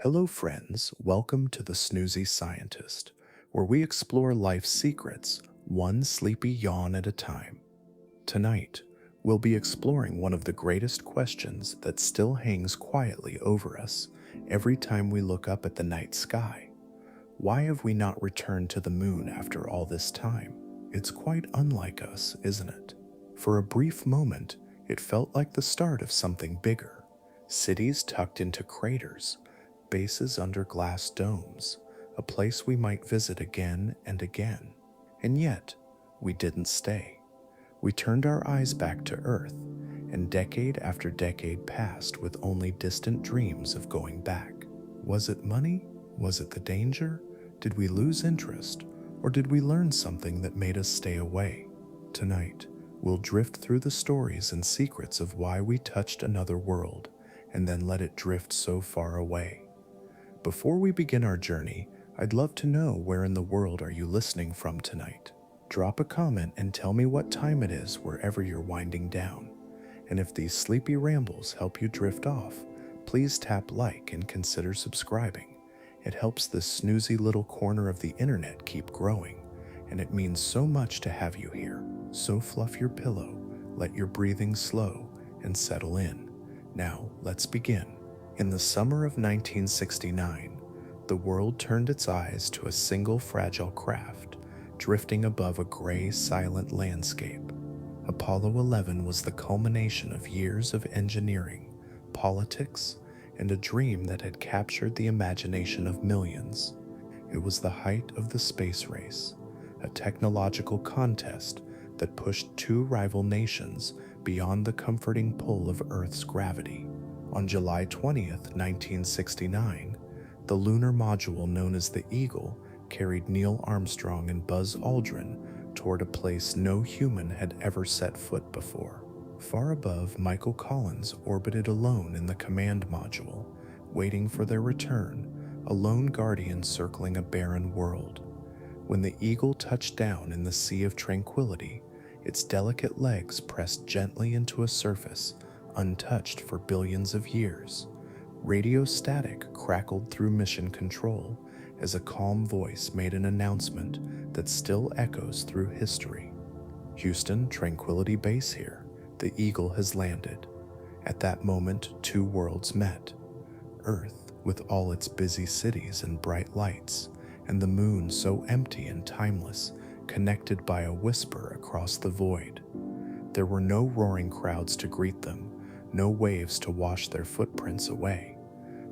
Hello, friends. Welcome to the Snoozy Scientist, where we explore life's secrets, one sleepy yawn at a time. Tonight, we'll be exploring one of the greatest questions that still hangs quietly over us every time we look up at the night sky. Why have we not returned to the moon after all this time? It's quite unlike us, isn't it? For a brief moment, it felt like the start of something bigger. Cities tucked into craters, bases under glass domes, a place we might visit again and again. And yet, we didn't stay. We turned our eyes back to Earth, and decade after decade passed with only distant dreams of going back. Was it money? Was it the danger? Did we lose interest? Or did we learn something that made us stay away? Tonight, we'll drift through the stories and secrets of why we touched another world and then let it drift so far away. Before we begin our journey, I'd love to know where in the world are you listening from tonight. Drop a comment and tell me what time it is wherever you're winding down. And if these sleepy rambles help you drift off, please tap like and consider subscribing. It helps this snoozy little corner of the internet keep growing, and it means so much to have you here. So fluff your pillow, let your breathing slow, and settle in. Now, let's begin. In the summer of 1969, the world turned its eyes to a single fragile craft drifting above a gray, silent landscape. Apollo 11 was the culmination of years of engineering, politics, and a dream that had captured the imagination of millions. It was the height of the space race, a technological contest that pushed two rival nations beyond the comforting pull of Earth's gravity. On July 20th, 1969, the lunar module known as the Eagle carried Neil Armstrong and Buzz Aldrin toward a place no human had ever set foot before. Far above, Michael Collins orbited alone in the command module, waiting for their return, a lone guardian circling a barren world. When the Eagle touched down in the Sea of Tranquility, its delicate legs pressed gently into a surface untouched for billions of years. Radio static crackled through mission control as a calm voice made an announcement that still echoes through history. Houston, Tranquility Base here. The Eagle has landed. At that moment, two worlds met. Earth, with all its busy cities and bright lights, and the moon so empty and timeless, connected by a whisper across the void. There were no roaring crowds to greet them, no waves to wash their footprints away,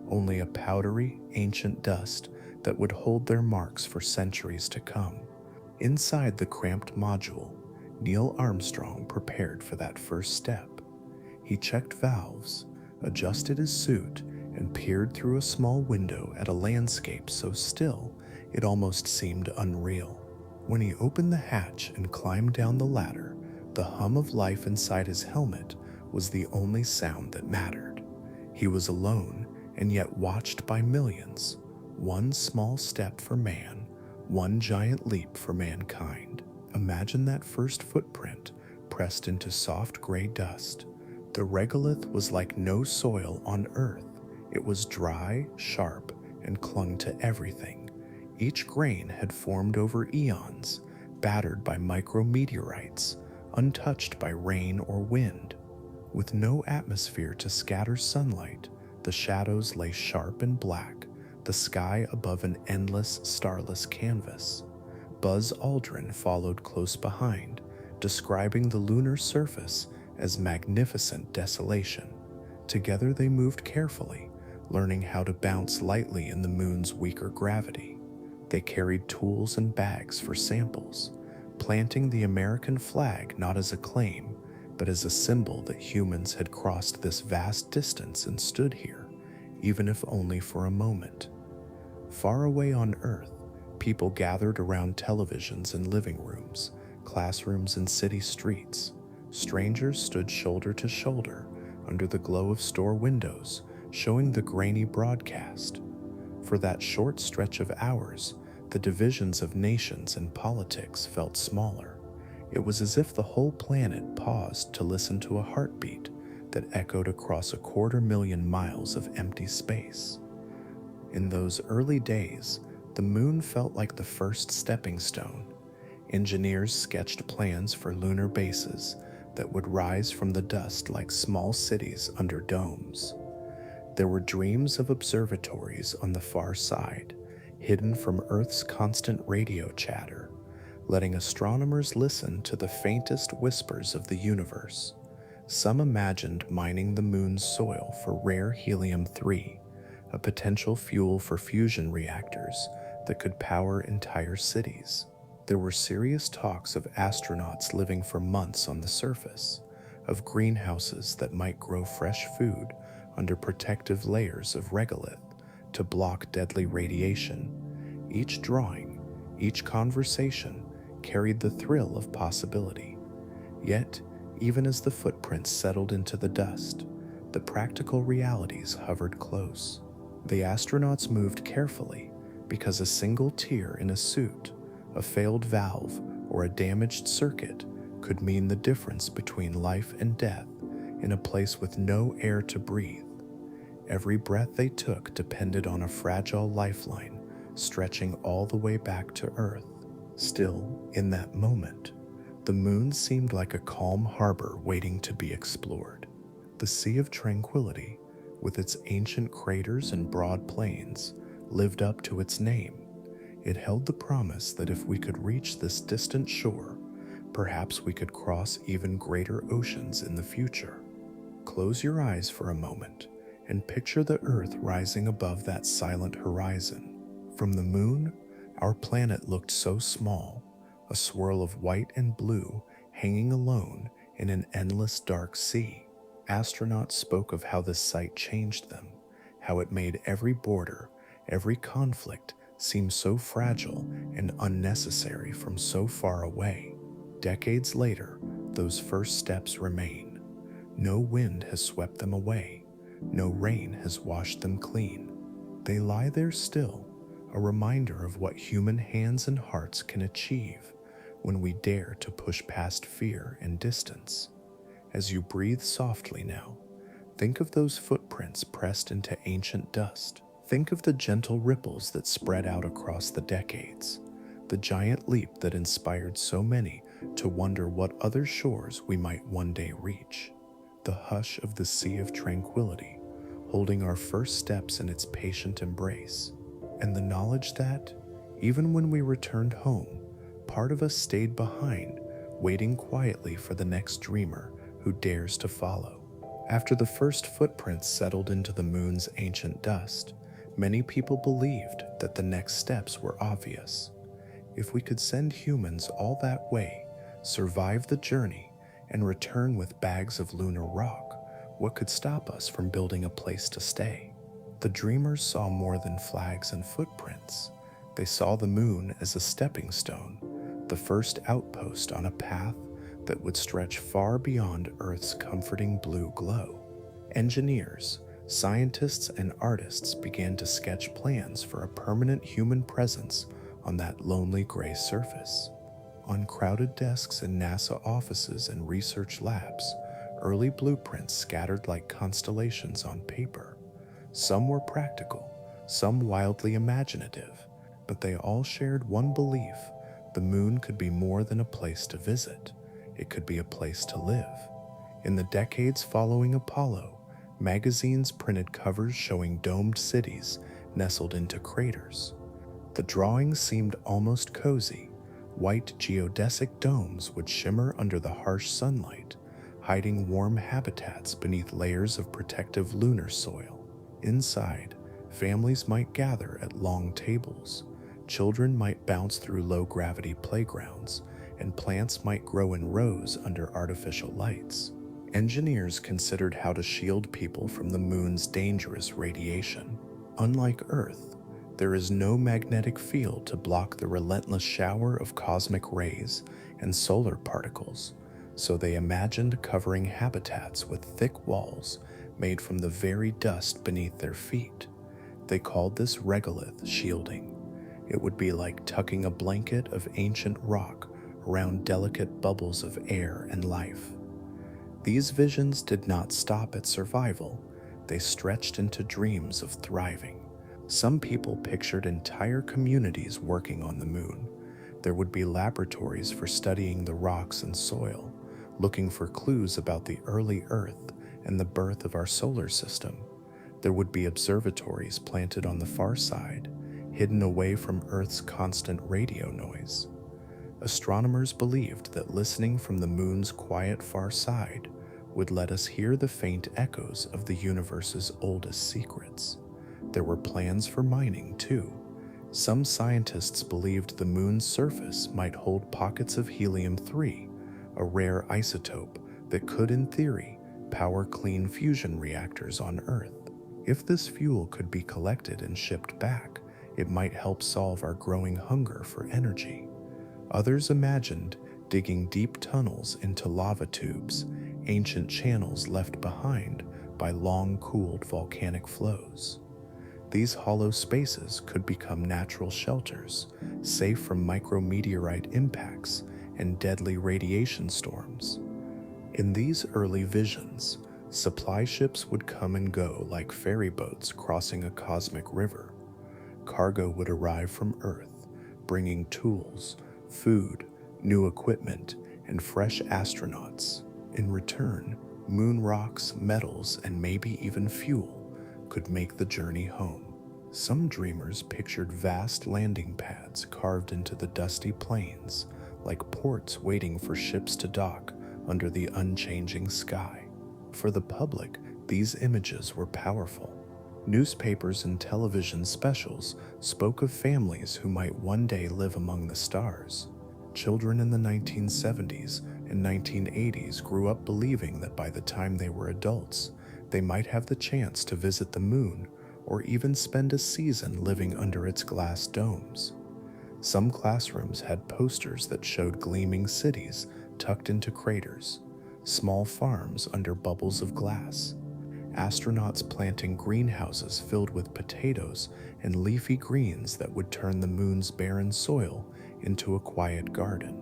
only a powdery, ancient dust that would hold their marks for centuries to come. Inside the cramped module, Neil Armstrong prepared for that first step. He checked valves, adjusted his suit, and peered through a small window at a landscape so still it almost seemed unreal. When he opened the hatch and climbed down the ladder, the hum of life inside his helmet was the only sound that mattered. He was alone and yet watched by millions. One small step for man, one giant leap for mankind. Imagine that first footprint pressed into soft gray dust. The regolith was like no soil on Earth. It was dry, sharp, and clung to everything. Each grain had formed over eons, battered by micrometeorites, untouched by rain or wind. With no atmosphere to scatter sunlight, the shadows lay sharp and black, the sky above an endless, starless canvas. Buzz Aldrin followed close behind, describing the lunar surface as magnificent desolation. Together they moved carefully, learning how to bounce lightly in the moon's weaker gravity. They carried tools and bags for samples, planting the American flag not as a claim, but as a symbol that humans had crossed this vast distance and stood here, even if only for a moment. Far away on Earth, people gathered around televisions and living rooms, classrooms and city streets. Strangers stood shoulder to shoulder under the glow of store windows, showing the grainy broadcast. For that short stretch of hours, the divisions of nations and politics felt smaller. It was as if the whole planet paused to listen to a heartbeat that echoed across 250,000 miles of empty space. In those early days, the moon felt like the first stepping stone. Engineers sketched plans for lunar bases that would rise from the dust like small cities under domes. There were dreams of observatories on the far side, hidden from Earth's constant radio chatter, letting astronomers listen to the faintest whispers of the universe. Some imagined mining the moon's soil for rare helium-3, a potential fuel for fusion reactors that could power entire cities. There were serious talks of astronauts living for months on the surface, of greenhouses that might grow fresh food under protective layers of regolith to block deadly radiation. Each drawing, each conversation carried the thrill of possibility. Yet, even as the footprints settled into the dust, the practical realities hovered close. The astronauts moved carefully because a single tear in a suit, a failed valve, or a damaged circuit could mean the difference between life and death in a place with no air to breathe. Every breath they took depended on a fragile lifeline stretching all the way back to Earth. Still, in that moment, the moon seemed like a calm harbor waiting to be explored. The Sea of Tranquility, with its ancient craters and broad plains, lived up to its name. It held the promise that if we could reach this distant shore, perhaps we could cross even greater oceans in the future. Close your eyes for a moment and picture the Earth rising above that silent horizon. From the moon, our planet looked so small, a swirl of white and blue hanging alone in an endless dark sea. Astronauts spoke of how this sight changed them, how it made every border, every conflict seem so fragile and unnecessary from so far away. Decades later, those first steps remain. No wind has swept them away. No rain has washed them clean. They lie there still, a reminder of what human hands and hearts can achieve when we dare to push past fear and distance. As you breathe softly now, think of those footprints pressed into ancient dust. Think of the gentle ripples that spread out across the decades, the giant leap that inspired so many to wonder what other shores we might one day reach. The hush of the Sea of Tranquility, holding our first steps in its patient embrace, and the knowledge that, even when we returned home, part of us stayed behind, waiting quietly for the next dreamer who dares to follow. After the first footprints settled into the moon's ancient dust, many people believed that the next steps were obvious. If we could send humans all that way, survive the journey, and return with bags of lunar rock, what could stop us from building a place to stay? The dreamers saw more than flags and footprints. They saw the moon as a stepping stone, the first outpost on a path that would stretch far beyond Earth's comforting blue glow. Engineers, scientists, and artists began to sketch plans for a permanent human presence on that lonely gray surface. On crowded desks in NASA offices and research labs, early blueprints scattered like constellations on paper. Some were practical, some wildly imaginative, but they all shared one belief: the moon could be more than a place to visit. It could be a place to live. In the decades following Apollo, magazines printed covers showing domed cities nestled into craters. The drawings seemed almost cozy. White geodesic domes would shimmer under the harsh sunlight, hiding warm habitats beneath layers of protective lunar soil. Inside, families might gather at long tables, children might bounce through low-gravity playgrounds, and plants might grow in rows under artificial lights. Engineers considered how to shield people from the moon's dangerous radiation. Unlike Earth, there is no magnetic field to block the relentless shower of cosmic rays and solar particles, so they imagined covering habitats with thick walls made from the very dust beneath their feet. They called this regolith shielding. It would be like tucking a blanket of ancient rock around delicate bubbles of air and life. These visions did not stop at survival. They stretched into dreams of thriving. Some people pictured entire communities working on the moon. There would be laboratories for studying the rocks and soil, looking for clues about the early Earth and the birth of our solar system. There would be observatories planted on the far side, hidden away from Earth's constant radio noise. Astronomers believed that listening from the moon's quiet far side would let us hear the faint echoes of the universe's oldest secrets. There were plans for mining, too. Some scientists believed the moon's surface might hold pockets of helium-3, a rare isotope that could, in theory, power clean fusion reactors on Earth. If this fuel could be collected and shipped back, it might help solve our growing hunger for energy. Others imagined digging deep tunnels into lava tubes, ancient channels left behind by long-cooled volcanic flows. These hollow spaces could become natural shelters, safe from micrometeorite impacts and deadly radiation storms. In these early visions, supply ships would come and go like ferry boats crossing a cosmic river. Cargo would arrive from Earth, bringing tools, food, new equipment, and fresh astronauts. In return, moon rocks, metals, and maybe even fuel could make the journey home. Some dreamers pictured vast landing pads carved into the dusty plains, like ports waiting for ships to dock under the unchanging sky. For the public, these images were powerful. Newspapers and television specials spoke of families who might one day live among the stars. Children in the 1970s and 1980s grew up believing that by the time they were adults, they might have the chance to visit the moon or even spend a season living under its glass domes. Some classrooms had posters that showed gleaming cities tucked into craters, small farms under bubbles of glass, astronauts planting greenhouses filled with potatoes and leafy greens that would turn the moon's barren soil into a quiet garden.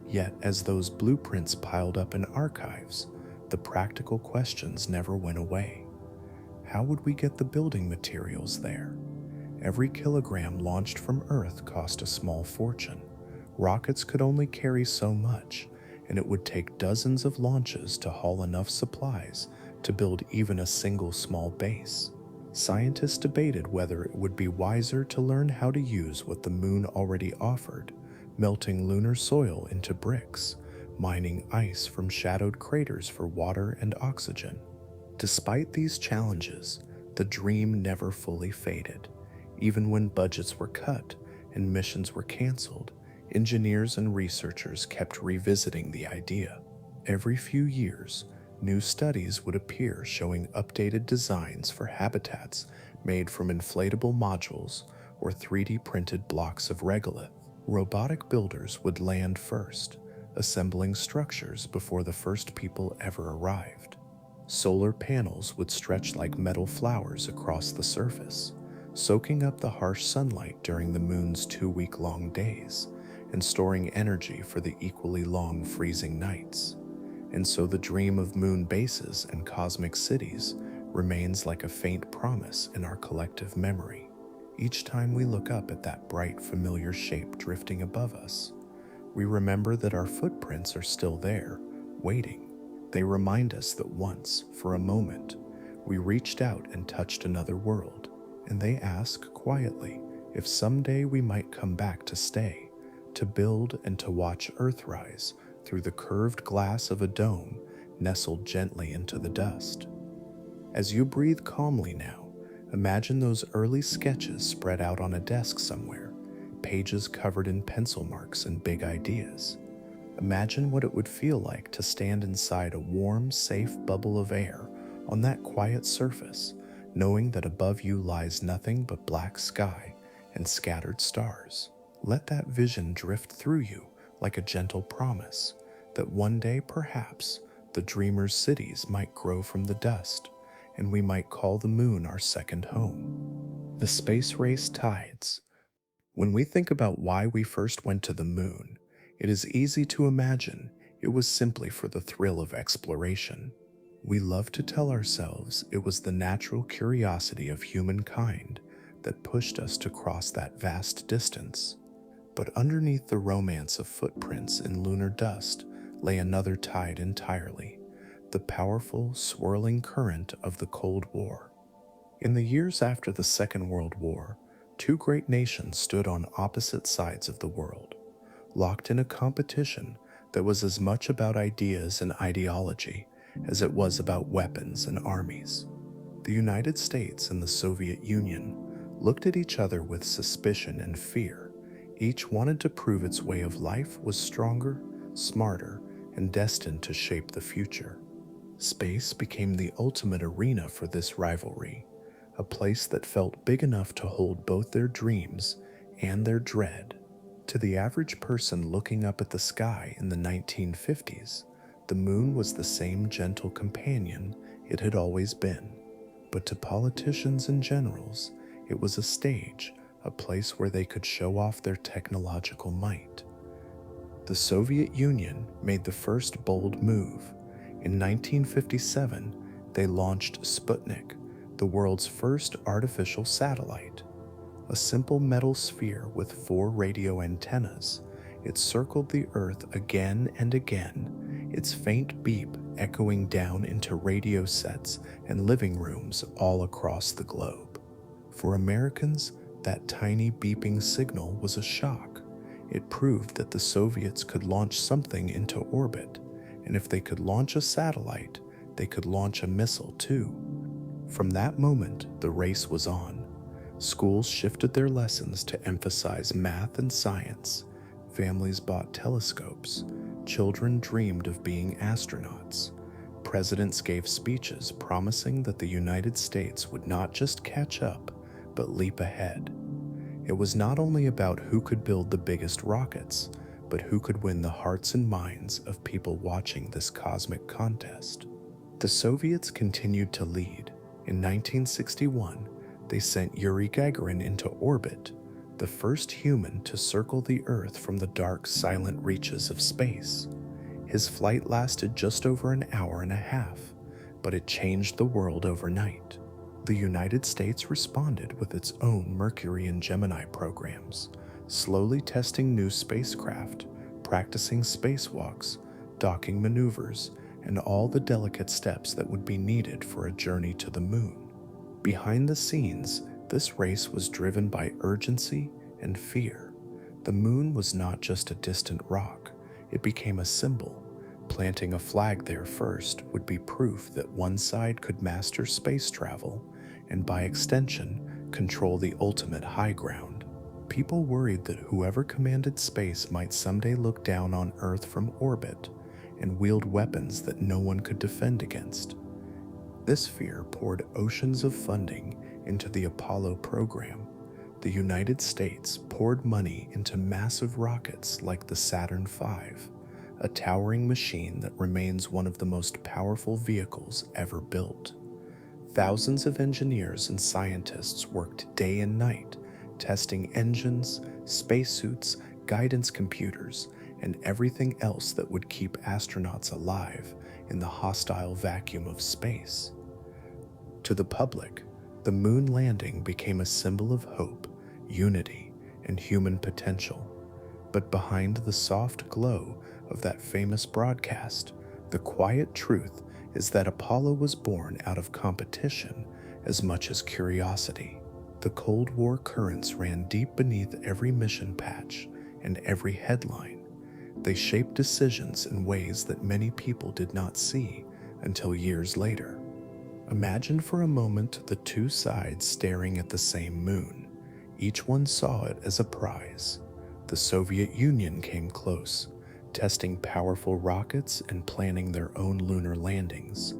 Yet, as those blueprints piled up in archives, the practical questions never went away. How would we get the building materials there? Every kilogram launched from Earth cost a small fortune. Rockets could only carry so much, and it would take dozens of launches to haul enough supplies to build even a single small base. Scientists debated whether it would be wiser to learn how to use what the moon already offered, melting lunar soil into bricks, mining ice from shadowed craters for water and oxygen. Despite these challenges, the dream never fully faded. Even when budgets were cut and missions were canceled, engineers and researchers kept revisiting the idea. Every few years, new studies would appear showing updated designs for habitats made from inflatable modules or 3D printed blocks of regolith. Robotic builders would land first, assembling structures before the first people ever arrived. Solar panels would stretch like metal flowers across the surface, soaking up the harsh sunlight during the moon's 2-week-long days and storing energy for the equally long freezing nights. And so the dream of moon bases and cosmic cities remains like a faint promise in our collective memory. Each time we look up at that bright, familiar shape drifting above us, we remember that our footprints are still there, waiting. They remind us that once, for a moment, we reached out and touched another world, and they ask quietly if someday we might come back to stay, to build and to watch Earth rise through the curved glass of a dome nestled gently into the dust. As you breathe calmly now, imagine those early sketches spread out on a desk somewhere, pages covered in pencil marks and big ideas. Imagine what it would feel like to stand inside a warm, safe bubble of air on that quiet surface, knowing that above you lies nothing but black sky and scattered stars. Let that vision drift through you like a gentle promise that one day, perhaps, the dreamers' cities might grow from the dust, and we might call the moon our second home. The space race tides. When we think about why we first went to the moon, it is easy to imagine it was simply for the thrill of exploration. We love to tell ourselves it was the natural curiosity of humankind, that pushed us to cross that vast distance. But underneath the romance of footprints in lunar dust lay another tide entirely, the powerful, swirling current of the Cold War. In the years after the Second World War, two great nations stood on opposite sides of the world, locked in a competition that was as much about ideas and ideology as it was about weapons and armies. The United States and the Soviet Union looked at each other with suspicion and fear. Each wanted to prove its way of life was stronger, smarter, and destined to shape the future. Space became the ultimate arena for this rivalry, a place that felt big enough to hold both their dreams and their dread. To the average person looking up at the sky in the 1950s, the moon was the same gentle companion it had always been. But to politicians and generals, it was a stage, a place where they could show off their technological might. The Soviet Union made the first bold move. In 1957, they launched Sputnik, the world's first artificial satellite. A simple metal sphere with 4 radio antennas, it circled the Earth again and again, its faint beep echoing down into radio sets and living rooms all across the globe. For Americans, that tiny beeping signal was a shock. It proved that the Soviets could launch something into orbit, and if they could launch a satellite, they could launch a missile too. From that moment, the race was on. Schools shifted their lessons to emphasize math and science. Families bought telescopes. Children dreamed of being astronauts. Presidents gave speeches promising that the United States would not just catch up, but leap ahead. It was not only about who could build the biggest rockets, but who could win the hearts and minds of people watching this cosmic contest. The Soviets continued to lead. In 1961, they sent Yuri Gagarin into orbit, the first human to circle the Earth from the dark, silent reaches of space. His flight lasted just over an hour and a half, but it changed the world overnight. The United States responded with its own Mercury and Gemini programs, slowly testing new spacecraft, practicing spacewalks, docking maneuvers, and all the delicate steps that would be needed for a journey to the moon. Behind the scenes, this race was driven by urgency and fear. The moon was not just a distant rock, it became a symbol. Planting a flag there first would be proof that one side could master space travel, and by extension, control the ultimate high ground. People worried that whoever commanded space might someday look down on Earth from orbit and wield weapons that no one could defend against. This fear poured oceans of funding into the Apollo program. The United States poured money into massive rockets like the Saturn V, a towering machine that remains one of the most powerful vehicles ever built. Thousands of engineers and scientists worked day and night, testing engines, spacesuits, guidance computers, and everything else that would keep astronauts alive in the hostile vacuum of space. To the public, the moon landing became a symbol of hope, unity, and human potential. But behind the soft glow of that famous broadcast, the quiet truth is that Apollo was born out of competition as much as curiosity. The Cold War currents ran deep beneath every mission patch and every headline. They shaped decisions in ways that many people did not see until years later. Imagine for a moment the two sides staring at the same moon. Each one saw it as a prize. The Soviet Union came close, testing powerful rockets and planning their own lunar landings.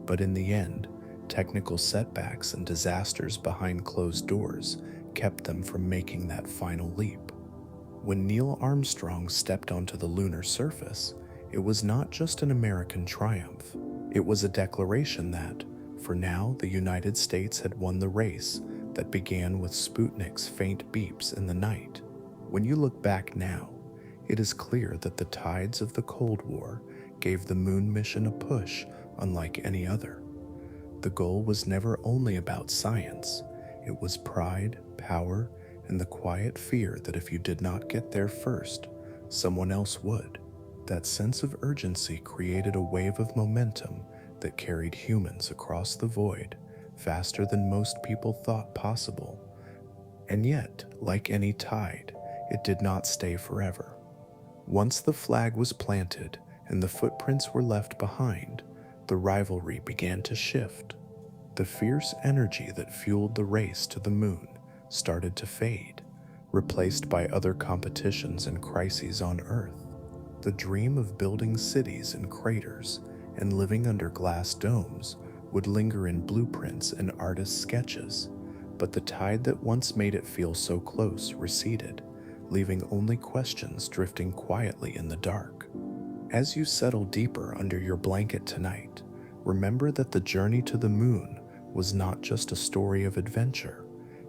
But in the end, technical setbacks and disasters behind closed doors kept them from making that final leap. When Neil Armstrong stepped onto the lunar surface, it was not just an American triumph. It was a declaration that, for now, the United States had won the race that began with Sputnik's faint beeps in the night. When you look back now, it is clear that the tides of the Cold War gave the moon mission a push unlike any other. The goal was never only about science, it was pride, power, and the quiet fear that if you did not get there first, someone else would. That sense of urgency created a wave of momentum that carried humans across the void faster than most people thought possible. And yet, like any tide, it did not stay forever. Once the flag was planted and the footprints were left behind, the rivalry began to shift. The fierce energy that fueled the race to the moon started to fade, replaced by other competitions and crises on Earth. The dream of building cities in craters and living under glass domes would linger in blueprints and artists' sketches, but the tide that once made it feel so close receded, leaving only questions drifting quietly in the dark. As you settle deeper under your blanket tonight, remember that the journey to the moon was not just a story of adventure.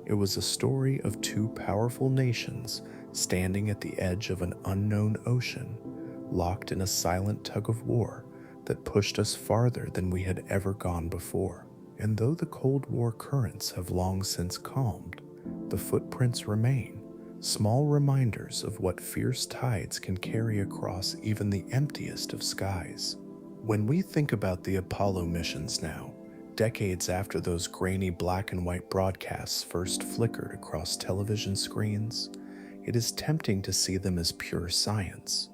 It was a story of two powerful nations standing at the edge of an unknown ocean, locked in a silent tug of war that pushed us farther than we had ever gone before. And though the Cold War currents have long since calmed, the footprints remain, small reminders of what fierce tides can carry across even the emptiest of skies. When we think about the Apollo missions now, decades after those grainy black and white broadcasts first flickered across television screens, it is tempting to see them as pure science.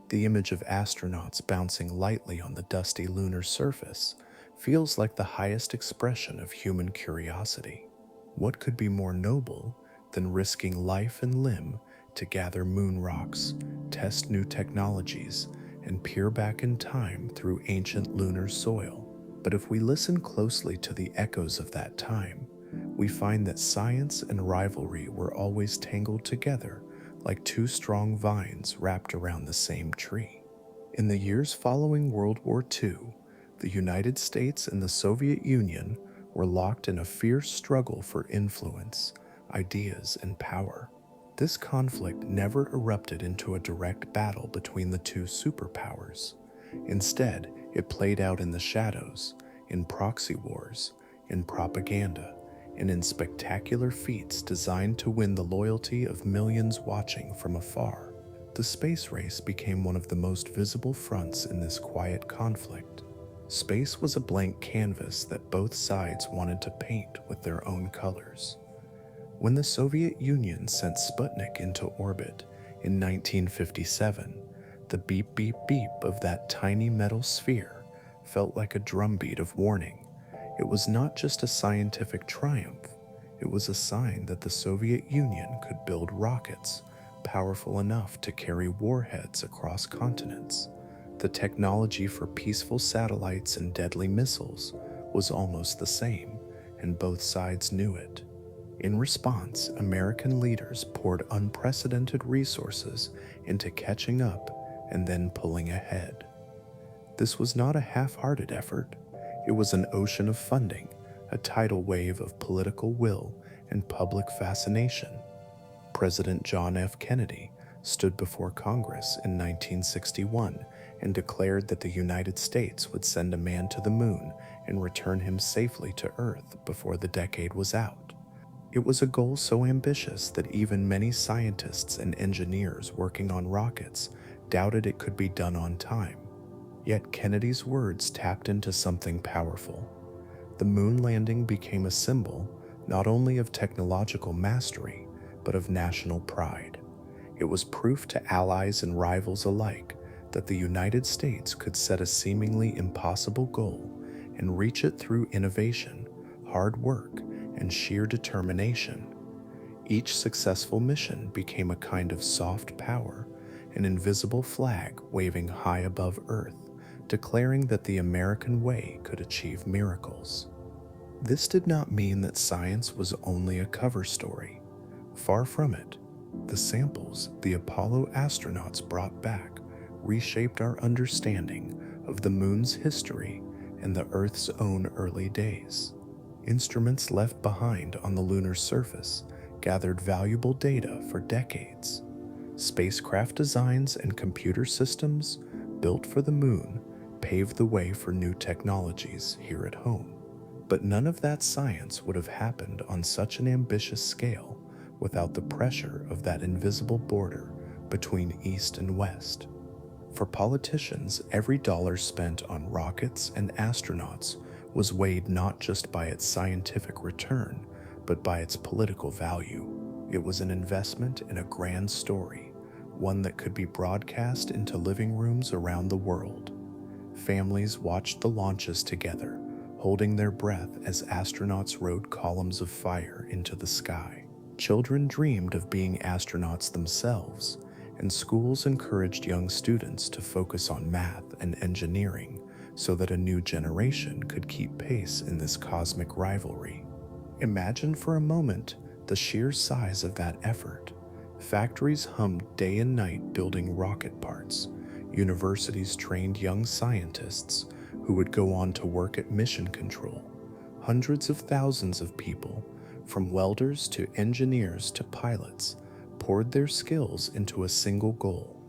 The image of astronauts bouncing lightly on the dusty lunar surface feels like the highest expression of human curiosity. What could be more noble than risking life and limb to gather moon rocks, test new technologies, and peer back in time through ancient lunar soil? But if we listen closely to the echoes of that time, we find that science and rivalry were always tangled together like two strong vines wrapped around the same tree. In the years following World War II, the United States and the Soviet Union were locked in a fierce struggle for influence, ideas, and power. This conflict never erupted into a direct battle between the two superpowers. Instead, it played out in the shadows, in proxy wars, in propaganda, and in spectacular feats designed to win the loyalty of millions watching from afar. The space race became one of the most visible fronts in this quiet conflict. Space was a blank canvas that both sides wanted to paint with their own colors. When the Soviet Union sent Sputnik into orbit in 1957, the beep beep beep of that tiny metal sphere felt like a drumbeat of warning. It was not just a scientific triumph, it was a sign that the Soviet Union could build rockets powerful enough to carry warheads across continents. The technology for peaceful satellites and deadly missiles was almost the same, and both sides knew it. In response, American leaders poured unprecedented resources into catching up and then pulling ahead. This was not a half-hearted effort. It was an ocean of funding, a tidal wave of political will and public fascination. President John F. Kennedy stood before Congress in 1961 and declared that the United States would send a man to the moon and return him safely to Earth before the decade was out. It was a goal so ambitious that even many scientists and engineers working on rockets doubted it could be done on time. Yet Kennedy's words tapped into something powerful. The moon landing became a symbol not only of technological mastery, but of national pride. It was proof to allies and rivals alike that the United States could set a seemingly impossible goal and reach it through innovation, hard work, and sheer determination. Each successful mission became a kind of soft power, an invisible flag waving high above Earth, declaring that the American way could achieve miracles. This did not mean that science was only a cover story. Far from it. The samples the Apollo astronauts brought back reshaped our understanding of the moon's history and the Earth's own early days. Instruments left behind on the lunar surface gathered valuable data for decades. Spacecraft designs and computer systems built for the moon paved the way for new technologies here at home. But none of that science would have happened on such an ambitious scale without the pressure of that invisible border between East and West. For politicians, every dollar spent on rockets and astronauts was weighed not just by its scientific return, but by its political value. It was an investment in a grand story, one that could be broadcast into living rooms around the world. Families watched the launches together, holding their breath as astronauts rode columns of fire into the sky. Children dreamed of being astronauts themselves, and schools encouraged young students to focus on math and engineering so that a new generation could keep pace in this cosmic rivalry. Imagine for a moment the sheer size of that effort. Factories hummed day and night building rocket parts. Universities trained young scientists who would go on to work at mission control. Hundreds of thousands of people, from welders to engineers to pilots, poured their skills into a single goal,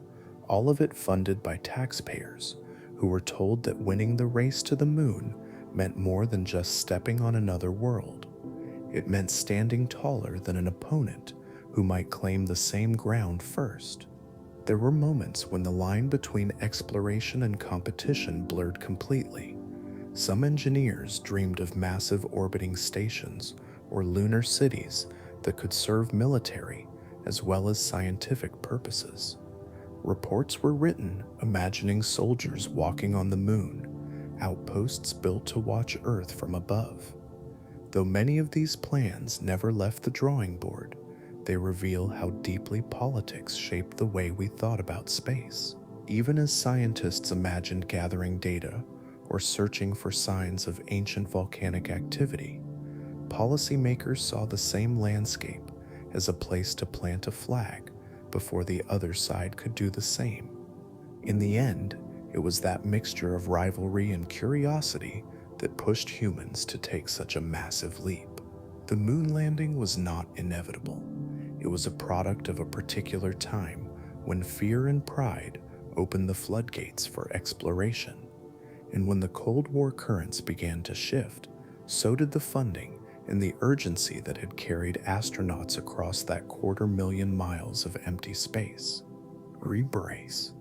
all of it funded by taxpayers who were told that winning the race to the moon meant more than just stepping on another world. It meant standing taller than an opponent who might claim the same ground first. There were moments when the line between exploration and competition blurred completely. Some engineers dreamed of massive orbiting stations or lunar cities that could serve military as well as scientific purposes. Reports were written imagining soldiers walking on the moon, outposts built to watch Earth from above. Though many of these plans never left the drawing board, they reveal how deeply politics shaped the way we thought about space. Even as scientists imagined gathering data or searching for signs of ancient volcanic activity, policymakers saw the same landscape as a place to plant a flag before the other side could do the same. In the end, it was that mixture of rivalry and curiosity that pushed humans to take such a massive leap. The moon landing was not inevitable. It was a product of a particular time when fear and pride opened the floodgates for exploration. And when the Cold War currents began to shift, so did the funding and the urgency that had carried astronauts across that 250,000 miles of empty space. Rebrace.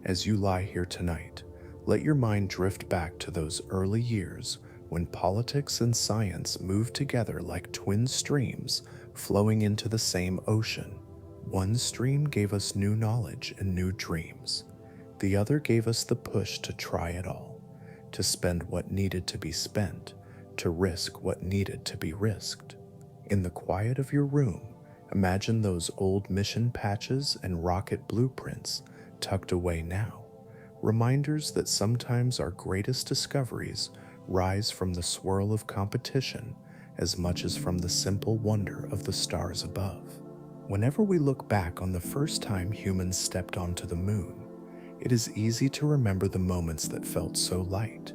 As you lie here tonight, let your mind drift back to those early years when politics and science moved together like twin streams flowing into the same ocean. One stream gave us new knowledge and new dreams. The other gave us the push to try it all, to spend what needed to be spent, to risk what needed to be risked. In the quiet of your room, imagine those old mission patches and rocket blueprints tucked away now, reminders that sometimes our greatest discoveries rise from the swirl of competition as much as from the simple wonder of the stars above. Whenever we look back on the first time humans stepped onto the moon, it is easy to remember the moments that felt so light.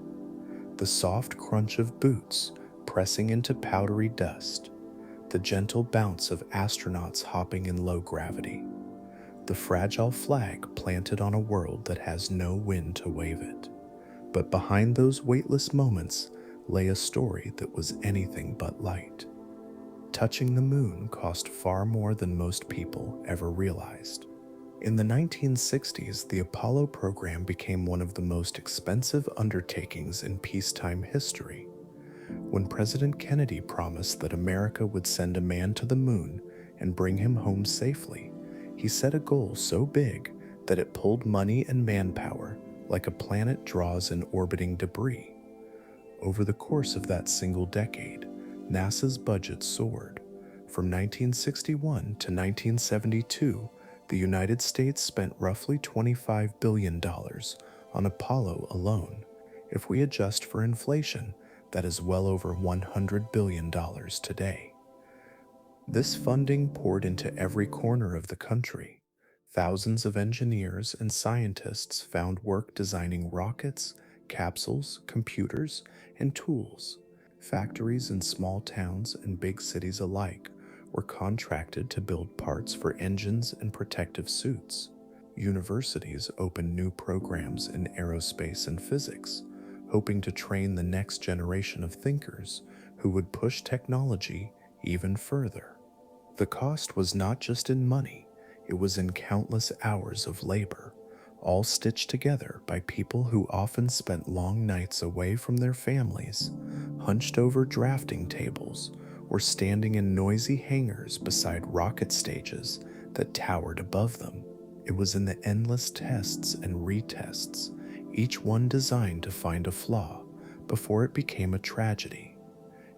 The soft crunch of boots pressing into powdery dust, the gentle bounce of astronauts hopping in low gravity, the fragile flag planted on a world that has no wind to wave it. But behind those weightless moments lay a story that was anything but light. Touching the moon cost far more than most people ever realized. In the 1960s, the Apollo program became one of the most expensive undertakings in peacetime history. When President Kennedy promised that America would send a man to the moon and bring him home safely, he set a goal so big that it pulled money and manpower like a planet draws in orbiting debris. Over the course of that single decade, NASA's budget soared. From 1961 to 1972, the United States spent roughly $25 billion on Apollo alone. If we adjust for inflation, that is well over $100 billion today. This funding poured into every corner of the country. Thousands of engineers and scientists found work designing rockets, capsules, computers, and tools. Factories in small towns and big cities alike were contracted to build parts for engines and protective suits. Universities opened new programs in aerospace and physics, hoping to train the next generation of thinkers who would push technology even further. The cost was not just in money, it was in countless hours of labor, all stitched together by people who often spent long nights away from their families, hunched over drafting tables, or standing in noisy hangars beside rocket stages that towered above them. It was in the endless tests and retests, each one designed to find a flaw before it became a tragedy.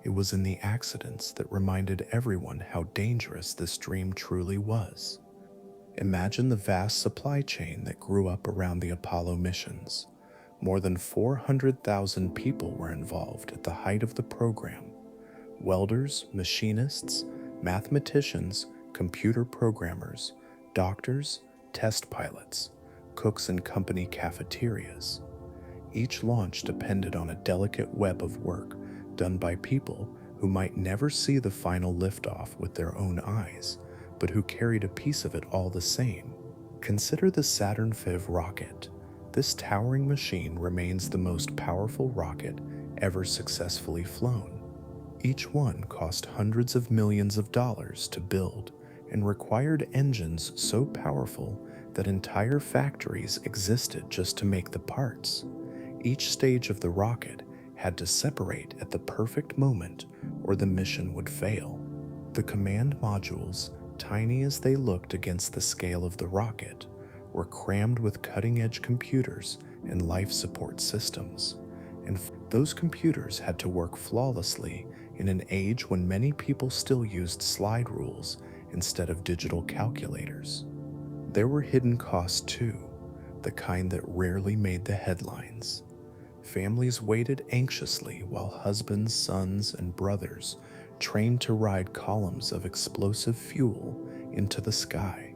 It was in the accidents that reminded everyone how dangerous this dream truly was. Imagine the vast supply chain that grew up around the Apollo missions. More than 400,000 people were involved at the height of the program. Welders, machinists, mathematicians, computer programmers, doctors, test pilots, cooks in company cafeterias. Each launch depended on a delicate web of work done by people who might never see the final liftoff with their own eyes, but who carried a piece of it all the same. Consider the Saturn V rocket. This towering machine remains the most powerful rocket ever successfully flown. Each one cost hundreds of millions of dollars to build and required engines so powerful that entire factories existed just to make the parts. Each stage of the rocket had to separate at the perfect moment or the mission would fail. The command modules, tiny as they looked against the scale of the rocket, were crammed with cutting-edge computers and life support systems. And those computers had to work flawlessly in an age when many people still used slide rules instead of digital calculators. There were hidden costs too, the kind that rarely made the headlines. Families waited anxiously while husbands, sons, and brothers trained to ride columns of explosive fuel into the sky.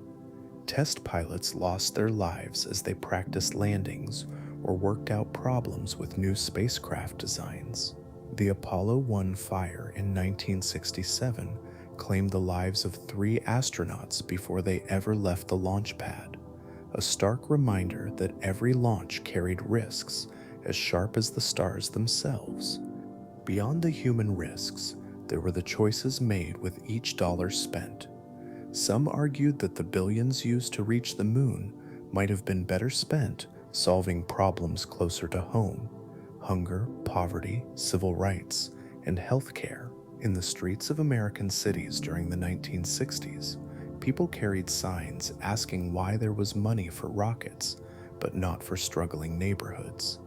Test pilots lost their lives as they practiced landings or worked out problems with new spacecraft designs. The Apollo 1 fire in 1967 claimed the lives of 3 astronauts before they ever left the launch pad, a stark reminder that every launch carried risks as sharp as the stars themselves. Beyond the human risks, there were the choices made with each dollar spent. Some argued that the billions used to reach the moon might have been better spent solving problems closer to home: hunger, poverty, civil rights, and healthcare. In the streets of American cities during the 1960s, people carried signs asking why there was money for rockets, but not for struggling neighborhoods.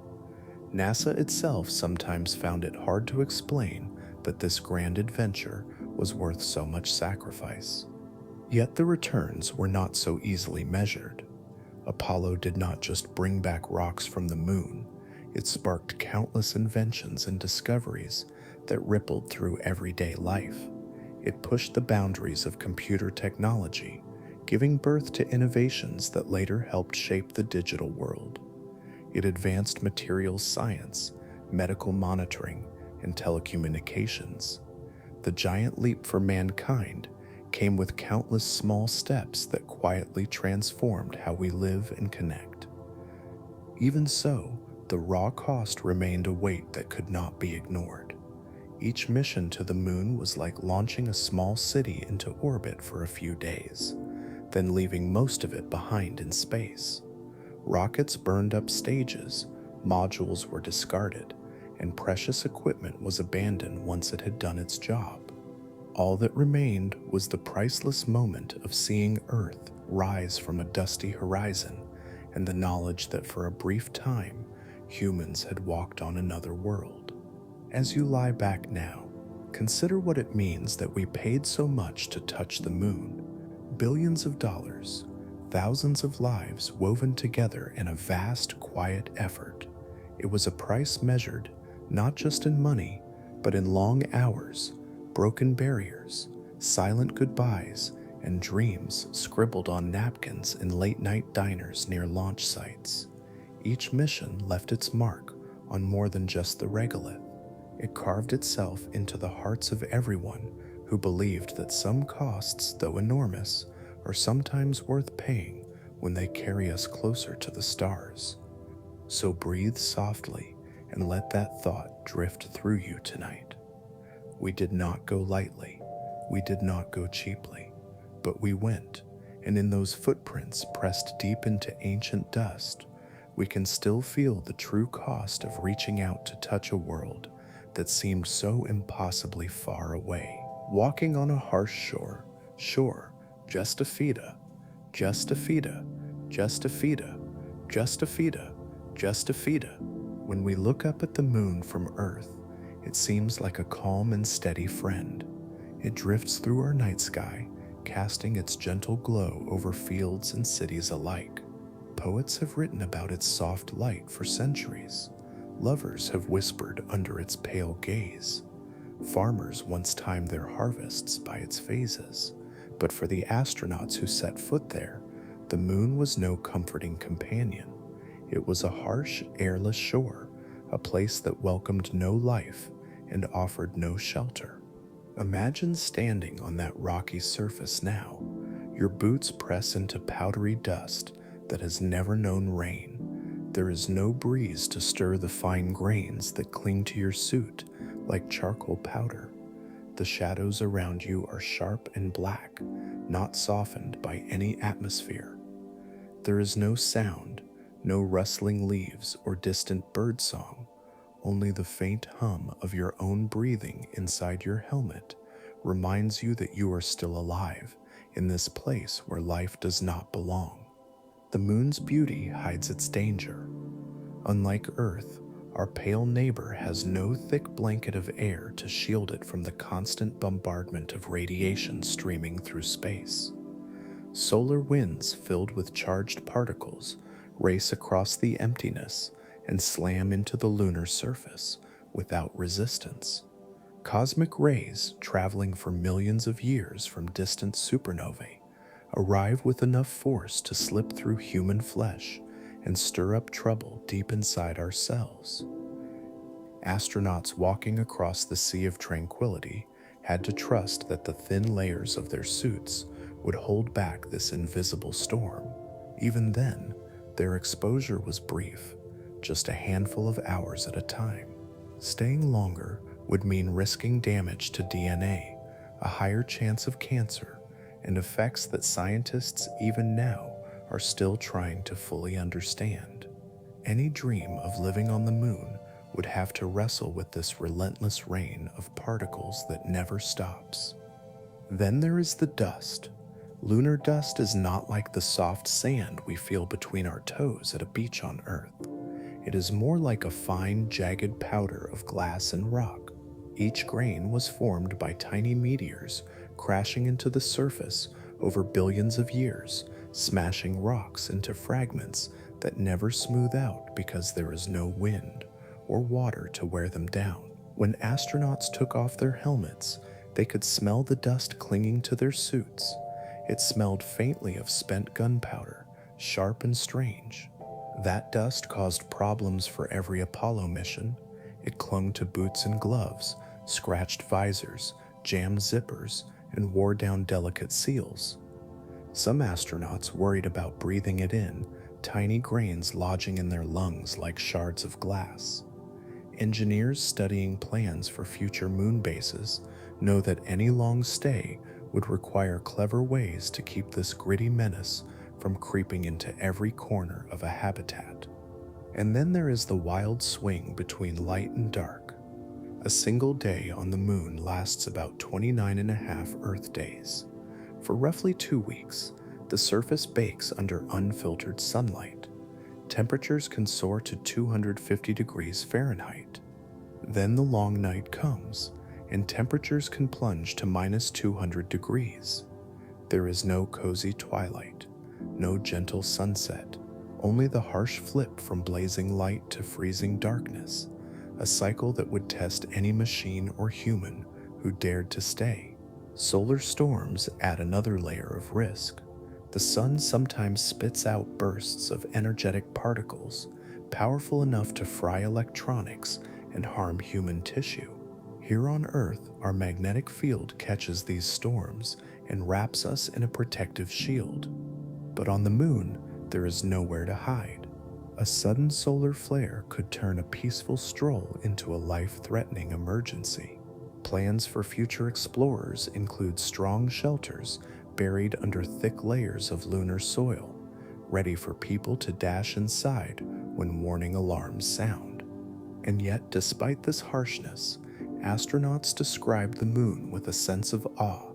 NASA itself sometimes found it hard to explain that this grand adventure was worth so much sacrifice. Yet the returns were not so easily measured. Apollo did not just bring back rocks from the moon, it sparked countless inventions and discoveries that rippled through everyday life. It pushed the boundaries of computer technology, giving birth to innovations that later helped shape the digital world. It advanced materials science, medical monitoring, and telecommunications. The giant leap for mankind came with countless small steps that quietly transformed how we live and connect. Even so, the raw cost remained a weight that could not be ignored. Each mission to the moon was like launching a small city into orbit for a few days, then leaving most of it behind in space. Rockets burned up stages, modules were discarded, and precious equipment was abandoned once it had done its job. All that remained was the priceless moment of seeing Earth rise from a dusty horizon and the knowledge that for a brief time, humans had walked on another world. As you lie back now, consider what it means that we paid so much to touch the moon. Billions of dollars, thousands of lives woven together in a vast, quiet effort. It was a price measured not just in money, but in long hours, broken barriers, silent goodbyes, and dreams scribbled on napkins in late-night diners near launch sites. Each mission left its mark on more than just the regolith. It carved itself into the hearts of everyone who believed that some costs, though enormous, are sometimes worth paying when they carry us closer to the stars. So breathe softly and let that thought drift through you tonight. We did not go lightly. We did not go cheaply, but we went, and in those footprints pressed deep into ancient dust, we can still feel the true cost of reaching out to touch a world that seemed so impossibly far away. Walking on a harsh shore, sure, just a fida, just a fida, just a fida, just a fida, just a fida. When we look up at the moon from Earth, it seems like a calm and steady friend. It drifts through our night sky, casting its gentle glow over fields and cities alike. Poets have written about its soft light for centuries. Lovers have whispered under its pale gaze. Farmers once timed their harvests by its phases. But for the astronauts who set foot there, the moon was no comforting companion. It was a harsh, airless shore, a place that welcomed no life and offered no shelter. Imagine standing on that rocky surface now. Your boots press into powdery dust that has never known rain. There is no breeze to stir the fine grains that cling to your suit like charcoal powder. The shadows around you are sharp and black, not softened by any atmosphere. There is no sound, no rustling leaves or distant bird song. Only the faint hum of your own breathing inside your helmet reminds you that you are still alive in this place where life does not belong. The moon's beauty hides its danger. Unlike Earth, our pale neighbor has no thick blanket of air to shield it from the constant bombardment of radiation streaming through space. Solar winds filled with charged particles race across the emptiness and slam into the lunar surface without resistance. Cosmic rays, traveling for millions of years from distant supernovae, arrive with enough force to slip through human flesh and stir up trouble deep inside ourselves. Astronauts walking across the Sea of Tranquility had to trust that the thin layers of their suits would hold back this invisible storm. Even then, their exposure was brief, just a handful of hours at a time. Staying longer would mean risking damage to DNA, a higher chance of cancer, and effects that scientists even now are still trying to fully understand. Any dream of living on the moon would have to wrestle with this relentless rain of particles that never stops. Then there is the dust. Lunar dust is not like the soft sand we feel between our toes at a beach on Earth. It is more like a fine, jagged powder of glass and rock. Each grain was formed by tiny meteors crashing into the surface over billions of years, smashing rocks into fragments that never smooth out because there is no wind or water to wear them down. When astronauts took off their helmets, they could smell the dust clinging to their suits. It smelled faintly of spent gunpowder, sharp and strange. That dust caused problems for every Apollo mission. It clung to boots and gloves, scratched visors, jammed zippers, and wore down delicate seals. Some astronauts worried about breathing it in, tiny grains lodging in their lungs like shards of glass. Engineers studying plans for future moon bases know that any long stay would require clever ways to keep this gritty menace from creeping into every corner of a habitat. And then there is the wild swing between light and dark. A single day on the moon lasts about 29.5 Earth days. For roughly 2 weeks, the surface bakes under unfiltered sunlight. Temperatures can soar to 250 degrees Fahrenheit. Then the long night comes, and temperatures can plunge to minus 200 degrees. There is no cozy twilight, no gentle sunset, only the harsh flip from blazing light to freezing darkness, a cycle that would test any machine or human who dared to stay. Solar storms add another layer of risk. The sun sometimes spits out bursts of energetic particles, powerful enough to fry electronics and harm human tissue. Here on Earth, our magnetic field catches these storms and wraps us in a protective shield. But on the moon, there is nowhere to hide. A sudden solar flare could turn a peaceful stroll into a life-threatening emergency. Plans for future explorers include strong shelters buried under thick layers of lunar soil, ready for people to dash inside when warning alarms sound. And yet, despite this harshness, astronauts described the moon with a sense of awe.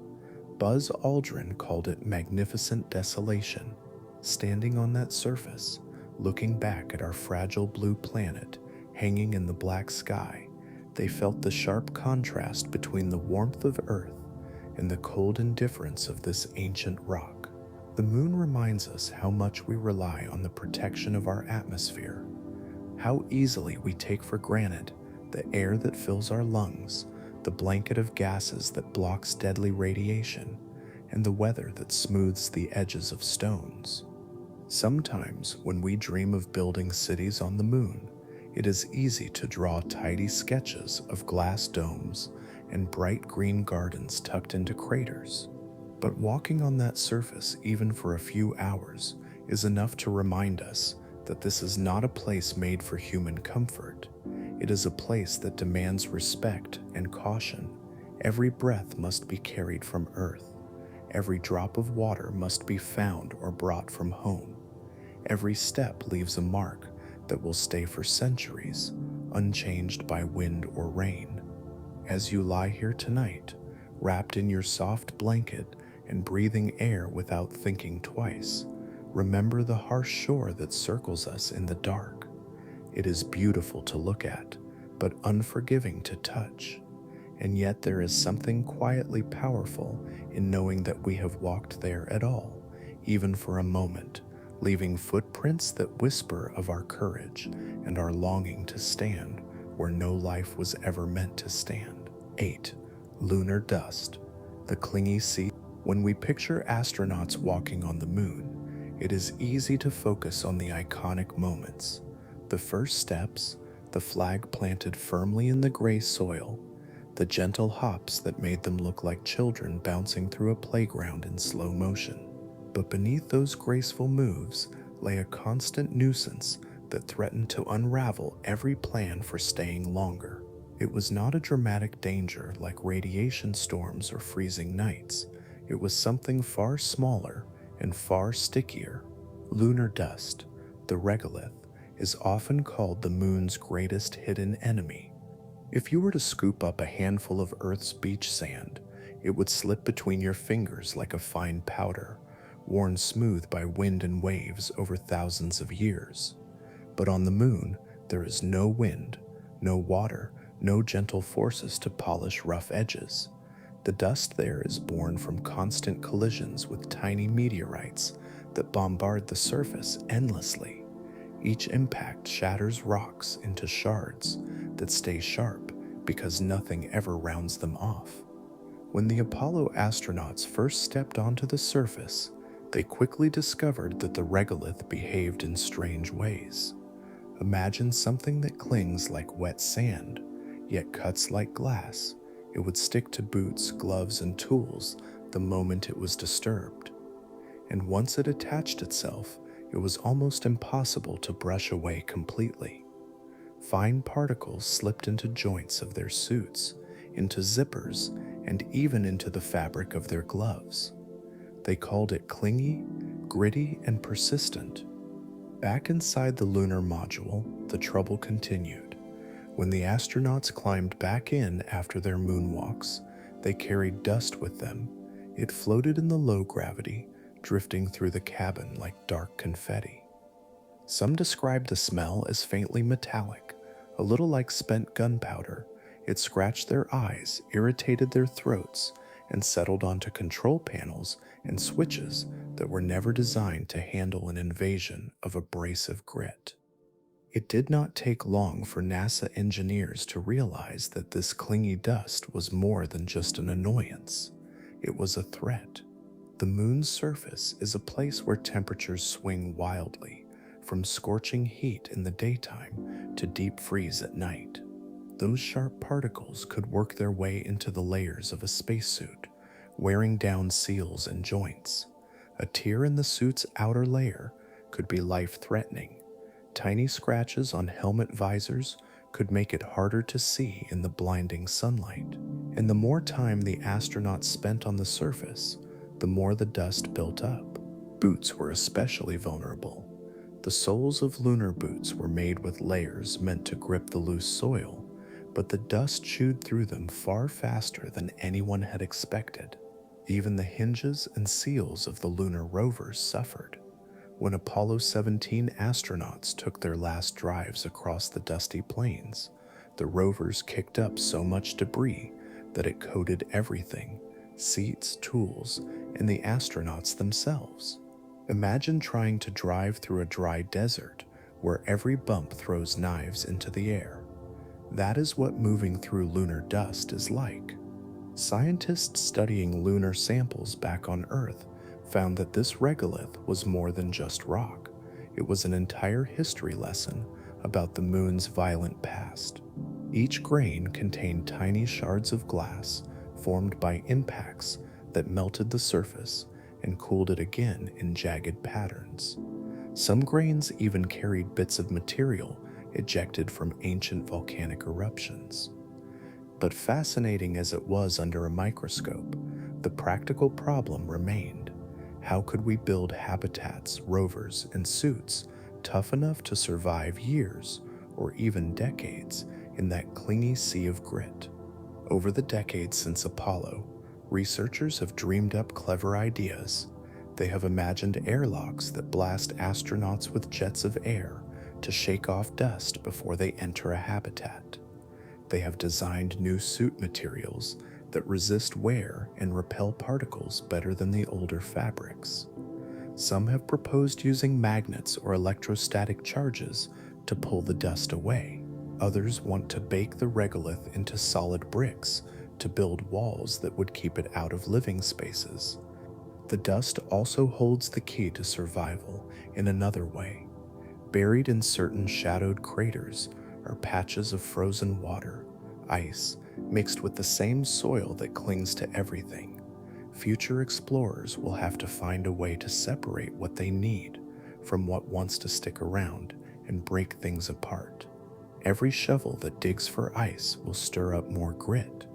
Buzz Aldrin called it magnificent desolation. Standing on that surface, looking back at our fragile blue planet hanging in the black sky, they felt the sharp contrast between the warmth of Earth and the cold indifference of this ancient rock. The moon reminds us how much we rely on the protection of our atmosphere, how easily we take for granted the air that fills our lungs, the blanket of gases that blocks deadly radiation, and the weather that smooths the edges of stones. Sometimes, when we dream of building cities on the moon, it is easy to draw tidy sketches of glass domes and bright green gardens tucked into craters. But walking on that surface, even for a few hours, is enough to remind us that this is not a place made for human comfort. It is a place that demands respect and caution. Every breath must be carried from Earth. Every drop of water must be found or brought from home. Every step leaves a mark that will stay for centuries, unchanged by wind or rain. As you lie here tonight, wrapped in your soft blanket and breathing air without thinking twice, remember the harsh shore that circles us in the dark. It is beautiful to look at, but unforgiving to touch. And yet there is something quietly powerful in knowing that we have walked there at all, even for a moment, leaving footprints that whisper of our courage and our longing to stand where no life was ever meant to stand. 8. Lunar dust, the clingy sea. When we picture astronauts walking on the moon, it is easy to focus on the iconic moments. The first steps, the flag planted firmly in the gray soil, the gentle hops that made them look like children bouncing through a playground in slow motion. But beneath those graceful moves lay a constant nuisance that threatened to unravel every plan for staying longer. It was not a dramatic danger like radiation storms or freezing nights. It was something far smaller and far stickier. Lunar dust, the regolith, is often called the moon's greatest hidden enemy. If you were to scoop up a handful of Earth's beach sand, it would slip between your fingers like a fine powder, worn smooth by wind and waves over thousands of years. But on the moon, there is no wind, no water, no gentle forces to polish rough edges. The dust there is born from constant collisions with tiny meteorites that bombard the surface endlessly. Each impact shatters rocks into shards that stay sharp because nothing ever rounds them off. When the Apollo astronauts first stepped onto the surface, they quickly discovered that the regolith behaved in strange ways. Imagine something that clings like wet sand, yet cuts like glass. It would stick to boots, gloves, and tools the moment it was disturbed. And once it attached itself, it was almost impossible to brush away completely. Fine particles slipped into joints of their suits, into zippers, and even into the fabric of their gloves. They called it clingy, gritty, and persistent. Back inside the lunar module, the trouble continued. When the astronauts climbed back in after their moonwalks, they carried dust with them. It floated in the low gravity, drifting through the cabin like dark confetti. Some described the smell as faintly metallic, a little like spent gunpowder. It scratched their eyes, irritated their throats, and settled onto control panels and switches that were never designed to handle an invasion of abrasive grit. It did not take long for NASA engineers to realize that this clingy dust was more than just an annoyance. It was a threat. The moon's surface is a place where temperatures swing wildly, from scorching heat in the daytime to deep freeze at night. Those sharp particles could work their way into the layers of a spacesuit, wearing down seals and joints. A tear in the suit's outer layer could be life-threatening. Tiny scratches on helmet visors could make it harder to see in the blinding sunlight. And the more time the astronauts spent on the surface, the more the dust built up. Boots were especially vulnerable. The soles of lunar boots were made with layers meant to grip the loose soil, but the dust chewed through them far faster than anyone had expected. Even the hinges and seals of the lunar rovers suffered. When Apollo 17 astronauts took their last drives across the dusty plains, the rovers kicked up so much debris that it coated everything: seats, tools, and the astronauts themselves. Imagine trying to drive through a dry desert where every bump throws knives into the air. That is what moving through lunar dust is like. Scientists studying lunar samples back on Earth found that this regolith was more than just rock. It was an entire history lesson about the moon's violent past. Each grain contained tiny shards of glass formed by impacts that melted the surface and cooled it again in jagged patterns. Some grains even carried bits of material ejected from ancient volcanic eruptions. But fascinating as it was under a microscope, the practical problem remained. How could we build habitats, rovers, and suits tough enough to survive years or even decades in that clingy sea of grit? Over the decades since Apollo, researchers have dreamed up clever ideas. They have imagined airlocks that blast astronauts with jets of air to shake off dust before they enter a habitat. They have designed new suit materials that resist wear and repel particles better than the older fabrics. Some have proposed using magnets or electrostatic charges to pull the dust away. Others want to bake the regolith into solid bricks to build walls that would keep it out of living spaces. The dust also holds the key to survival in another way. Buried in certain shadowed craters are patches of frozen water, ice, mixed with the same soil that clings to everything. Future explorers will have to find a way to separate what they need from what wants to stick around and break things apart. Every shovel that digs for ice will stir up more grit.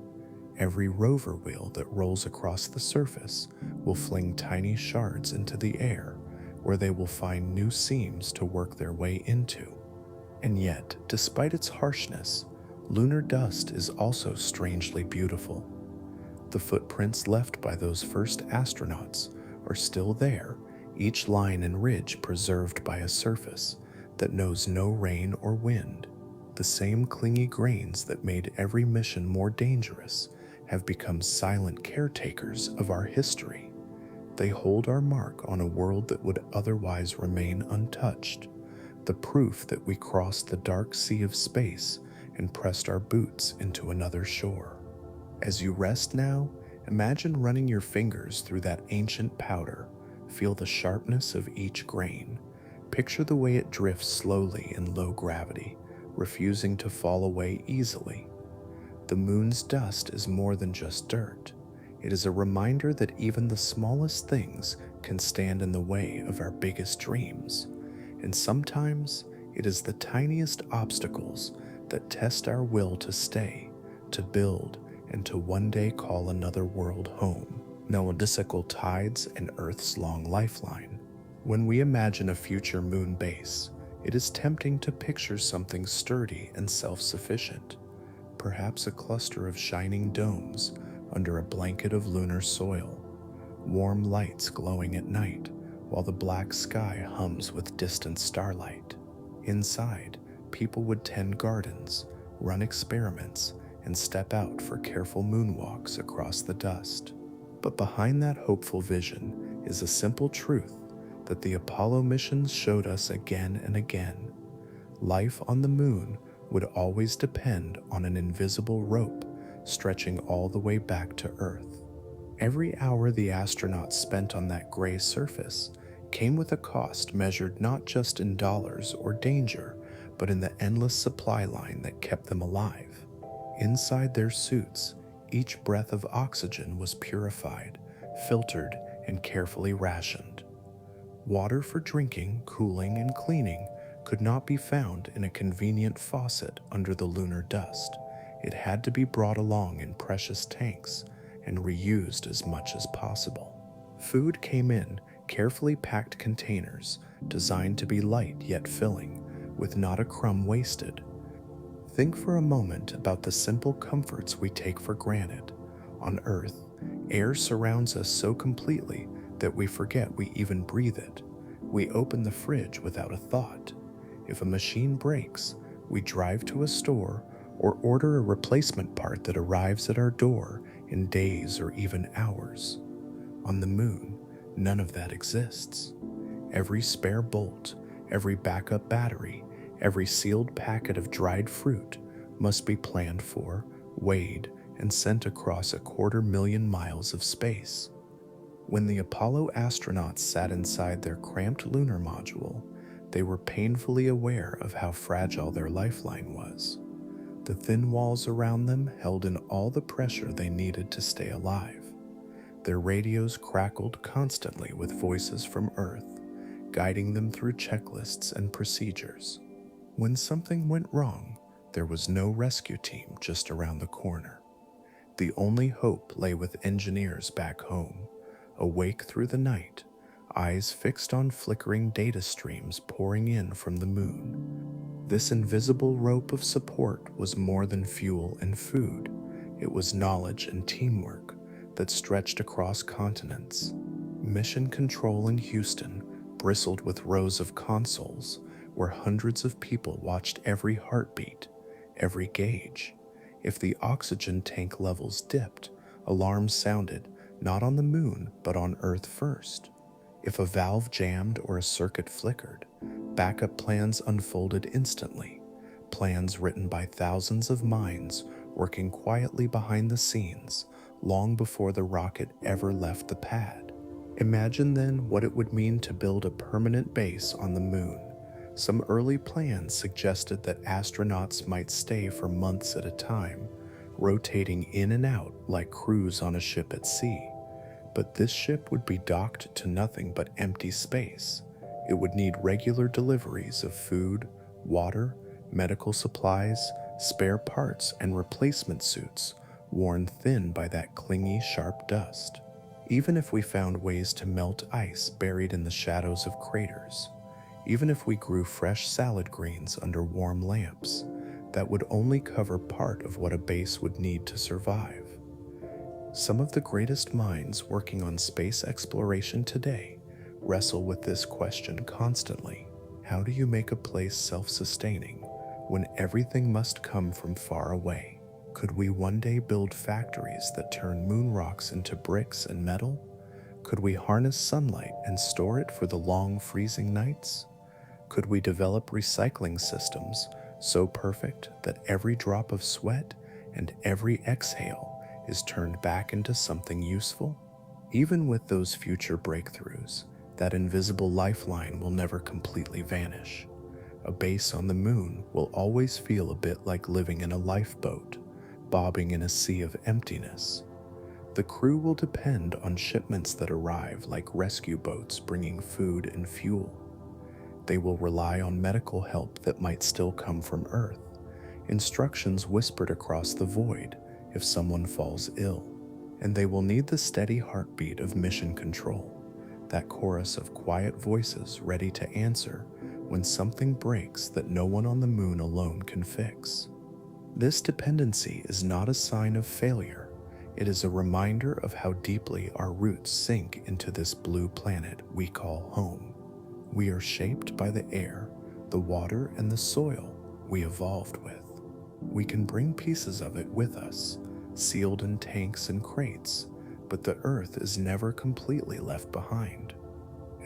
Every rover wheel that rolls across the surface will fling tiny shards into the air, where they will find new seams to work their way into. And yet, despite its harshness, lunar dust is also strangely beautiful. The footprints left by those first astronauts are still there, each line and ridge preserved by a surface that knows no rain or wind. The same clingy grains that made every mission more dangerous have become silent caretakers of our history. They hold our mark on a world that would otherwise remain untouched, the proof that we crossed the dark sea of space and pressed our boots into another shore. As you rest now, imagine running your fingers through that ancient powder. Feel the sharpness of each grain. Picture the way it drifts slowly in low gravity, refusing to fall away easily. The moon's dust is more than just dirt. It is a reminder that even the smallest things can stand in the way of our biggest dreams. And sometimes it is the tiniest obstacles that test our will to stay, to build, and to one day call another world home. Melodical tides and Earth's long lifeline. When we imagine a future moon base, it is tempting to picture something sturdy and self-sufficient, perhaps a cluster of shining domes under a blanket of lunar soil, warm lights glowing at night while the black sky hums with distant starlight. Inside, people would tend gardens, run experiments, and step out for careful moonwalks across the dust. But behind that hopeful vision is a simple truth that the Apollo missions showed us again and again. Life on the moon would always depend on an invisible rope stretching all the way back to Earth. Every hour the astronauts spent on that gray surface came with a cost measured not just in dollars or danger, but in the endless supply line that kept them alive. Inside their suits, each breath of oxygen was purified, filtered, and carefully rationed. Water for drinking, cooling, and cleaning could not be found in a convenient faucet under the lunar dust. It had to be brought along in precious tanks and reused as much as possible. Food came in carefully packed containers designed to be light yet filling, with not a crumb wasted. Think for a moment about the simple comforts we take for granted. On Earth, air surrounds us so completely that we forget we even breathe it. We open the fridge without a thought. If a machine breaks, we drive to a store or order a replacement part that arrives at our door in days or even hours. On the moon, none of that exists. Every spare bolt, every backup battery, every sealed packet of dried fruit must be planned for, weighed, and sent across 250,000 miles of space. When the Apollo astronauts sat inside their cramped lunar module, they were painfully aware of how fragile their lifeline was. The thin walls around them held in all the pressure they needed to stay alive. Their radios crackled constantly with voices from Earth, guiding them through checklists and procedures. When something went wrong, there was no rescue team just around the corner. The only hope lay with engineers back home, awake through the night, eyes fixed on flickering data streams pouring in from the moon. This invisible rope of support was more than fuel and food. It was knowledge and teamwork that stretched across continents. Mission Control in Houston bristled with rows of consoles where hundreds of people watched every heartbeat, every gauge. If the oxygen tank levels dipped, alarms sounded not on the moon but on Earth first. If a valve jammed or a circuit flickered, backup plans unfolded instantly, plans written by thousands of minds working quietly behind the scenes long before the rocket ever left the pad. Imagine then what it would mean to build a permanent base on the moon. Some early plans suggested that astronauts might stay for months at a time, rotating in and out like crews on a ship at sea. But this ship would be docked to nothing but empty space. It would need regular deliveries of food, water, medical supplies, spare parts, and replacement suits, worn thin by that clingy, sharp dust. Even if we found ways to melt ice buried in the shadows of craters, even if we grew fresh salad greens under warm lamps, that would only cover part of what a base would need to survive. Some of the greatest minds working on space exploration today wrestle with this question constantly. How do you make a place self-sustaining when everything must come from far away? Could we one day build factories that turn moon rocks into bricks and metal? Could we harness sunlight and store it for the long freezing nights? Could we develop recycling systems so perfect that every drop of sweat and every exhale is turned back into something useful? Even with those future breakthroughs, that invisible lifeline will never completely vanish. A base on the moon will always feel a bit like living in a lifeboat, bobbing in a sea of emptiness. The crew will depend on shipments that arrive like rescue boats bringing food and fuel. They will rely on medical help that might still come from Earth, instructions whispered across the void if someone falls ill, and they will need the steady heartbeat of Mission Control, that chorus of quiet voices ready to answer when something breaks that no one on the moon alone can fix. This dependency is not a sign of failure. It is a reminder of how deeply our roots sink into this blue planet we call home. We are shaped by the air, the water, and the soil we evolved with. We can bring pieces of it with us, sealed in tanks and crates, but the earth is never completely left behind.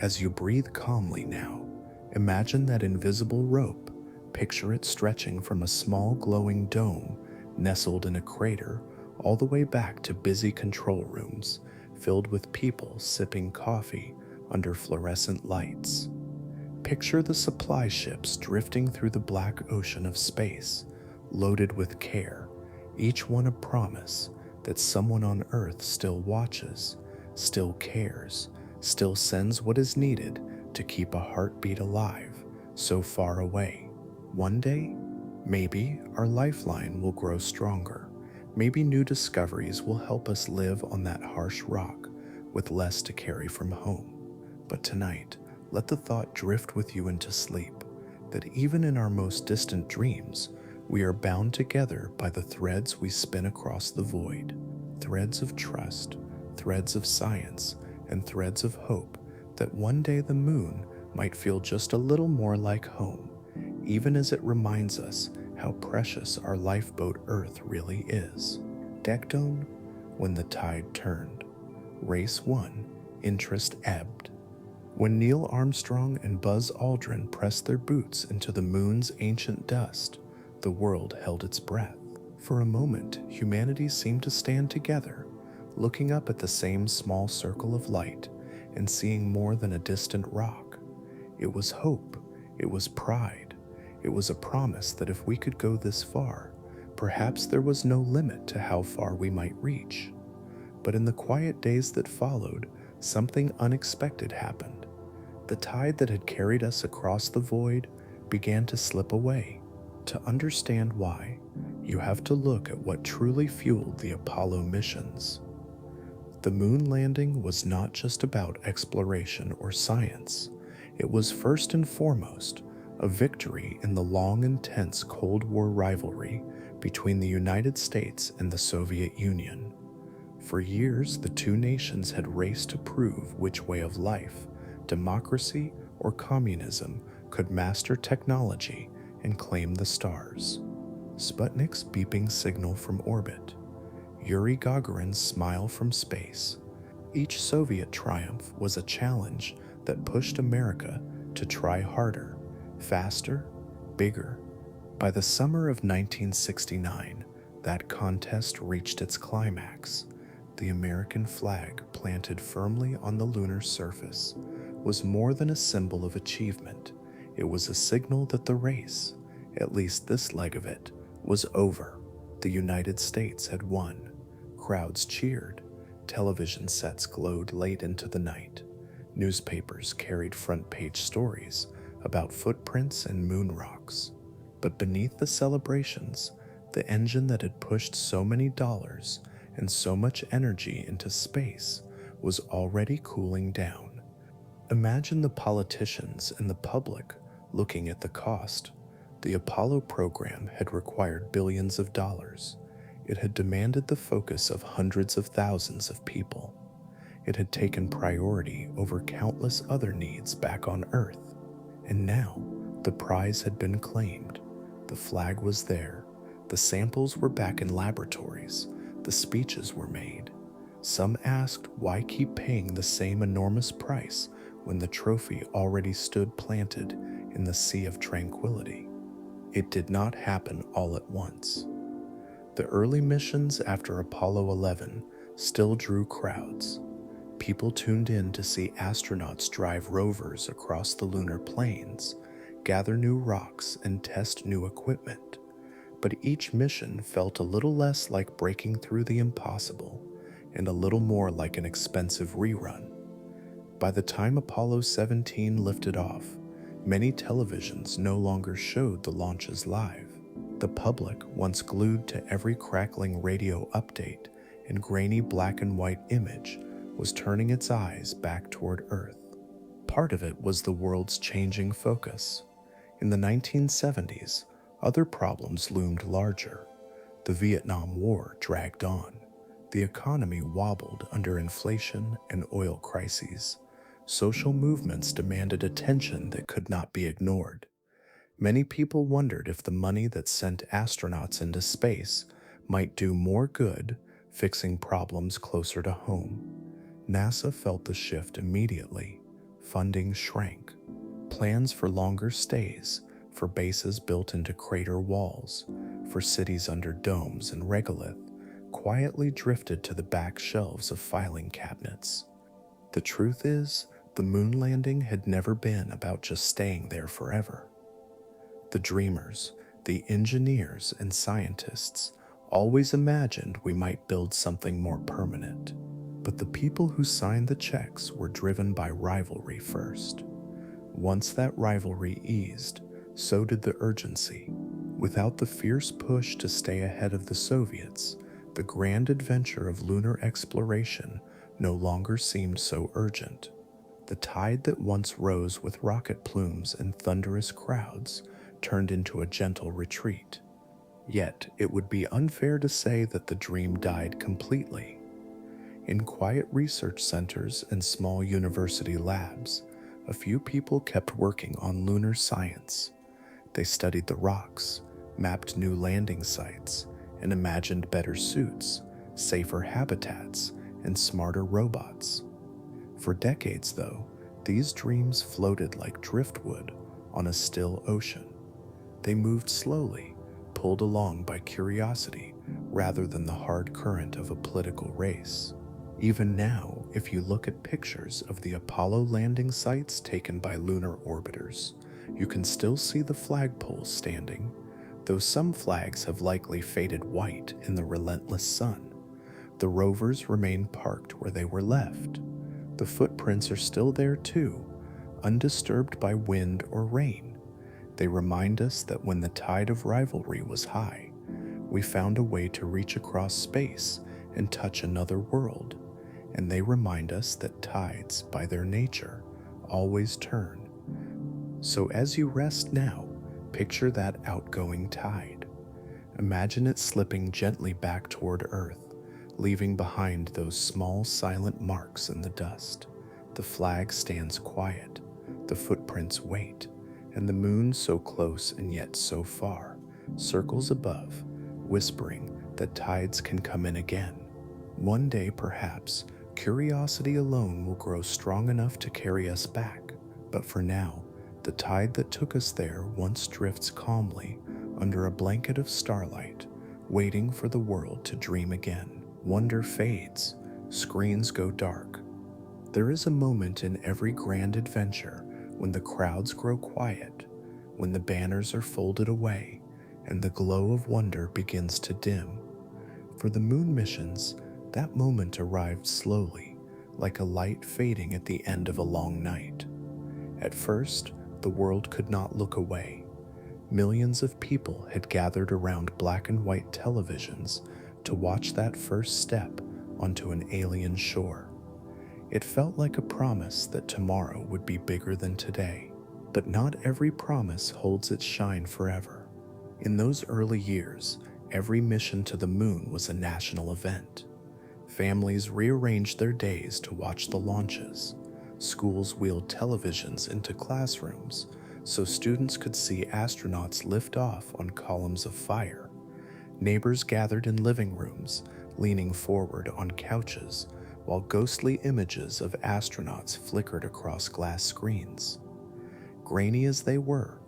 As you breathe calmly now, imagine that invisible rope. Picture it stretching from a small glowing dome nestled in a crater all the way back to busy control rooms filled with people sipping coffee under fluorescent lights. Picture the supply ships drifting through the black ocean of space, loaded with care, each one a promise that someone on Earth still watches, still cares, still sends what is needed to keep a heartbeat alive so far away. One day, Maybe our lifeline will grow stronger. Maybe new discoveries will help us live on that harsh rock with less to carry from home. But tonight, let the thought drift with you into sleep that even in our most distant dreams, we are bound together by the threads we spin across the void, threads of trust, threads of science, and threads of hope that one day the moon might feel just a little more like home, even as it reminds us how precious our lifeboat Earth really is. Dectone, when the tide turned. Race 1, interest ebbed. When Neil Armstrong and Buzz Aldrin pressed their boots into the moon's ancient dust, the world held its breath. For a moment, humanity seemed to stand together, looking up at the same small circle of light and seeing more than a distant rock. It was hope, it was pride, it was a promise that if we could go this far, perhaps there was no limit to how far we might reach. But in the quiet days that followed, something unexpected happened. The tide that had carried us across the void began to slip away. To understand why, you have to look at what truly fueled the Apollo missions. The moon landing was not just about exploration or science. It was first and foremost a victory in the long and tense Cold War rivalry between the United States and the Soviet Union. For years, the two nations had raced to prove which way of life, democracy or communism, could master technology and claim the stars. Sputnik's beeping signal from orbit, Yuri Gagarin's smile from space. Each Soviet triumph was a challenge that pushed America to try harder, faster, bigger. By the summer of 1969, that contest reached its climax. The American flag planted firmly on the lunar surface was more than a symbol of achievement. It was a signal that the race, at least this leg of it, was over. The United States had won. Crowds cheered. Television sets glowed late into the night. Newspapers carried front-page stories about footprints and moon rocks. But beneath the celebrations, the engine that had pushed so many dollars and so much energy into space was already cooling down. Imagine the politicians and the public looking at the cost. The Apollo program had required billions of dollars. It had demanded the focus of hundreds of thousands of people. It had taken priority over countless other needs back on Earth. And now, the prize had been claimed. The flag was there. The samples were back in laboratories. The speeches were made. Some asked why keep paying the same enormous price when the trophy already stood planted in the sea of tranquility. It did not happen all at once. The early missions after Apollo 11 still drew crowds. People tuned in to see astronauts drive rovers across the lunar plains, gather new rocks, and test new equipment. But each mission felt a little less like breaking through the impossible and a little more like an expensive rerun. By the time Apollo 17 lifted off, many televisions no longer showed the launches live. The public, once glued to every crackling radio update and grainy black and white image, was turning its eyes back toward Earth. Part of it was the world's changing focus. In the 1970s, other problems loomed larger. The Vietnam War dragged on. The economy wobbled under inflation and oil crises. Social movements demanded attention that could not be ignored. Many people wondered if the money that sent astronauts into space might do more good fixing problems closer to home. NASA felt the shift immediately. Funding shrank. Plans for longer stays, for bases built into crater walls, for cities under domes and regolith, quietly drifted to the back shelves of filing cabinets. The truth is, the moon landing had never been about just staying there forever. The dreamers, the engineers and scientists always imagined we might build something more permanent. But the people who signed the checks were driven by rivalry first. Once that rivalry eased, so did the urgency. Without the fierce push to stay ahead of the Soviets, the grand adventure of lunar exploration no longer seemed so urgent. The tide that once rose with rocket plumes and thunderous crowds turned into a gentle retreat. Yet, it would be unfair to say that the dream died completely. In quiet research centers and small university labs, a few people kept working on lunar science. They studied the rocks, mapped new landing sites, and imagined better suits, safer habitats, and smarter robots. For decades, though, these dreams floated like driftwood on a still ocean. They moved slowly, pulled along by curiosity rather than the hard current of a political race. Even now, if you look at pictures of the Apollo landing sites taken by lunar orbiters, you can still see the flagpoles standing, though some flags have likely faded white in the relentless sun. The rovers remain parked where they were left. The footprints are still there too, undisturbed by wind or rain. They remind us that when the tide of rivalry was high, we found a way to reach across space and touch another world. And they remind us that tides, by their nature, always turn. So as you rest now, picture that outgoing tide. Imagine it slipping gently back toward Earth, leaving behind those small silent marks in the dust. The flag stands quiet, the footprints wait, and the moon, so close and yet so far, circles above, whispering that tides can come in again. One day, perhaps, curiosity alone will grow strong enough to carry us back, but for now, the tide that took us there once drifts calmly under a blanket of starlight, waiting for the world to dream again. Wonder fades, screens go dark. There is a moment in every grand adventure when the crowds grow quiet, when the banners are folded away, and the glow of wonder begins to dim. For the moon missions, that moment arrived slowly, like a light fading at the end of a long night. At first, the world could not look away. Millions of people had gathered around black and white televisions to watch that first step onto an alien shore. It felt like a promise that tomorrow would be bigger than today. But not every promise holds its shine forever. In those early years, every mission to the moon was a national event. Families rearranged their days to watch the launches. Schools wheeled televisions into classrooms so students could see astronauts lift off on columns of fire. Neighbors gathered in living rooms, leaning forward on couches, while ghostly images of astronauts flickered across glass screens. Grainy as they were,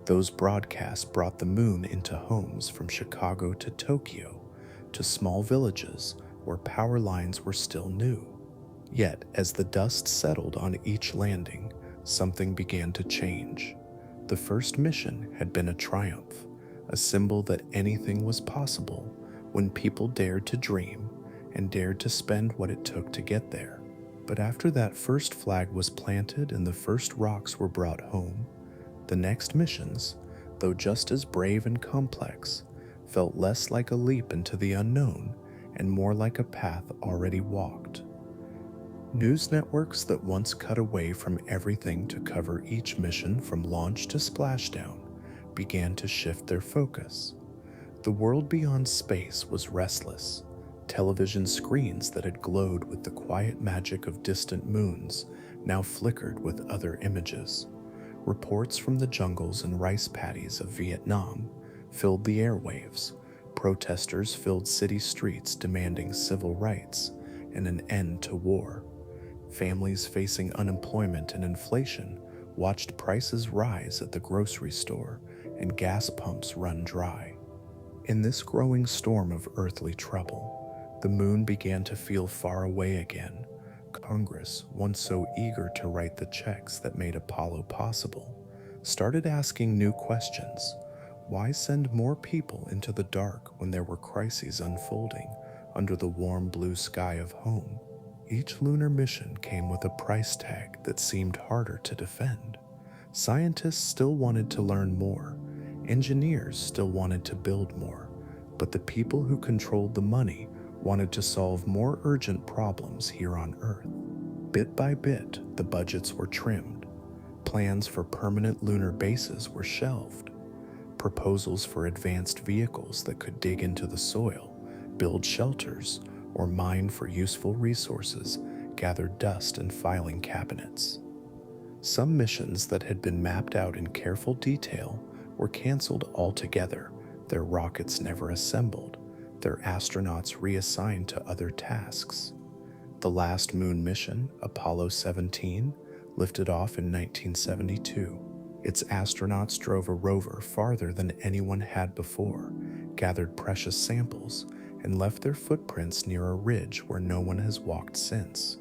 those broadcasts brought the moon into homes from Chicago to Tokyo, to small villages where power lines were still new. Yet, as the dust settled on each landing, something began to change. The first mission had been a triumph, a symbol that anything was possible when people dared to dream and dared to spend what it took to get there. But after that first flag was planted and the first rocks were brought home, the next missions, though just as brave and complex, felt less like a leap into the unknown and more like a path already walked. News networks that once cut away from everything to cover each mission from launch to splashdown began to shift their focus. The world beyond space was restless. Television screens that had glowed with the quiet magic of distant moons now flickered with other images. Reports from the jungles and rice paddies of Vietnam filled the airwaves. Protesters filled city streets demanding civil rights and an end to war. Families facing unemployment and inflation watched prices rise at the grocery store and gas pumps run dry. In this growing storm of earthly trouble, the moon began to feel far away again. Congress, once so eager to write the checks that made Apollo possible, started asking new questions. Why send more people into the dark when there were crises unfolding under the warm blue sky of home? Each lunar mission came with a price tag that seemed harder to defend. Scientists still wanted to learn more, Engineers still wanted to build more, but the people who controlled the money wanted to solve more urgent problems here on Earth. Bit by bit, the budgets were trimmed. Plans for permanent lunar bases were shelved. Proposals for advanced vehicles that could dig into the soil, build shelters, or mine for useful resources gathered dust in filing cabinets. Some missions that had been mapped out in careful detail were canceled altogether, their rockets never assembled, their astronauts reassigned to other tasks. The last moon mission, Apollo 17, lifted off in 1972. Its astronauts drove a rover farther than anyone had before, gathered precious samples, and left their footprints near a ridge where no one has walked since.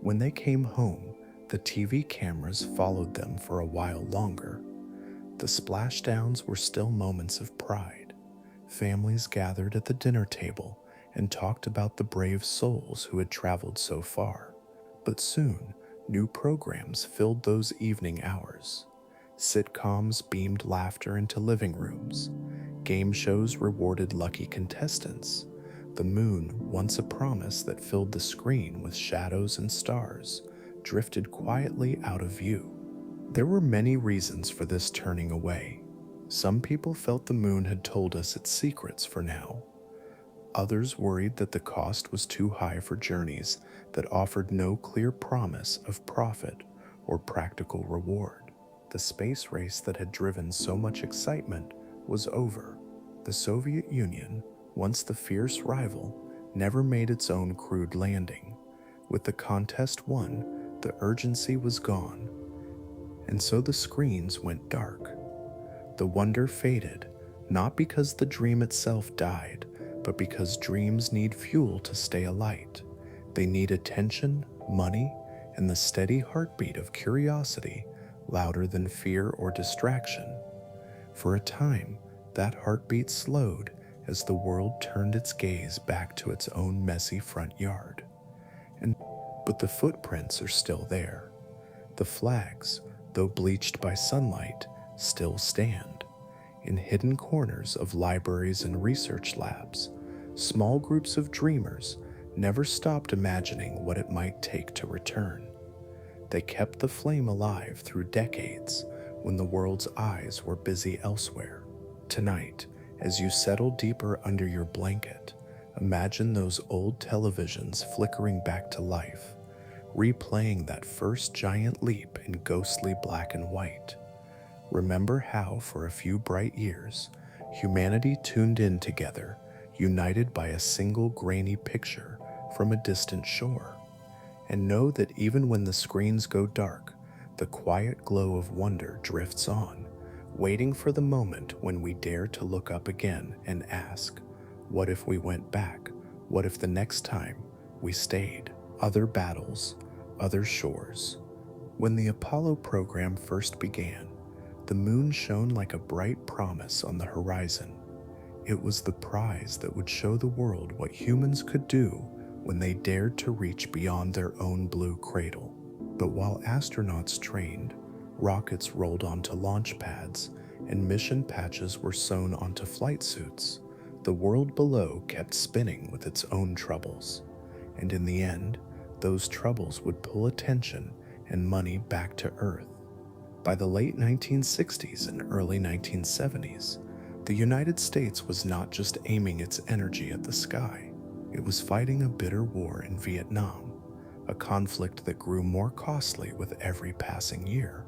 When they came home, the TV cameras followed them for a while longer. The splashdowns were still moments of pride. Families gathered at the dinner table and talked about the brave souls who had traveled so far. But soon, new programs filled those evening hours. Sitcoms beamed laughter into living rooms. Game shows rewarded lucky contestants. The moon, once a promise that filled the screen with shadows and stars, drifted quietly out of view. There were many reasons for this turning away. Some people felt the moon had told us its secrets for now. Others worried that the cost was too high for journeys that offered no clear promise of profit or practical reward. The space race that had driven so much excitement was over. The Soviet Union, once the fierce rival, never made its own crewed landing. With the contest won, the urgency was gone, and so the screens went dark. The wonder faded, not because the dream itself died, but because dreams need fuel to stay alight. They need attention, money, and the steady heartbeat of curiosity, louder than fear or distraction. For a time, that heartbeat slowed as the world turned its gaze back to its own messy front yard. But the footprints are still there. The flags, though bleached by sunlight, still stand. In hidden corners of libraries and research labs, small groups of dreamers never stopped imagining what it might take to return. They kept the flame alive through decades when the world's eyes were busy elsewhere. Tonight, as you settle deeper under your blanket, imagine those old televisions flickering back to life, replaying that first giant leap in ghostly black and white. Remember how, for a few bright years, humanity tuned in together, united by a single grainy picture from a distant shore. And know that even when the screens go dark, the quiet glow of wonder drifts on, waiting for the moment when we dare to look up again and ask, what if we went back? What if the next time we stayed? Other battles, other shores. When the Apollo program first began, the moon shone like a bright promise on the horizon. It was the prize that would show the world what humans could do when they dared to reach beyond their own blue cradle. But while astronauts trained, rockets rolled onto launch pads, and mission patches were sewn onto flight suits, the world below kept spinning with its own troubles. And in the end, those troubles would pull attention and money back to Earth. By the late 1960s and early 1970s, the United States was not just aiming its energy at the sky, it was fighting a bitter war in Vietnam, a conflict that grew more costly with every passing year.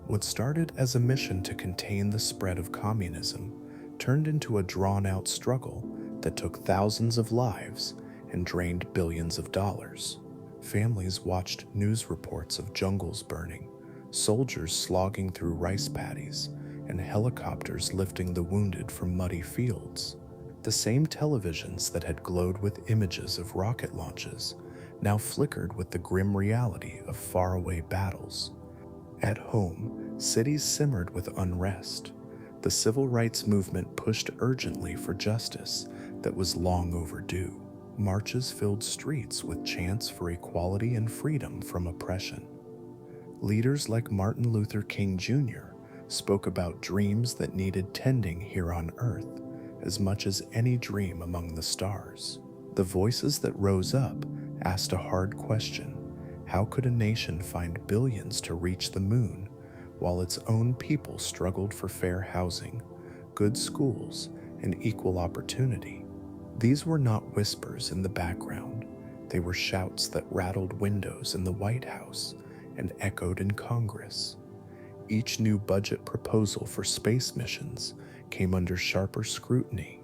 What started as a mission to contain the spread of communism turned into a drawn-out struggle that took thousands of lives and drained billions of dollars. Families watched news reports of jungles burning, soldiers slogging through rice paddies, and helicopters lifting the wounded from muddy fields. The same televisions that had glowed with images of rocket launches now flickered with the grim reality of faraway battles. At home, cities simmered with unrest. The civil rights movement pushed urgently for justice that was long overdue. Marches filled streets with chants for equality and freedom from oppression. Leaders like Martin Luther King Jr. spoke about dreams that needed tending here on Earth as much as any dream among the stars. The voices that rose up asked a hard question: how could a nation find billions to reach the moon while its own people struggled for fair housing, good schools, and equal opportunity? These were not whispers in the background. They were shouts that rattled windows in the White House and echoed in Congress. Each new budget proposal for space missions came under sharper scrutiny.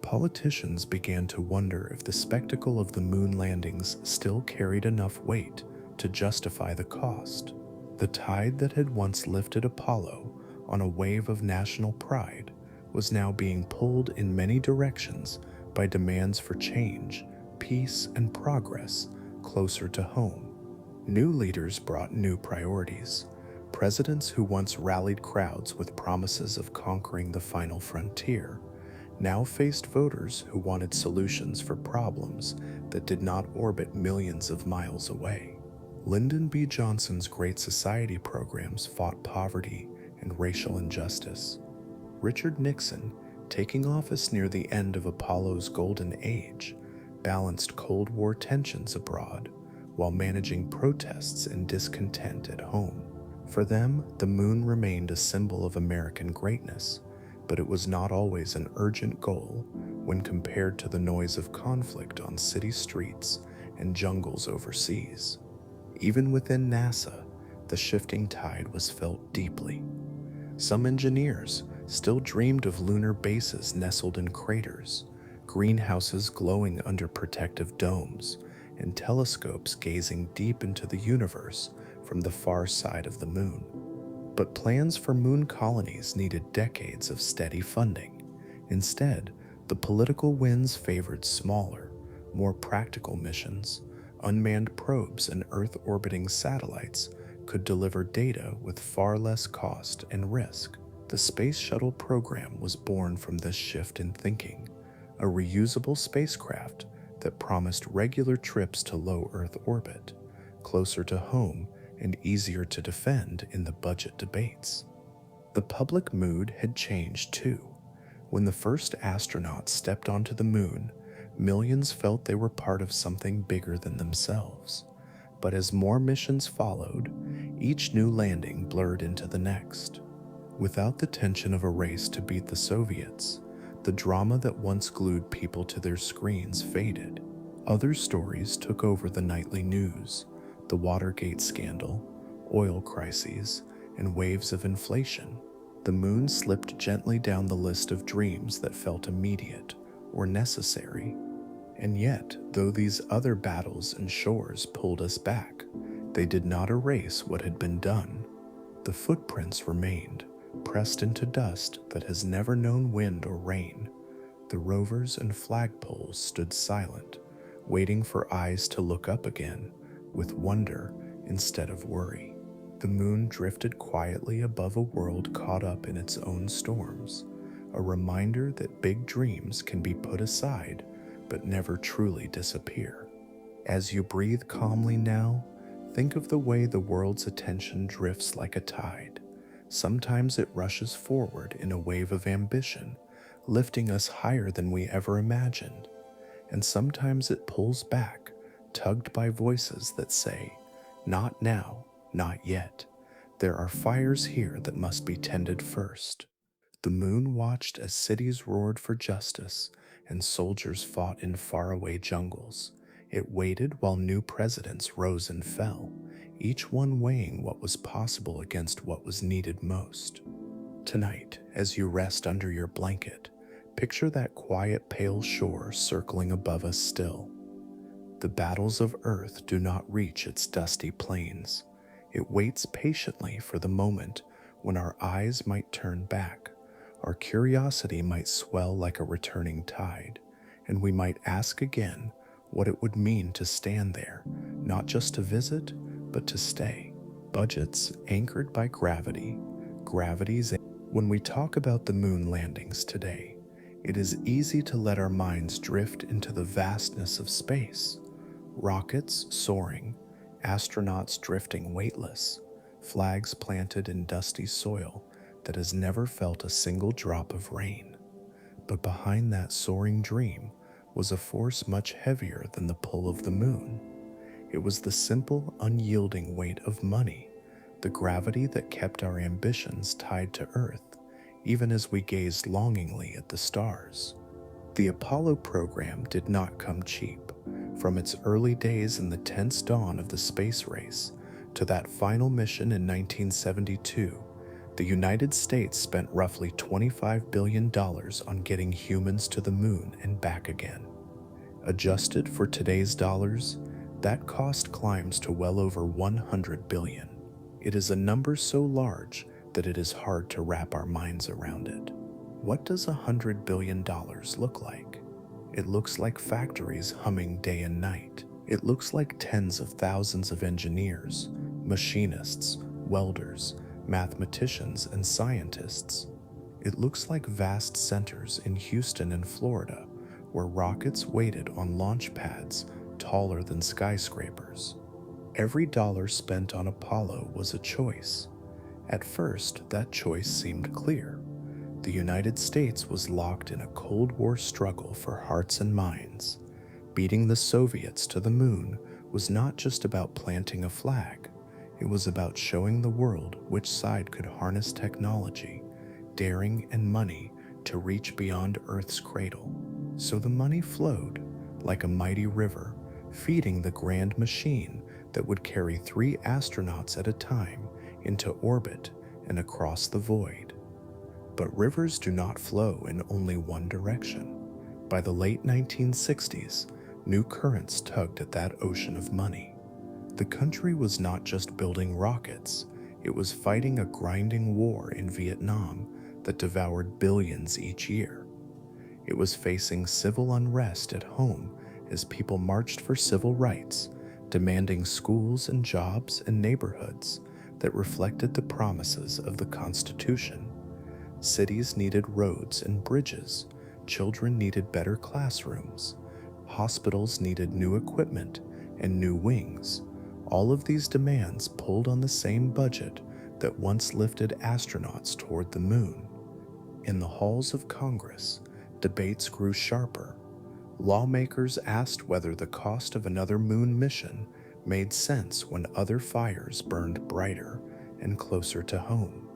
Politicians began to wonder if the spectacle of the moon landings still carried enough weight to justify the cost. The tide that had once lifted Apollo on a wave of national pride was now being pulled in many directions by demands for change, peace, and progress closer to home. New leaders brought new priorities. Presidents who once rallied crowds with promises of conquering the final frontier now faced voters who wanted solutions for problems that did not orbit millions of miles away. Lyndon B. Johnson's Great Society programs fought poverty and racial injustice. Richard Nixon, taking office near the end of Apollo's golden age, balanced Cold War tensions abroad while managing protests and discontent at home. For them, the moon remained a symbol of American greatness, but it was not always an urgent goal when compared to the noise of conflict on city streets and jungles overseas. Even within NASA, the shifting tide was felt deeply. Some engineers still dreamed of lunar bases nestled in craters, greenhouses glowing under protective domes, and telescopes gazing deep into the universe from the far side of the moon. But plans for moon colonies needed decades of steady funding. Instead, the political winds favored smaller, more practical missions. Unmanned probes and Earth-orbiting satellites could deliver data with far less cost and risk. The Space Shuttle program was born from this shift in thinking, a reusable spacecraft that promised regular trips to low Earth orbit, closer to home and easier to defend in the budget debates. The public mood had changed too. When the first astronauts stepped onto the moon, millions felt they were part of something bigger than themselves. But as more missions followed, each new landing blurred into the next. Without the tension of a race to beat the Soviets, the drama that once glued people to their screens faded. Other stories took over the nightly news: the Watergate scandal, oil crises, and waves of inflation. The moon slipped gently down the list of dreams that felt immediate or necessary. And yet, though these other battles and shores pulled us back, they did not erase what had been done. The footprints remained, pressed into dust that has never known wind or rain. The rovers and flagpoles stood silent, waiting for eyes to look up again, with wonder instead of worry. The moon drifted quietly above a world caught up in its own storms, a reminder that big dreams can be put aside but never truly disappear. As you breathe calmly now, think of the way the world's attention drifts like a tide. Sometimes it rushes forward in a wave of ambition, lifting us higher than we ever imagined. And sometimes it pulls back, tugged by voices that say, "Not now, not yet. There are fires here that must be tended first." The moon watched as cities roared for justice and soldiers fought in faraway jungles. It waited while new presidents rose and fell, each one weighing what was possible against what was needed most. Tonight, as you rest under your blanket, picture that quiet, pale shore circling above us still. The battles of Earth do not reach its dusty plains. It waits patiently for the moment when our eyes might turn back, our curiosity might swell like a returning tide, and we might ask again what it would mean to stand there, not just to visit, but to stay. Budgets anchored by gravity, gravity's. When we talk about the moon landings today, it is easy to let our minds drift into the vastness of space. Rockets soaring, astronauts drifting weightless, flags planted in dusty soil that has never felt a single drop of rain. But behind that soaring dream was a force much heavier than the pull of the moon. It was the simple, unyielding weight of money, the gravity that kept our ambitions tied to Earth, even as we gazed longingly at the stars. The Apollo program did not come cheap. From its early days in the tense dawn of the space race to that final mission in 1972, the United States spent roughly $25 billion on getting humans to the moon and back again. Adjusted for today's dollars, that cost climbs to well over 100 billion. It is a number so large that it is hard to wrap our minds around it. What does $100 billion look like? It looks like factories humming day and night. It looks like tens of thousands of engineers, machinists, welders, mathematicians, and scientists. It looks like vast centers in Houston and Florida, where rockets waited on launch pads taller than skyscrapers. Every dollar spent on Apollo was a choice. At first, that choice seemed clear. The United States was locked in a Cold War struggle for hearts and minds. Beating the Soviets to the moon was not just about planting a flag. It was about showing the world which side could harness technology, daring, and money to reach beyond Earth's cradle. So the money flowed like a mighty river, feeding the grand machine that would carry 3 astronauts at a time into orbit and across the void. But rivers do not flow in only one direction. By the late 1960s, new currents tugged at that ocean of money. The country was not just building rockets, it was fighting a grinding war in Vietnam that devoured billions each year. It was facing civil unrest at home as people marched for civil rights, demanding schools and jobs and neighborhoods that reflected the promises of the Constitution. Cities needed roads and bridges, children needed better classrooms, hospitals needed new equipment and new wings. All of these demands pulled on the same budget that once lifted astronauts toward the moon. In the halls of Congress, debates grew sharper. Lawmakers asked whether the cost of another moon mission made sense when other fires burned brighter and closer to home.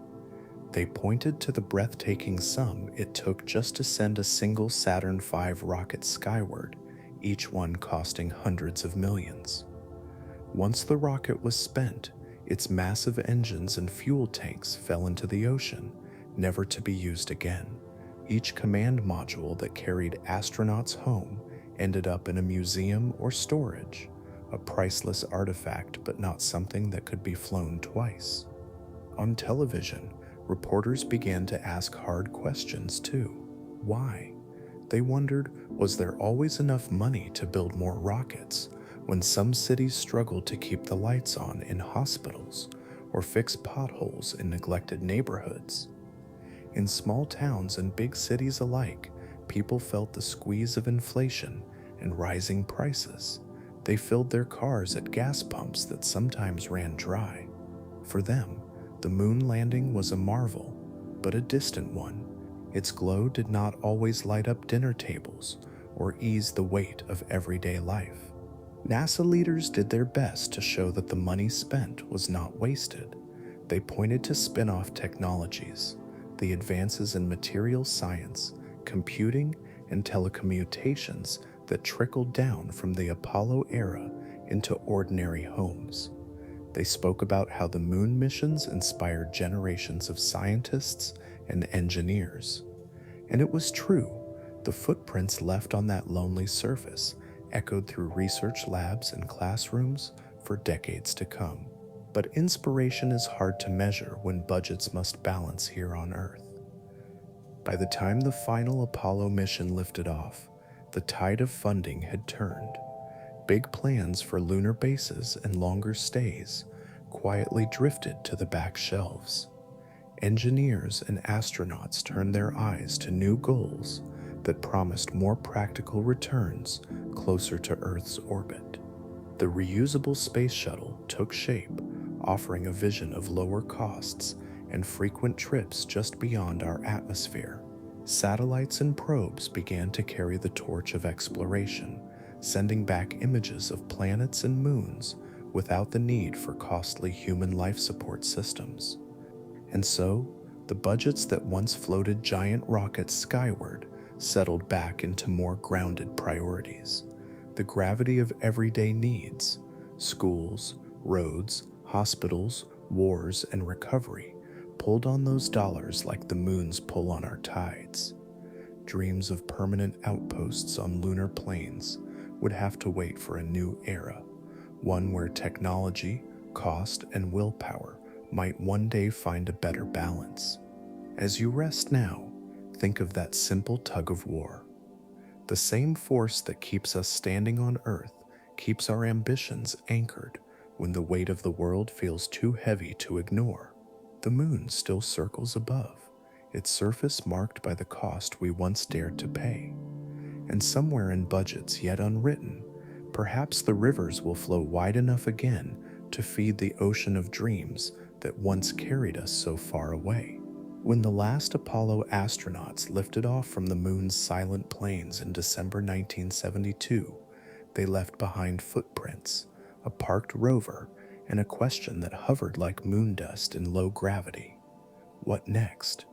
They pointed to the breathtaking sum it took just to send a single Saturn V rocket skyward, each one costing hundreds of millions. Once the rocket was spent, its massive engines and fuel tanks fell into the ocean, never to be used again. Each command module that carried astronauts home ended up in a museum or storage, a priceless artifact but not something that could be flown twice. On television, reporters began to ask hard questions too. Why? They wondered, was there always enough money to build more rockets when some cities struggled to keep the lights on in hospitals or fix potholes in neglected neighborhoods? In small towns and big cities alike, people felt the squeeze of inflation and rising prices. They filled their cars at gas pumps that sometimes ran dry. For them, the moon landing was a marvel, but a distant one. Its glow did not always light up dinner tables or ease the weight of everyday life. NASA leaders did their best to show that the money spent was not wasted. They pointed to spin-off technologies, the advances in material science, computing, and telecommunications that trickled down from the Apollo era into ordinary homes. They spoke about how the moon missions inspired generations of scientists and engineers. And it was true. The footprints left on that lonely surface echoed through research labs and classrooms for decades to come. But inspiration is hard to measure when budgets must balance here on Earth. By the time the final Apollo mission lifted off, the tide of funding had turned. Big plans for lunar bases and longer stays quietly drifted to the back shelves. Engineers and astronauts turned their eyes to new goals that promised more practical returns closer to Earth's orbit. The reusable space shuttle took shape, offering a vision of lower costs and frequent trips just beyond our atmosphere. Satellites and probes began to carry the torch of exploration, sending back images of planets and moons without the need for costly human life support systems. And so, the budgets that once floated giant rockets skyward settled back into more grounded priorities. The gravity of everyday needs, schools, roads, hospitals, wars, and recovery, pulled on those dollars like the moons pull on our tides. Dreams of permanent outposts on lunar plains would have to wait for a new era, one where technology, cost, and willpower might one day find a better balance. As you rest now, think of that simple tug of war. The same force that keeps us standing on Earth keeps our ambitions anchored when the weight of the world feels too heavy to ignore. The moon still circles above, its surface marked by the cost we once dared to pay. And somewhere in budgets yet unwritten, perhaps the rivers will flow wide enough again to feed the ocean of dreams that once carried us so far away. When the last Apollo astronauts lifted off from the moon's silent plains in December 1972, they left behind footprints, a parked rover, and a question that hovered like moon dust in low gravity. What next?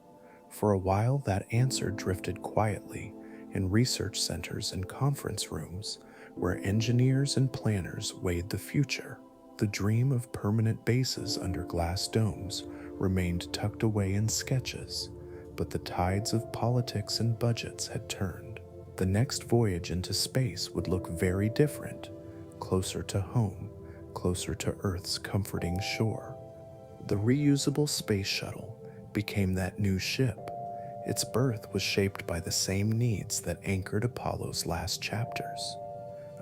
For a while, that answer drifted quietly in research centers and conference rooms where engineers and planners weighed the future. The dream of permanent bases under glass domes remained tucked away in sketches, but the tides of politics and budgets had turned. The next voyage into space would look very different, closer to home, closer to Earth's comforting shore. The reusable space shuttle became that new ship. Its birth was shaped by the same needs that anchored Apollo's last chapters.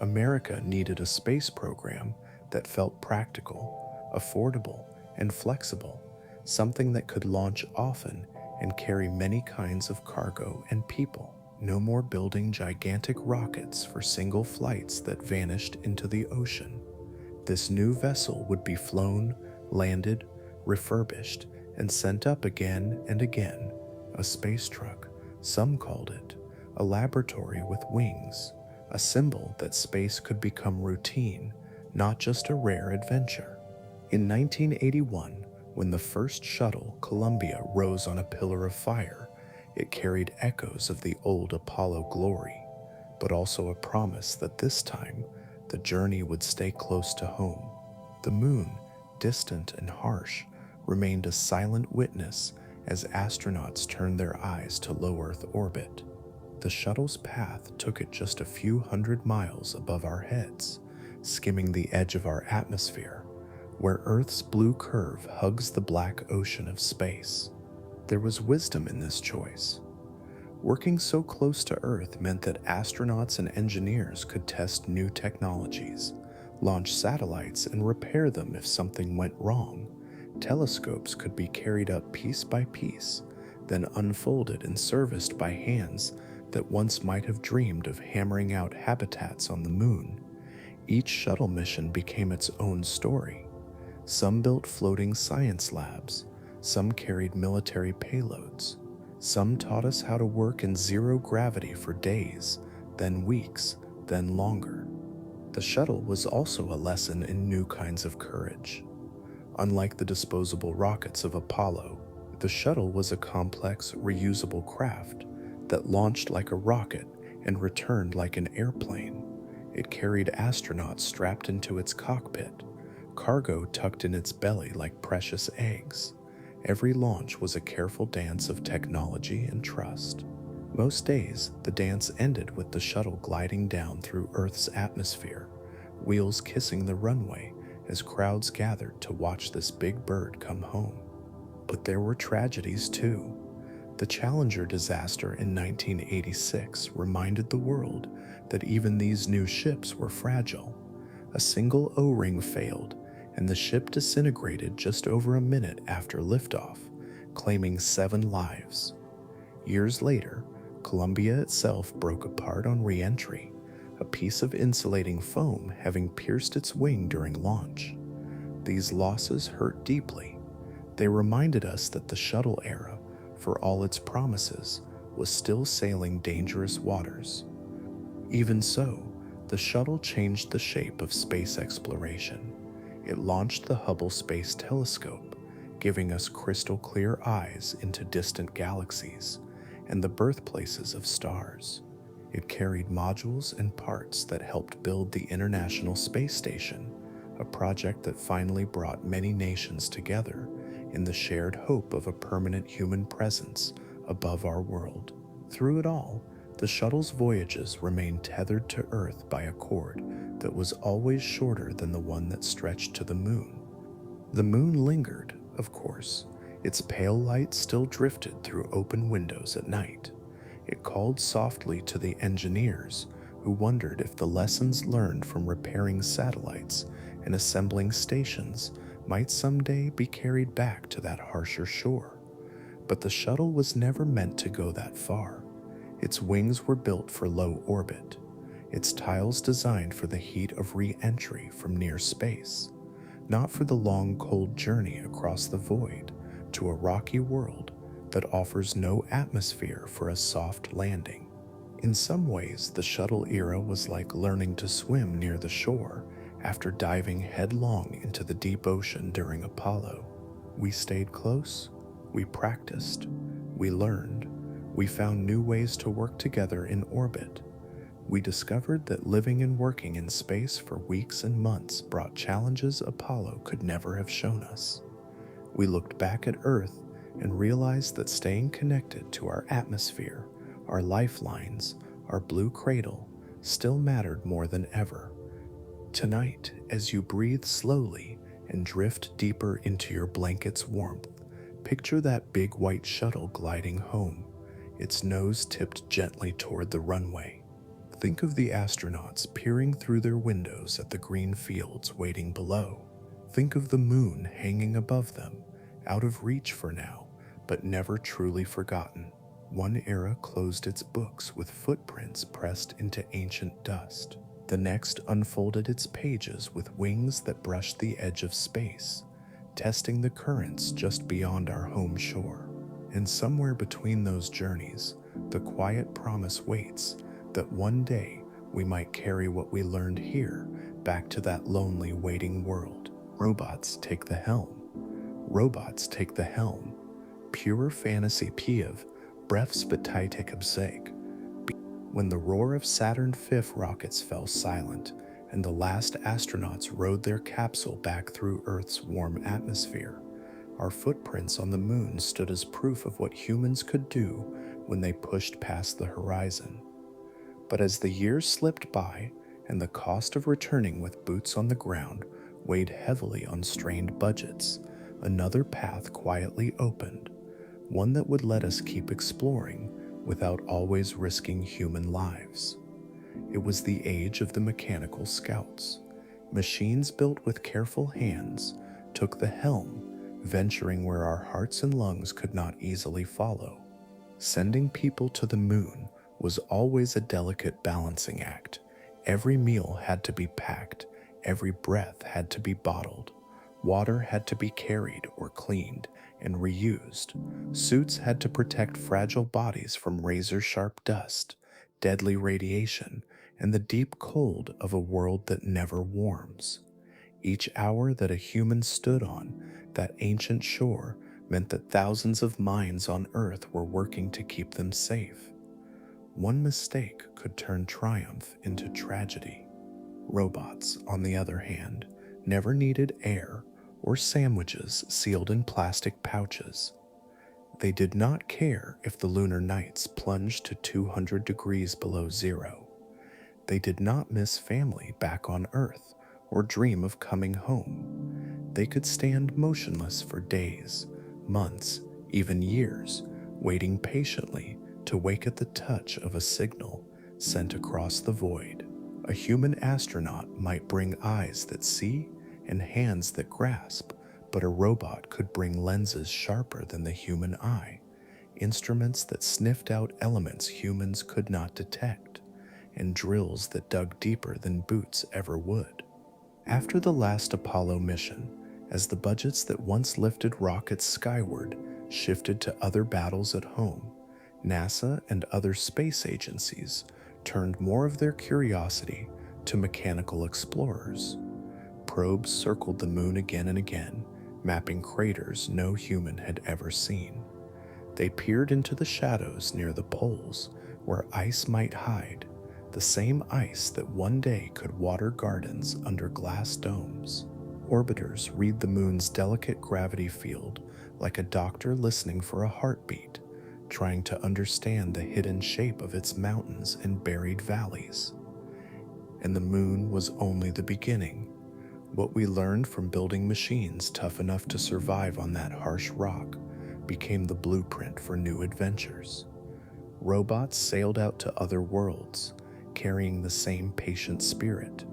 America needed a space program that felt practical, affordable, and flexible, something that could launch often and carry many kinds of cargo and people. No more building gigantic rockets for single flights that vanished into the ocean. This new vessel would be flown, landed, refurbished, and sent up again and again. A space truck, some called it, a laboratory with wings, a symbol that space could become routine, not just a rare adventure. In 1981, when the first shuttle, Columbia, rose on a pillar of fire, it carried echoes of the old Apollo glory, but also a promise that this time, the journey would stay close to home. The moon, distant and harsh, remained a silent witness as astronauts turned their eyes to low Earth orbit. The shuttle's path took it just a few hundred miles above our heads, skimming the edge of our atmosphere, where Earth's blue curve hugs the black ocean of space. There was wisdom in this choice. Working so close to Earth meant that astronauts and engineers could test new technologies, launch satellites, and repair them if something went wrong. Telescopes could be carried up piece by piece, then unfolded and serviced by hands that once might have dreamed of hammering out habitats on the moon. Each shuttle mission became its own story. Some built floating science labs, some carried military payloads, some taught us how to work in zero gravity for days, then weeks, then longer. The shuttle was also a lesson in new kinds of courage. Unlike the disposable rockets of Apollo, the shuttle was a complex, reusable craft that launched like a rocket and returned like an airplane. It carried astronauts strapped into its cockpit, cargo tucked in its belly like precious eggs. Every launch was a careful dance of technology and trust. Most days, the dance ended with the shuttle gliding down through Earth's atmosphere, wheels kissing the runway as crowds gathered to watch this big bird come home. But there were tragedies too. The Challenger disaster in 1986 reminded the world that even these new ships were fragile. A single O-ring failed, and the ship disintegrated just over a minute after liftoff, claiming 7 lives. Years later, Columbia itself broke apart on re-entry, a piece of insulating foam having pierced its wing during launch. These losses hurt deeply. They reminded us that the shuttle era, for all its promises, was still sailing dangerous waters. Even so, the shuttle changed the shape of space exploration. It launched the Hubble Space Telescope, giving us crystal clear eyes into distant galaxies and the birthplaces of stars. It carried modules and parts that helped build the International Space Station, a project that finally brought many nations together in the shared hope of a permanent human presence above our world. Through it all, the shuttle's voyages remained tethered to Earth by a cord that was always shorter than the one that stretched to the moon. The moon lingered, of course. Its pale light still drifted through open windows at night. It called softly to the engineers who wondered if the lessons learned from repairing satellites and assembling stations might someday be carried back to that harsher shore. But the shuttle was never meant to go that far. Its wings were built for low orbit, its tiles designed for the heat of re-entry from near space, not for the long, cold journey across the void to a rocky world that offers no atmosphere for a soft landing. In some ways, the shuttle era was like learning to swim near the shore after diving headlong into the deep ocean during Apollo. We stayed close, we practiced, we learned, we found new ways to work together in orbit. We discovered that living and working in space for weeks and months brought challenges Apollo could never have shown us. We looked back at Earth and realized that staying connected to our atmosphere, our lifelines, our blue cradle, still mattered more than ever. Tonight, as you breathe slowly and drift deeper into your blanket's warmth, picture that big white shuttle gliding home, its nose tipped gently toward the runway. Think of the astronauts peering through their windows at the green fields waiting below. Think of the moon hanging above them, out of reach for now, but never truly forgotten. One era closed its books with footprints pressed into ancient dust. The next unfolded its pages with wings that brushed the edge of space, testing the currents just beyond our home shore. And somewhere between those journeys, the quiet promise waits that one day we might carry what we learned here back to that lonely waiting world. Robots take the helm. Robots take the helm. Pure fantasy Piev, Brefsbeteitek Abseg. When the roar of Saturn V rockets fell silent and the last astronauts rode their capsule back through Earth's warm atmosphere, our footprints on the moon stood as proof of what humans could do when they pushed past the horizon. But as the years slipped by and the cost of returning with boots on the ground weighed heavily on strained budgets, another path quietly opened, one that would let us keep exploring without always risking human lives. It was the age of the mechanical scouts. Machines built with careful hands took the helm, venturing where our hearts and lungs could not easily follow. Sending people to the moon was always a delicate balancing act. Every meal had to be packed, every breath had to be bottled, water had to be carried or cleaned and reused, suits had to protect fragile bodies from razor-sharp dust, deadly radiation, and the deep cold of a world that never warms. Each hour that a human stood on that ancient shore meant that thousands of minds on Earth were working to keep them safe. One mistake could turn triumph into tragedy. Robots, on the other hand, never needed air or sandwiches sealed in plastic pouches. They did not care if the lunar nights plunged to 200 degrees below zero. They did not miss family back on Earth or dream of coming home. They could stand motionless for days, months, even years, waiting patiently to wake at the touch of a signal sent across the void. A human astronaut might bring eyes that see and hands that grasp, but a robot could bring lenses sharper than the human eye, instruments that sniffed out elements humans could not detect, and drills that dug deeper than boots ever would. After the last Apollo mission, As the budgets that once lifted rockets skyward shifted to other battles at home, NASA and other space agencies turned more of their curiosity to mechanical explorers. Probes circled the moon again and again, mapping craters no human had ever seen. They peered into the shadows near the poles where ice might hide, the same ice that one day could water gardens under glass domes. Orbiters read the moon's delicate gravity field like a doctor listening for a heartbeat, trying to understand the hidden shape of its mountains and buried valleys. And the moon was only the beginning. What we learned from building machines tough enough to survive on that harsh rock became the blueprint for new adventures. Robots sailed out to other worlds, carrying the same patient spirit.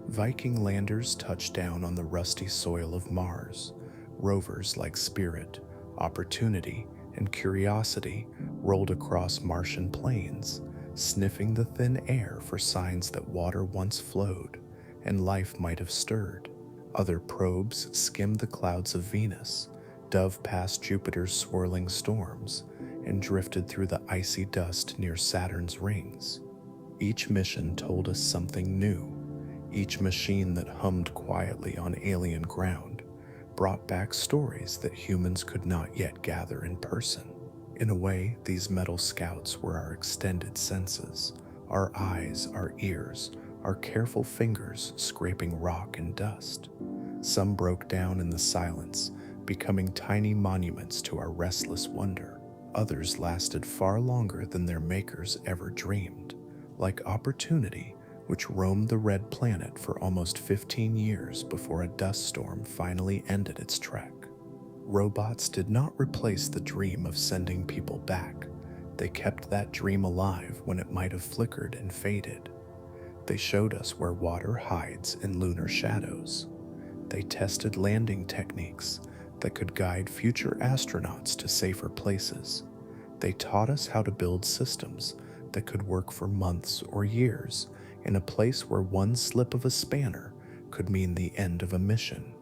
Viking landers touched down on the rusty soil of Mars. Rovers like Spirit, Opportunity, and Curiosity rolled across Martian plains, sniffing the thin air for signs that water once flowed and life might have stirred. Other probes skimmed the clouds of Venus, dove past Jupiter's swirling storms, and drifted through the icy dust near Saturn's rings. Each mission told us something new. Each machine that hummed quietly on alien ground brought back stories that humans could not yet gather in person. In a way, these metal scouts were our extended senses, our eyes, our ears, our careful fingers scraping rock and dust. Some broke down in the silence, becoming tiny monuments to our restless wonder. Others lasted far longer than their makers ever dreamed, like Opportunity, which roamed the red planet for almost 15 years before a dust storm finally ended its trek. Robots did not replace the dream of sending people back. They kept that dream alive when it might have flickered and faded. They showed us where water hides in lunar shadows. They tested landing techniques that could guide future astronauts to safer places. They taught us how to build systems that could work for months or years in a place where one slip of a spanner could mean the end of a mission.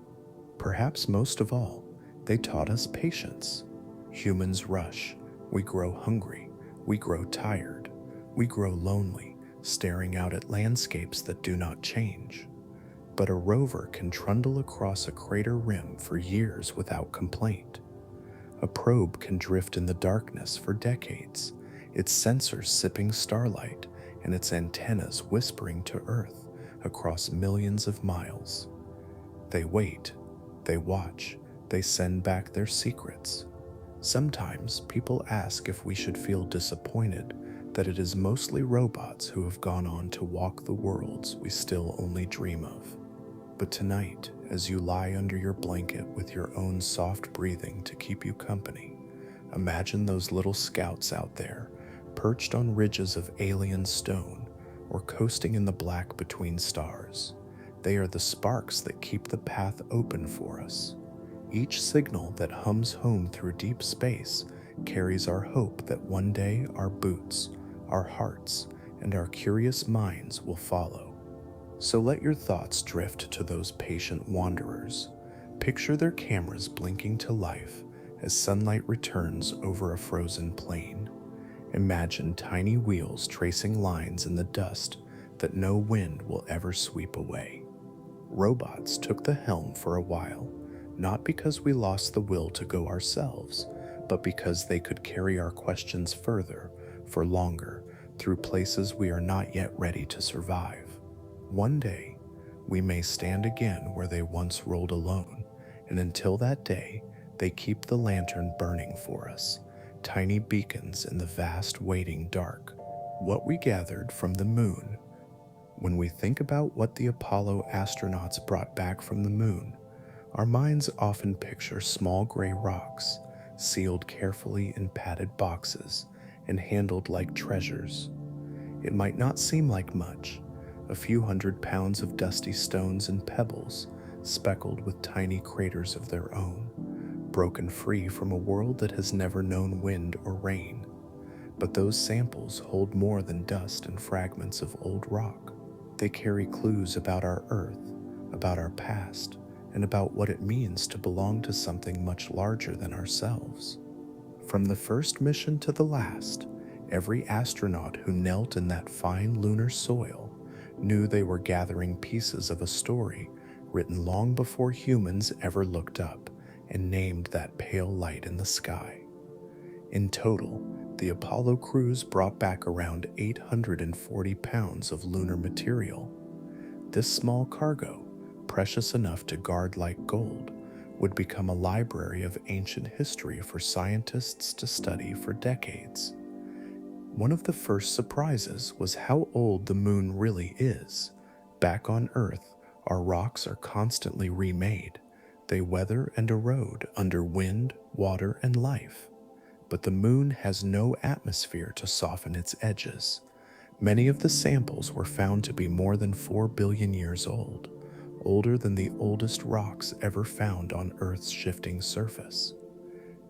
Perhaps most of all, they taught us patience. Humans rush, we grow hungry, we grow tired, we grow lonely, staring out at landscapes that do not change. But a rover can trundle across a crater rim for years without complaint. A probe can drift in the darkness for decades, its sensors sipping starlight and its antennas whispering to Earth across millions of miles. They wait, they watch, they send back their secrets. Sometimes people ask if we should feel disappointed that it is mostly robots who have gone on to walk the worlds we still only dream of. But tonight, as you lie under your blanket with your own soft breathing to keep you company, imagine those little scouts out there, perched on ridges of alien stone or coasting in the black between stars. They are the sparks that keep the path open for us. Each signal that hums home through deep space carries our hope that one day our boots, our hearts, and our curious minds will follow. So let your thoughts drift to those patient wanderers. Picture their cameras blinking to life as sunlight returns over a frozen plain. Imagine tiny wheels tracing lines in the dust that no wind will ever sweep away. Robots took the helm for a while, not because we lost the will to go ourselves, but because they could carry our questions further, for longer, through places we are not yet ready to survive. One day, we may stand again where they once rolled alone, and until that day, they keep the lantern burning for us, tiny beacons in the vast waiting dark. What we gathered from the moon. When we think about what the Apollo astronauts brought back from the moon, our minds often picture small gray rocks, sealed carefully in padded boxes and handled like treasures. It might not seem like much, a few 100 pounds of dusty stones and pebbles, speckled with tiny craters of their own, broken free from a world that has never known wind or rain. But those samples hold more than dust and fragments of old rock. They carry clues about our Earth, about our past, and about what it means to belong to something much larger than ourselves. From the first mission to the last, every astronaut who knelt in that fine lunar soil knew they were gathering pieces of a story written long before humans ever looked up and named that pale light in the sky. In total, the Apollo crews brought back around 840 pounds of lunar material. This small cargo, precious enough to guard like gold, would become a library of ancient history for scientists to study for decades. One of the first surprises was how old the moon really is. Back on Earth, our rocks are constantly remade. They weather and erode under wind, water, and life. But the moon has no atmosphere to soften its edges. Many of the samples were found to be more than 4 billion years old, older than the oldest rocks ever found on Earth's shifting surface.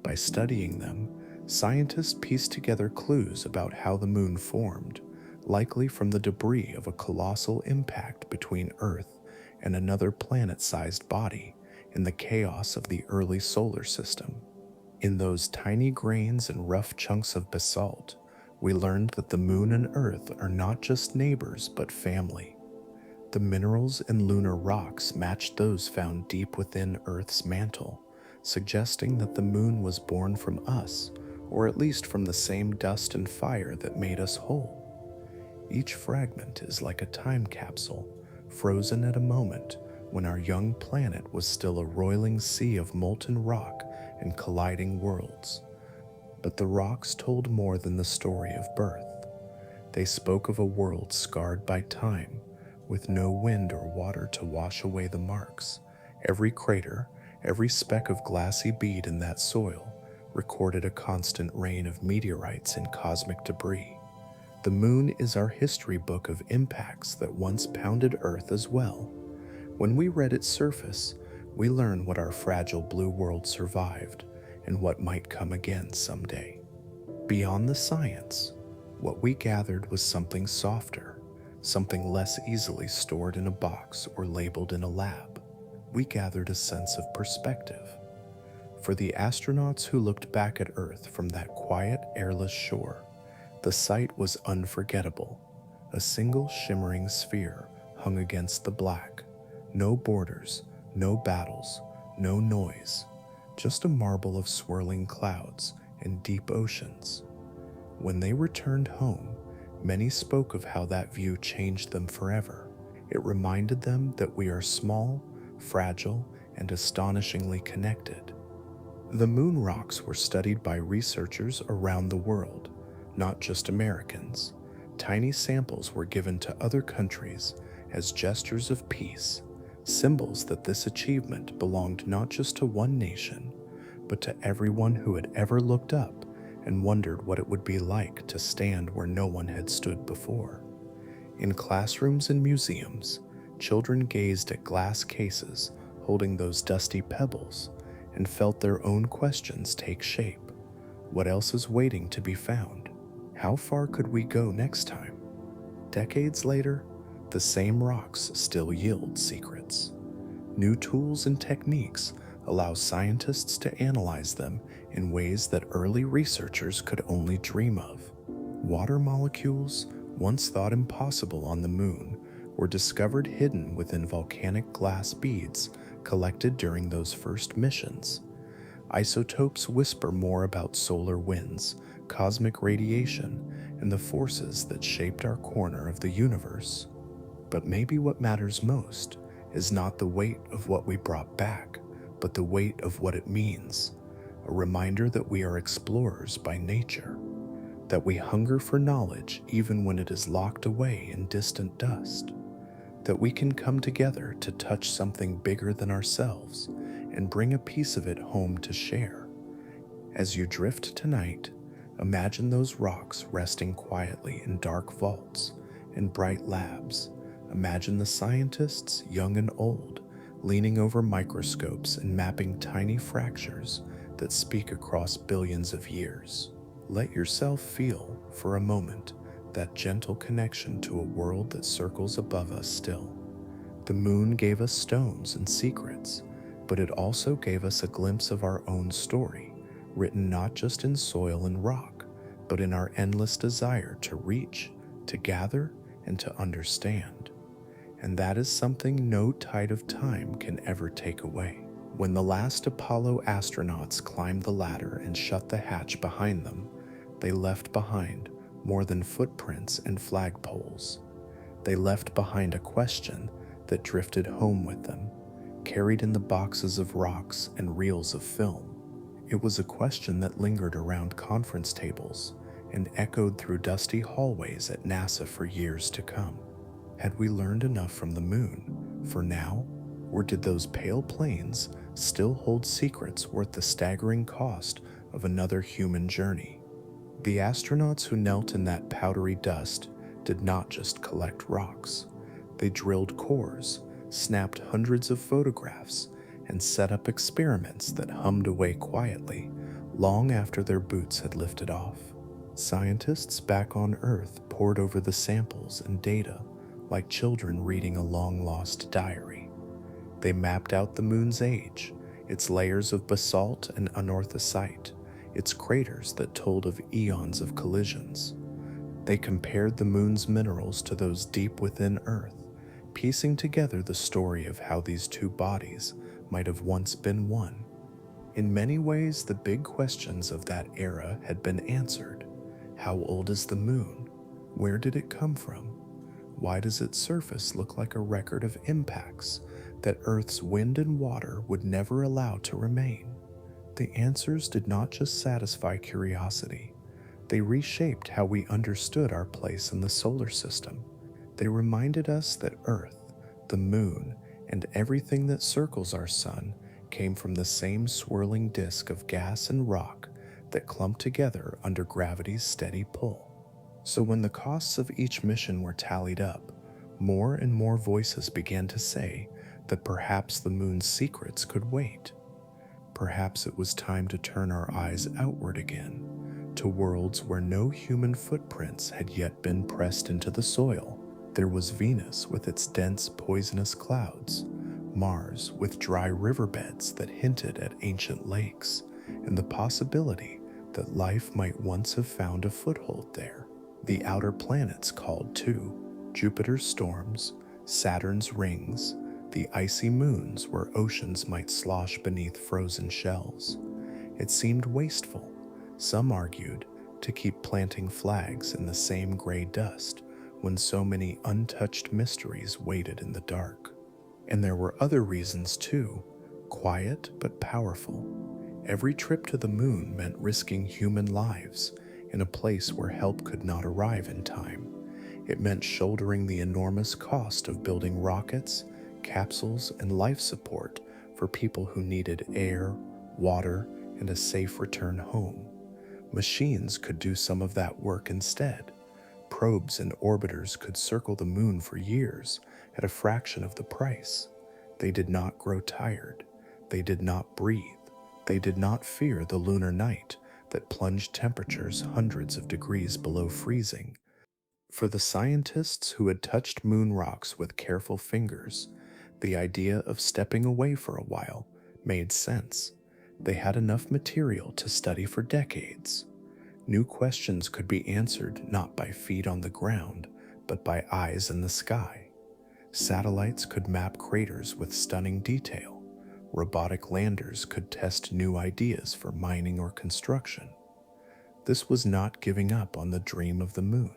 By studying them, scientists pieced together clues about how the moon formed, likely from the debris of a colossal impact between Earth and another planet-sized body in the chaos of the early solar system. In those tiny grains and rough chunks of basalt, we learned that the moon and Earth are not just neighbors but family. The minerals in lunar rocks matched those found deep within Earth's mantle, suggesting that the moon was born from us, or at least from the same dust and fire that made us whole. Each fragment is like a time capsule, frozen at a moment when our young planet was still a roiling sea of molten rock and colliding worlds. But the rocks told more than the story of birth. They spoke of a world scarred by time, with no wind or water to wash away the marks. Every crater, every speck of glassy bead in that soil recorded a constant rain of meteorites and cosmic debris. The moon is our history book of impacts that once pounded Earth as well. When we read its surface, we learn what our fragile blue world survived and what might come again someday. Beyond the science, what we gathered was something softer, something less easily stored in a box or labeled in a lab. We gathered a sense of perspective. For the astronauts who looked back at Earth from that quiet, airless shore, the sight was unforgettable. A single shimmering sphere hung against the black. No borders, no battles, no noise, just a marble of swirling clouds and deep oceans. When they returned home, many spoke of how that view changed them forever. It reminded them that we are small, fragile, and astonishingly connected. The moon rocks were studied by researchers around the world, not just Americans. Tiny samples were given to other countries as gestures of peace, symbols that this achievement belonged not just to one nation, but to everyone who had ever looked up and wondered what it would be like to stand where no one had stood before. In classrooms and museums, children gazed at glass cases holding those dusty pebbles and felt their own questions take shape. What else is waiting to be found? How far could we go next time? Decades later, the same rocks still yield secrets. New tools and techniques allow scientists to analyze them in ways that early researchers could only dream of. Water molecules, once thought impossible on the moon, were discovered hidden within volcanic glass beads collected during those first missions. Isotopes whisper more about solar winds, cosmic radiation, and the forces that shaped our corner of the universe. But maybe what matters most is not the weight of what we brought back, but the weight of what it means. A reminder that we are explorers by nature, that we hunger for knowledge even when it is locked away in distant dust, that we can come together to touch something bigger than ourselves and bring a piece of it home to share. As you drift tonight, imagine those rocks resting quietly in dark vaults and bright labs. Imagine the scientists, young and old, leaning over microscopes and mapping tiny fractures that speak across billions of years. Let yourself feel, for a moment, that gentle connection to a world that circles above us still. The moon gave us stones and secrets, but it also gave us a glimpse of our own story, written not just in soil and rock, but in our endless desire to reach, to gather, and to understand. And that is something no tide of time can ever take away. When the last Apollo astronauts climbed the ladder and shut the hatch behind them, they left behind more than footprints and flagpoles. They left behind a question that drifted home with them, carried in the boxes of rocks and reels of film. It was a question that lingered around conference tables and echoed through dusty hallways at NASA for years to come. Had we learned enough from the moon for now, or did those pale plains still hold secrets worth the staggering cost of another human journey? The astronauts who knelt in that powdery dust did not just collect rocks. They drilled cores, snapped hundreds of photographs, and set up experiments that hummed away quietly long after their boots had lifted off. Scientists back on Earth pored over the samples and data like children reading a long-lost diary. They mapped out the moon's age, its layers of basalt and anorthosite, its craters that told of eons of collisions. They compared the moon's minerals to those deep within Earth, piecing together the story of how these two bodies might have once been one. In many ways, the big questions of that era had been answered. How old is the moon? Where did it come from? Why does its surface look like a record of impacts that Earth's wind and water would never allow to remain? The answers did not just satisfy curiosity. They reshaped how we understood our place in the solar system. They reminded us that Earth, the moon, and everything that circles our sun came from the same swirling disk of gas and rock that clumped together under gravity's steady pull. So when the costs of each mission were tallied up, more and more voices began to say that perhaps the moon's secrets could wait. Perhaps it was time to turn our eyes outward again, to worlds where no human footprints had yet been pressed into the soil. There was Venus with its dense, poisonous clouds, Mars with dry riverbeds that hinted at ancient lakes, and the possibility that life might once have found a foothold there. The outer planets called too, Jupiter's storms, Saturn's rings, the icy moons where oceans might slosh beneath frozen shells. It seemed wasteful, some argued, to keep planting flags in the same gray dust when so many untouched mysteries waited in the dark. And there were other reasons too, quiet but powerful. Every trip to the moon meant risking human lives in a place where help could not arrive in time. It meant shouldering the enormous cost of building rockets, capsules, and life support for people who needed air, water, and a safe return home. Machines could do some of that work instead. Probes and orbiters could circle the moon for years at a fraction of the price. They did not grow tired. They did not breathe. They did not fear the lunar night that plunged temperatures hundreds of degrees below freezing. For the scientists who had touched moon rocks with careful fingers, the idea of stepping away for a while made sense. They had enough material to study for decades. New questions could be answered not by feet on the ground, but by eyes in the sky. Satellites could map craters with stunning detail. Robotic landers could test new ideas for mining or construction. This was not giving up on the dream of the moon.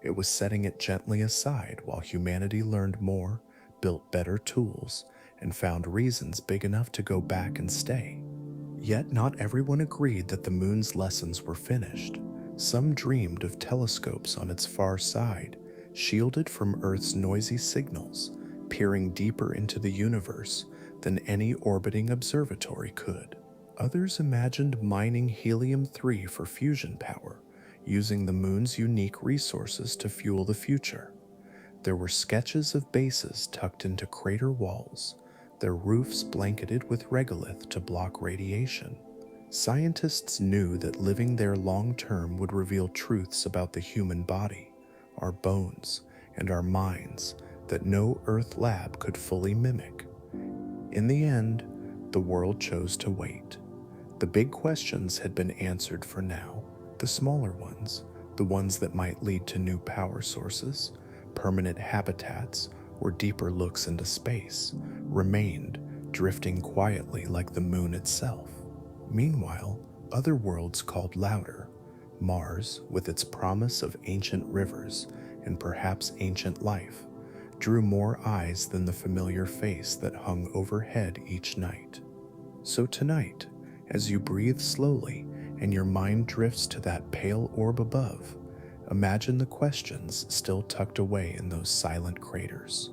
It was setting it gently aside while humanity learned more, built better tools, and found reasons big enough to go back and stay. Yet not everyone agreed that the moon's lessons were finished. Some dreamed of telescopes on its far side, shielded from Earth's noisy signals, peering deeper into the universe than any orbiting observatory could. Others imagined mining helium-3 for fusion power, using the moon's unique resources to fuel the future. There were sketches of bases tucked into crater walls, their roofs blanketed with regolith to block radiation. Scientists knew that living there long-term would reveal truths about the human body, our bones, and our minds that no Earth lab could fully mimic. In the end, the world chose to wait. The big questions had been answered for now. The smaller ones, the ones that might lead to new power sources, permanent habitats, or deeper looks into space, remained, drifting quietly like the moon itself. Meanwhile, other worlds called louder. Mars, with its promise of ancient rivers and perhaps ancient life, drew more eyes than the familiar face that hung overhead each night. So tonight, as you breathe slowly and your mind drifts to that pale orb above, imagine the questions still tucked away in those silent craters.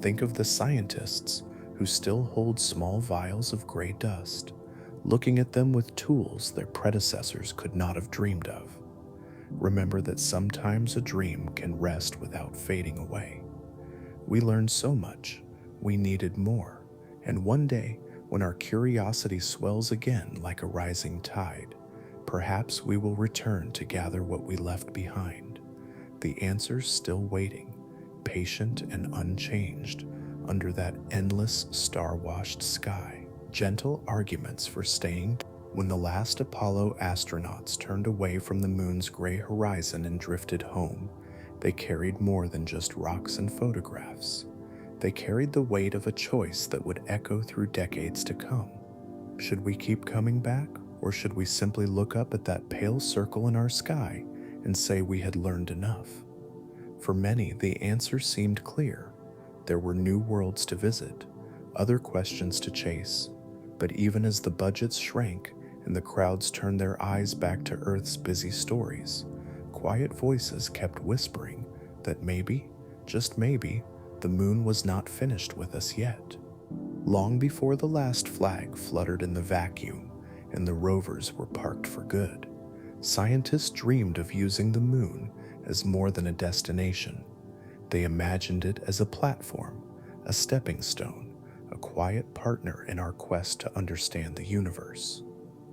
Think of the scientists who still hold small vials of gray dust, looking at them with tools their predecessors could not have dreamed of. Remember that sometimes a dream can rest without fading away. We learned so much, we needed more, and one day, when our curiosity swells again like a rising tide, perhaps we will return to gather what we left behind. The answers still waiting, patient and unchanged, under that endless star-washed sky. Gentle arguments for staying. When the last Apollo astronauts turned away from the moon's gray horizon and drifted home, they carried more than just rocks and photographs. They carried the weight of a choice that would echo through decades to come. Should we keep coming back, or should we simply look up at that pale circle in our sky and say we had learned enough? For many, the answer seemed clear. There were new worlds to visit, other questions to chase, but even as the budgets shrank and the crowds turned their eyes back to Earth's busy stories, quiet voices kept whispering that maybe, just maybe, the moon was not finished with us yet. Long before the last flag fluttered in the vacuum and the rovers were parked for good, scientists dreamed of using the moon as more than a destination. They imagined it as a platform, a stepping stone, a quiet partner in our quest to understand the universe.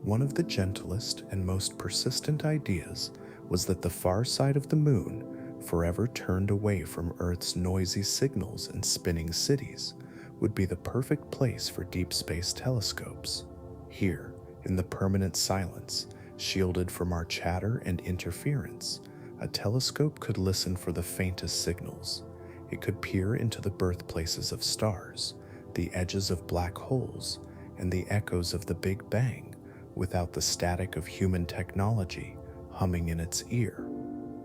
One of the gentlest and most persistent ideas was that the far side of the moon, forever turned away from Earth's noisy signals and spinning cities, would be the perfect place for deep space telescopes. Here, in the permanent silence, shielded from our chatter and interference, a telescope could listen for the faintest signals. It could peer into the birthplaces of stars, the edges of black holes, and the echoes of the Big Bang without the static of human technology humming in its ear.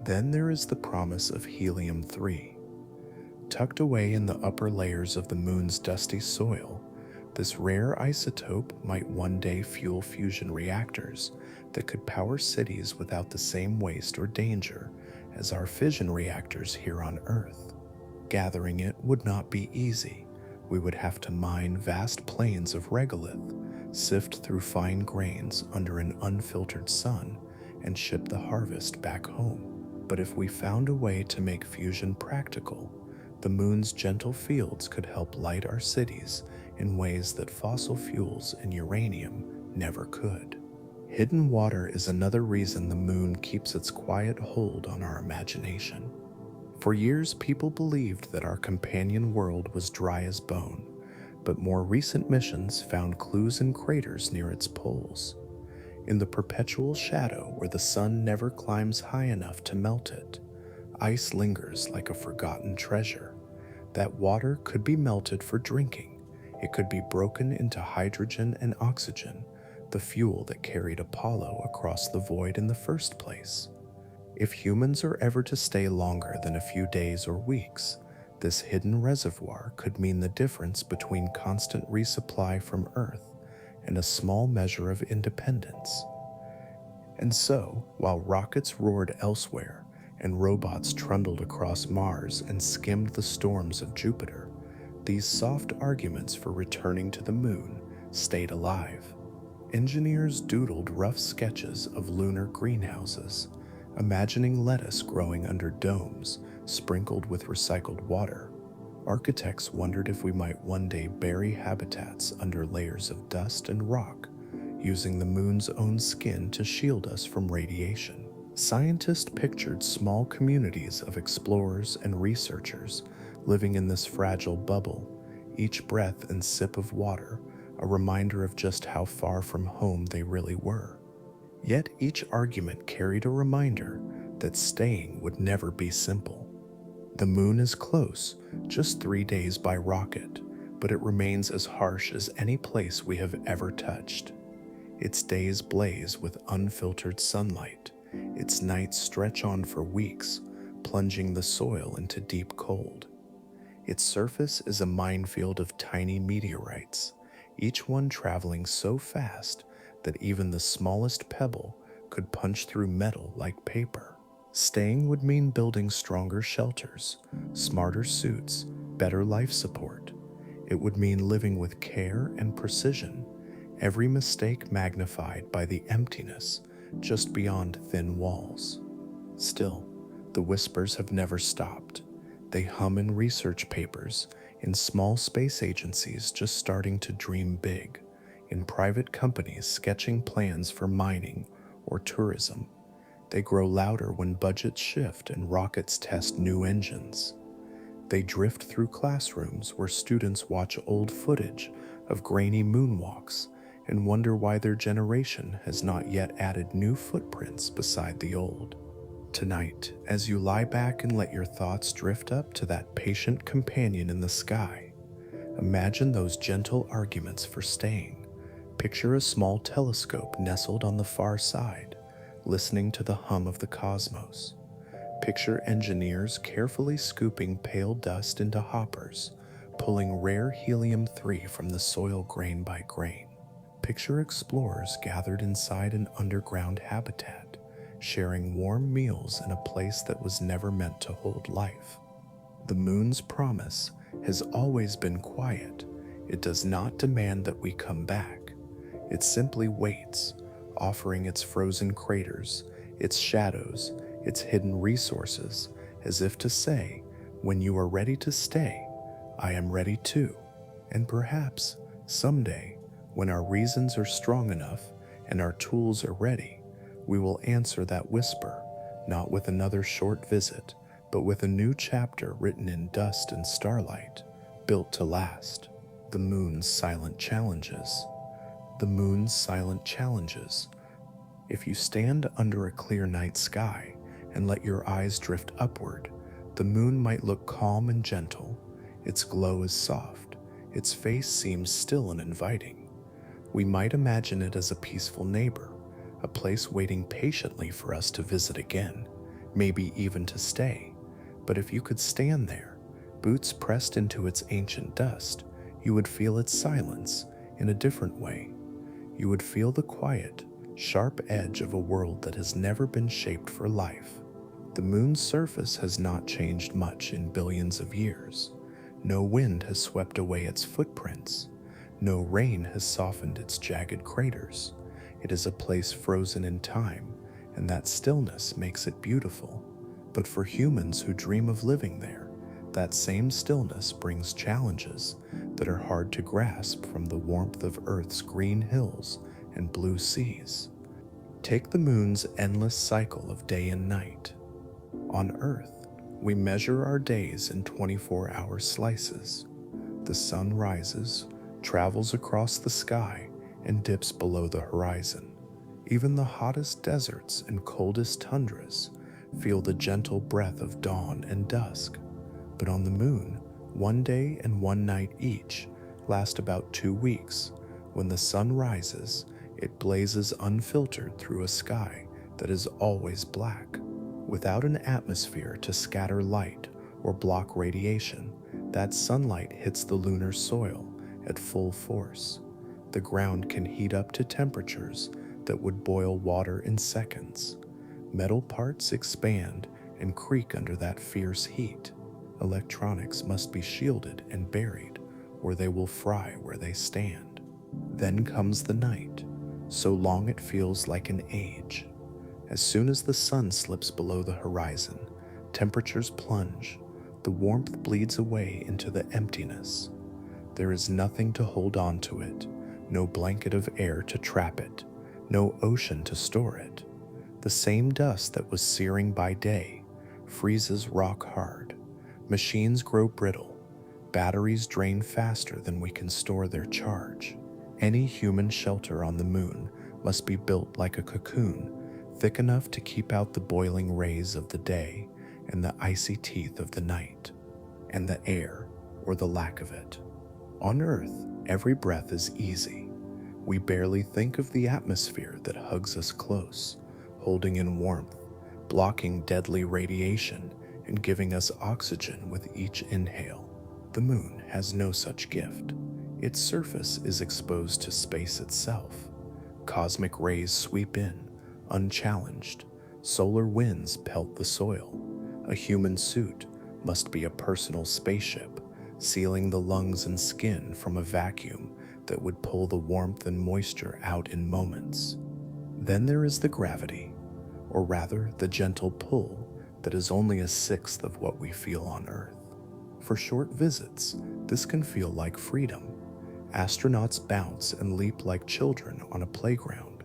Then there is the promise of helium-3. Tucked away in the upper layers of the moon's dusty soil, this rare isotope might one day fuel fusion reactors that could power cities without the same waste or danger as our fission reactors here on Earth. Gathering it would not be easy. We would have to mine vast plains of regolith, sift through fine grains under an unfiltered sun, and ship the harvest back home. But if we found a way to make fusion practical, the moon's gentle fields could help light our cities in ways that fossil fuels and uranium never could. Hidden water is another reason the moon keeps its quiet hold on our imagination. For years, people believed that our companion world was dry as bone, but more recent missions found clues in craters near its poles. In the perpetual shadow where the sun never climbs high enough to melt it, ice lingers like a forgotten treasure. That water could be melted for drinking. It could be broken into hydrogen and oxygen, the fuel that carried Apollo across the void in the first place. If humans are ever to stay longer than a few days or weeks, this hidden reservoir could mean the difference between constant resupply from Earth and a small measure of independence. And so, while rockets roared elsewhere and robots trundled across Mars and skimmed the storms of Jupiter, these soft arguments for returning to the moon stayed alive. Engineers doodled rough sketches of lunar greenhouses, imagining lettuce growing under domes sprinkled with recycled water. Architects wondered if we might one day bury habitats under layers of dust and rock, using the moon's own skin to shield us from radiation. Scientists pictured small communities of explorers and researchers living in this fragile bubble, each breath and sip of water a reminder of just how far from home they really were. Yet each argument carried a reminder that staying would never be simple. The moon is close, just 3 days by rocket, but it remains as harsh as any place we have ever touched. Its days blaze with unfiltered sunlight. Its nights stretch on for weeks, plunging the soil into deep cold. Its surface is a minefield of tiny meteorites, each one traveling so fast that even the smallest pebble could punch through metal like paper. Staying would mean building stronger shelters, smarter suits, better life support. It would mean living with care and precision, every mistake magnified by the emptiness just beyond thin walls. Still, the whispers have never stopped. They hum in research papers, in small space agencies just starting to dream big, in private companies sketching plans for mining or tourism. They grow louder when budgets shift and rockets test new engines. They drift through classrooms where students watch old footage of grainy moonwalks and wonder why their generation has not yet added new footprints beside the old. Tonight, as you lie back and let your thoughts drift up to that patient companion in the sky, imagine those gentle arguments for staying. Picture a small telescope nestled on the far side, listening to the hum of the cosmos. Picture engineers carefully scooping pale dust into hoppers, pulling rare helium-3 from the soil grain by grain. Picture explorers gathered inside an underground habitat, sharing warm meals in a place that was never meant to hold life. The moon's promise has always been quiet. It does not demand that we come back. It simply waits, offering its frozen craters, its shadows, its hidden resources, as if to say, when you are ready to stay, I am ready too. And perhaps, someday, when our reasons are strong enough and our tools are ready, we will answer that whisper, not with another short visit, but with a new chapter written in dust and starlight, built to last. The moon's silent challenges. The moon's silent challenges. If you stand under a clear night sky and let your eyes drift upward, the moon might look calm and gentle. Its glow is soft. Its face seems still and inviting. We might imagine it as a peaceful neighbor, a place waiting patiently for us to visit again, maybe even to stay. But if you could stand there, boots pressed into its ancient dust, you would feel its silence in a different way. You would feel the quiet, sharp edge of a world that has never been shaped for life. The moon's surface has not changed much in billions of years. No wind has swept away its footprints. No rain has softened its jagged craters. It is a place frozen in time, and that stillness makes it beautiful. But for humans who dream of living there, that same stillness brings challenges that are hard to grasp from the warmth of Earth's green hills and blue seas. Take the moon's endless cycle of day and night. On Earth, we measure our days in 24-hour slices. The sun rises, travels across the sky, and dips below the horizon. Even the hottest deserts and coldest tundras feel the gentle breath of dawn and dusk. But on the moon, 1 day and 1 night each last about 2 weeks. When the sun rises, it blazes unfiltered through a sky that is always black. Without an atmosphere to scatter light or block radiation, that sunlight hits the lunar soil at full force. The ground can heat up to temperatures that would boil water in seconds. Metal parts expand and creak under that fierce heat. Electronics must be shielded and buried, or they will fry where they stand. Then comes the night, so long it feels like an age. As soon as the sun slips below the horizon, temperatures plunge. The warmth bleeds away into the emptiness. There is nothing to hold on to it, no blanket of air to trap it, no ocean to store it. The same dust that was searing by day freezes rock hard. Machines grow brittle. batteries drain faster than we can store their charge. Any human shelter on the moon must be built like a cocoon, thick enough to keep out the boiling rays of the day and the icy teeth of the night, and the air, or the lack of it. On Earth, every breath is easy. We barely think of the atmosphere that hugs us close, holding in warmth, blocking deadly radiation, and giving us oxygen with each inhale. The moon has no such gift. Its surface is exposed to space itself. Cosmic rays sweep in, unchallenged. Solar winds pelt the soil. A human suit must be a personal spaceship, sealing the lungs and skin from a vacuum that would pull the warmth and moisture out in moments. Then there is the gravity, or rather the gentle pull that is only a sixth of what we feel on Earth. For short visits, this can feel like freedom. Astronauts bounce and leap like children on a playground.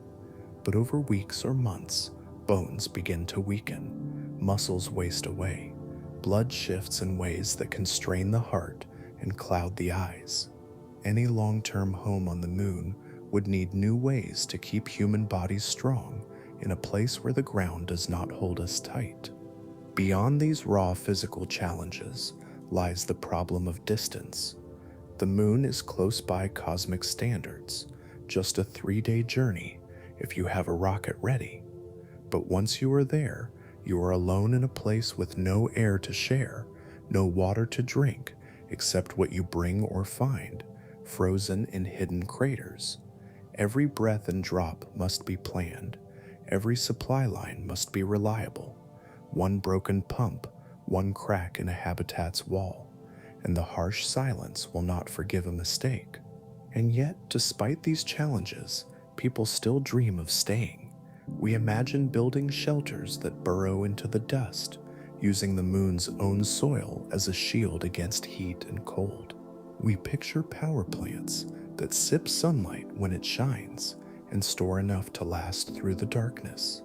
But over weeks or months, bones begin to weaken, muscles waste away, blood shifts in ways that can strain the heart and cloud the eyes. Any long-term home on the moon would need new ways to keep human bodies strong in a place where the ground does not hold us tight. Beyond these raw physical challenges lies the problem of distance. The moon is close by cosmic standards, just a 3-day journey if you have a rocket ready. But once you are there, you are alone in a place with no air to share, no water to drink except what you bring or find, frozen in hidden craters. Every breath and drop must be planned. Every supply line must be reliable. One broken pump, one crack in a habitat's wall, and the harsh silence will not forgive a mistake. And yet, despite these challenges, people still dream of staying. We imagine building shelters that burrow into the dust, using the moon's own soil as a shield against heat and cold. We picture power plants that sip sunlight when it shines and store enough to last through the darkness.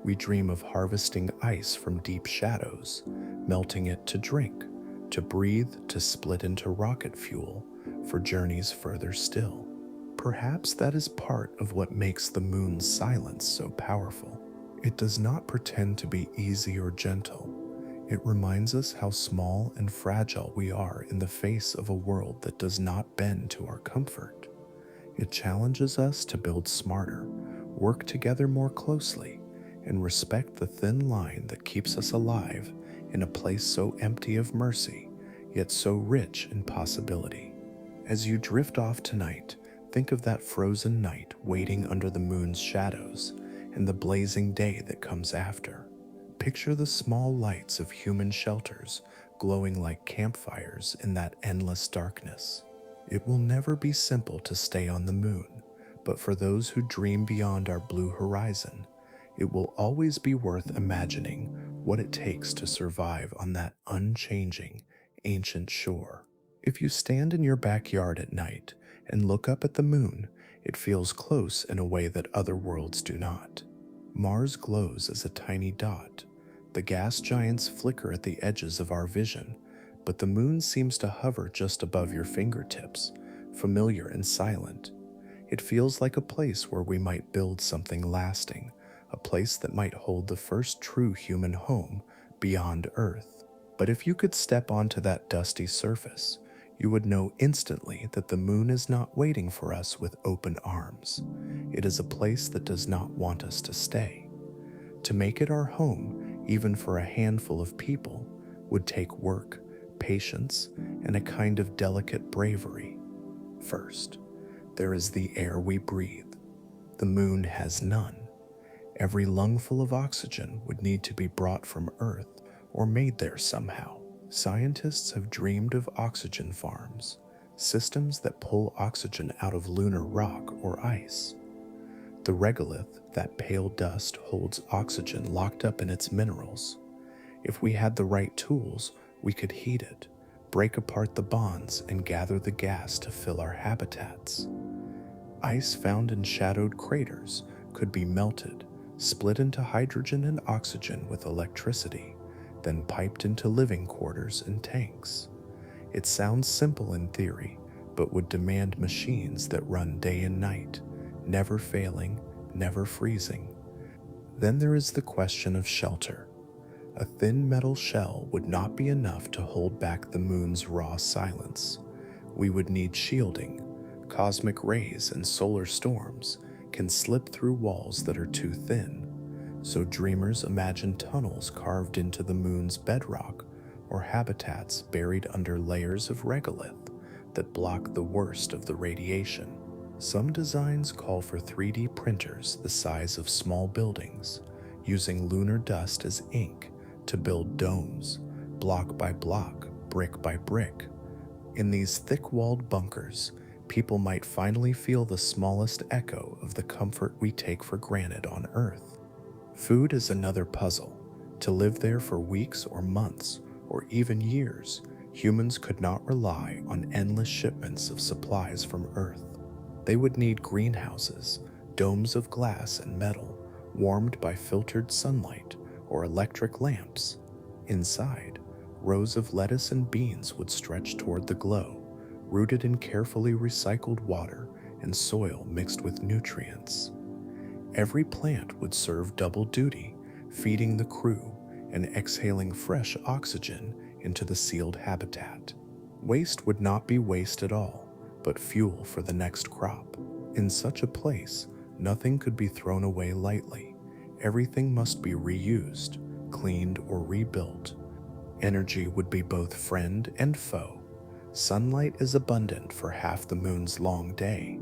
We dream of harvesting ice from deep shadows, melting it to drink, to breathe, to split into rocket fuel for journeys further still. Perhaps that is part of what makes the moon's silence so powerful. It does not pretend to be easy or gentle. It reminds us how small and fragile we are in the face of a world that does not bend to our comfort. It challenges us to build smarter, work together more closely, and respect the thin line that keeps us alive in a place so empty of mercy, yet so rich in possibility. As you drift off tonight, think of that frozen night waiting under the moon's shadows and the blazing day that comes after. Picture the small lights of human shelters glowing like campfires in that endless darkness. It will never be simple to stay on the moon, but for those who dream beyond our blue horizon, it will always be worth imagining what it takes to survive on that unchanging, ancient shore. If you stand in your backyard at night and look up at the moon, it feels close in a way that other worlds do not. Mars glows as a tiny dot. The gas giants flicker at the edges of our vision, but the moon seems to hover just above your fingertips, familiar and silent. It feels like a place where we might build something lasting, a place that might hold the first true human home beyond Earth. But if you could step onto that dusty surface, you would know instantly that the moon is not waiting for us with open arms. It is a place that does not want us to stay. To make it our home, even for a handful of people, would take work, patience, and a kind of delicate bravery. First, there is the air we breathe. The moon has none. Every lungful of oxygen would need to be brought from Earth or made there somehow. Scientists have dreamed of oxygen farms, systems that pull oxygen out of lunar rock or ice. The regolith, that pale dust, holds oxygen locked up in its minerals. If we had the right tools, we could heat it, break apart the bonds, and gather the gas to fill our habitats. Ice found in shadowed craters could be melted, split into hydrogen and oxygen with electricity, then piped into living quarters and tanks. It sounds simple in theory, but would demand machines that run day and night, never failing, never freezing. Then there is the question of shelter. A thin metal shell would not be enough to hold back the moon's raw silence. We would need shielding. Cosmic rays and solar storms can slip through walls that are too thin. So dreamers imagine tunnels carved into the moon's bedrock or habitats buried under layers of regolith that block the worst of the radiation. Some designs call for 3D printers the size of small buildings, using lunar dust as ink to build domes, block by block, brick by brick. In these thick-walled bunkers, people might finally feel the smallest echo of the comfort we take for granted on Earth. Food is another puzzle. To live there for weeks or months, or even years, humans could not rely on endless shipments of supplies from Earth. They would need greenhouses, domes of glass and metal, warmed by filtered sunlight or electric lamps. Inside, rows of lettuce and beans would stretch toward the glow, rooted in carefully recycled water and soil mixed with nutrients. Every plant would serve double duty, feeding the crew and exhaling fresh oxygen into the sealed habitat. Waste would not be waste at all, but fuel for the next crop. In such a place, nothing could be thrown away lightly. Everything must be reused, cleaned, or rebuilt. Energy would be both friend and foe. Sunlight is abundant for half the moon's long day,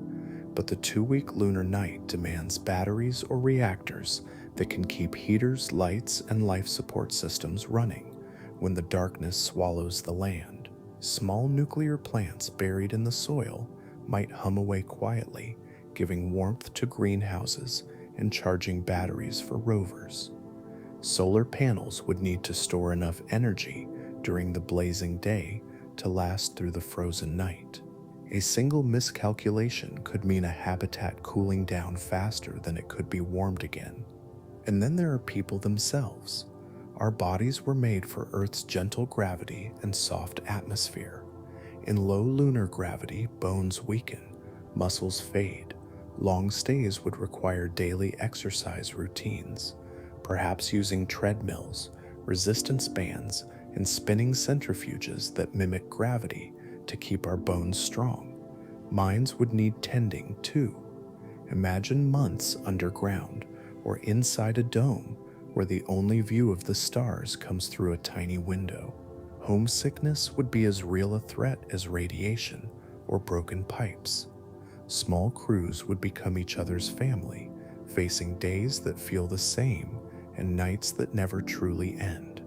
but the 2-week lunar night demands batteries or reactors that can keep heaters, lights, and life support systems running when the darkness swallows the land. Small nuclear plants buried in the soil might hum away quietly, giving warmth to greenhouses and charging batteries for rovers. Solar panels would need to store enough energy during the blazing day to last through the frozen night. A single miscalculation could mean a habitat cooling down faster than it could be warmed again. And then there are people themselves. Our bodies were made for Earth's gentle gravity and soft atmosphere. In low lunar gravity, bones weaken, muscles fade. Long stays would require daily exercise routines, perhaps using treadmills, resistance bands, and spinning centrifuges that mimic gravity to keep our bones strong. Minds would need tending too. Imagine months underground or inside a dome where the only view of the stars comes through a tiny window. Homesickness would be as real a threat as radiation or broken pipes. Small crews would become each other's family, facing days that feel the same and nights that never truly end.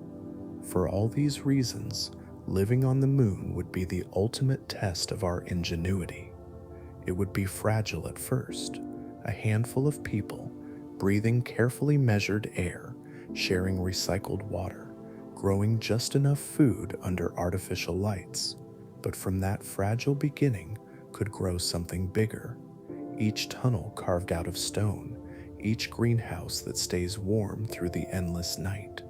For all these reasons, living on the moon would be the ultimate test of our ingenuity. It would be fragile at first, a handful of people, breathing carefully measured air, sharing recycled water, growing just enough food under artificial lights. But from that fragile beginning could grow something bigger. Each tunnel carved out of stone, each greenhouse that stays warm through the endless night,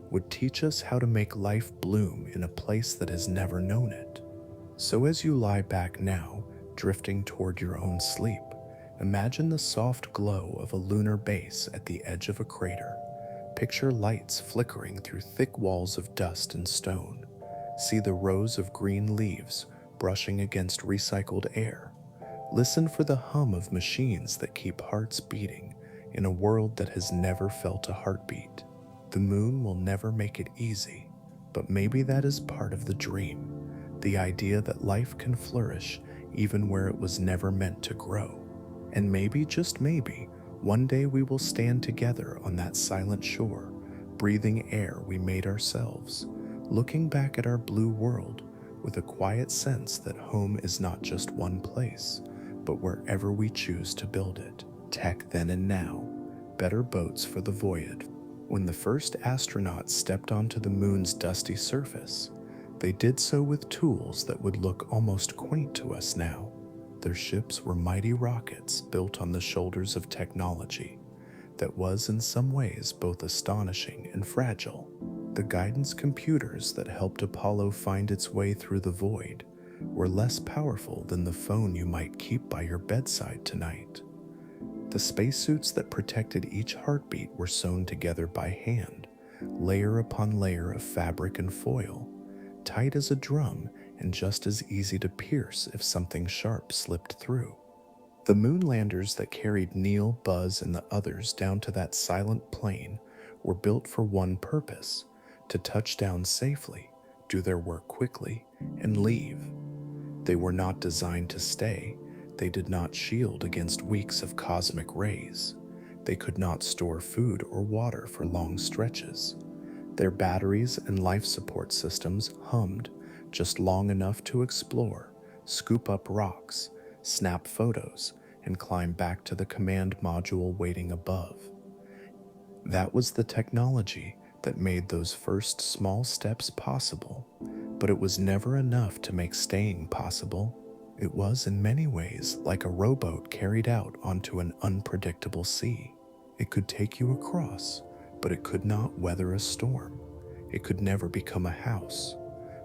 would teach us how to make life bloom in a place that has never known it. So as you lie back now, drifting toward your own sleep, imagine the soft glow of a lunar base at the edge of a crater. Picture lights flickering through thick walls of dust and stone. See the rows of green leaves brushing against recycled air. Listen for the hum of machines that keep hearts beating in a world that has never felt a heartbeat. The moon will never make it easy, but maybe that is part of the dream, the idea that life can flourish even where it was never meant to grow. And maybe, just maybe, one day we will stand together on that silent shore, breathing air we made ourselves, looking back at our blue world with a quiet sense that home is not just one place, but wherever we choose to build it. Tech then and now, better boats for the voyage. When the first astronauts stepped onto the moon's dusty surface, they did so with tools that would look almost quaint to us now. Their ships were mighty rockets built on the shoulders of technology that was in some ways both astonishing and fragile. The guidance computers that helped Apollo find its way through the void were less powerful than the phone you might keep by your bedside tonight. The spacesuits that protected each heartbeat were sewn together by hand, layer upon layer of fabric and foil, tight as a drum and just as easy to pierce if something sharp slipped through. The moon landers that carried Neil, Buzz, and the others down to that silent plane were built for one purpose: to touch down safely, do their work quickly, and leave. They were not designed to stay. They did not shield against weeks of cosmic rays. They could not store food or water for long stretches. Their batteries and life support systems hummed just long enough to explore, scoop up rocks, snap photos, and climb back to the command module waiting above. That was the technology that made those first small steps possible, but it was never enough to make staying possible. It was in many ways like a rowboat carried out onto an unpredictable sea. It could take you across, but it could not weather a storm. It could never become a house.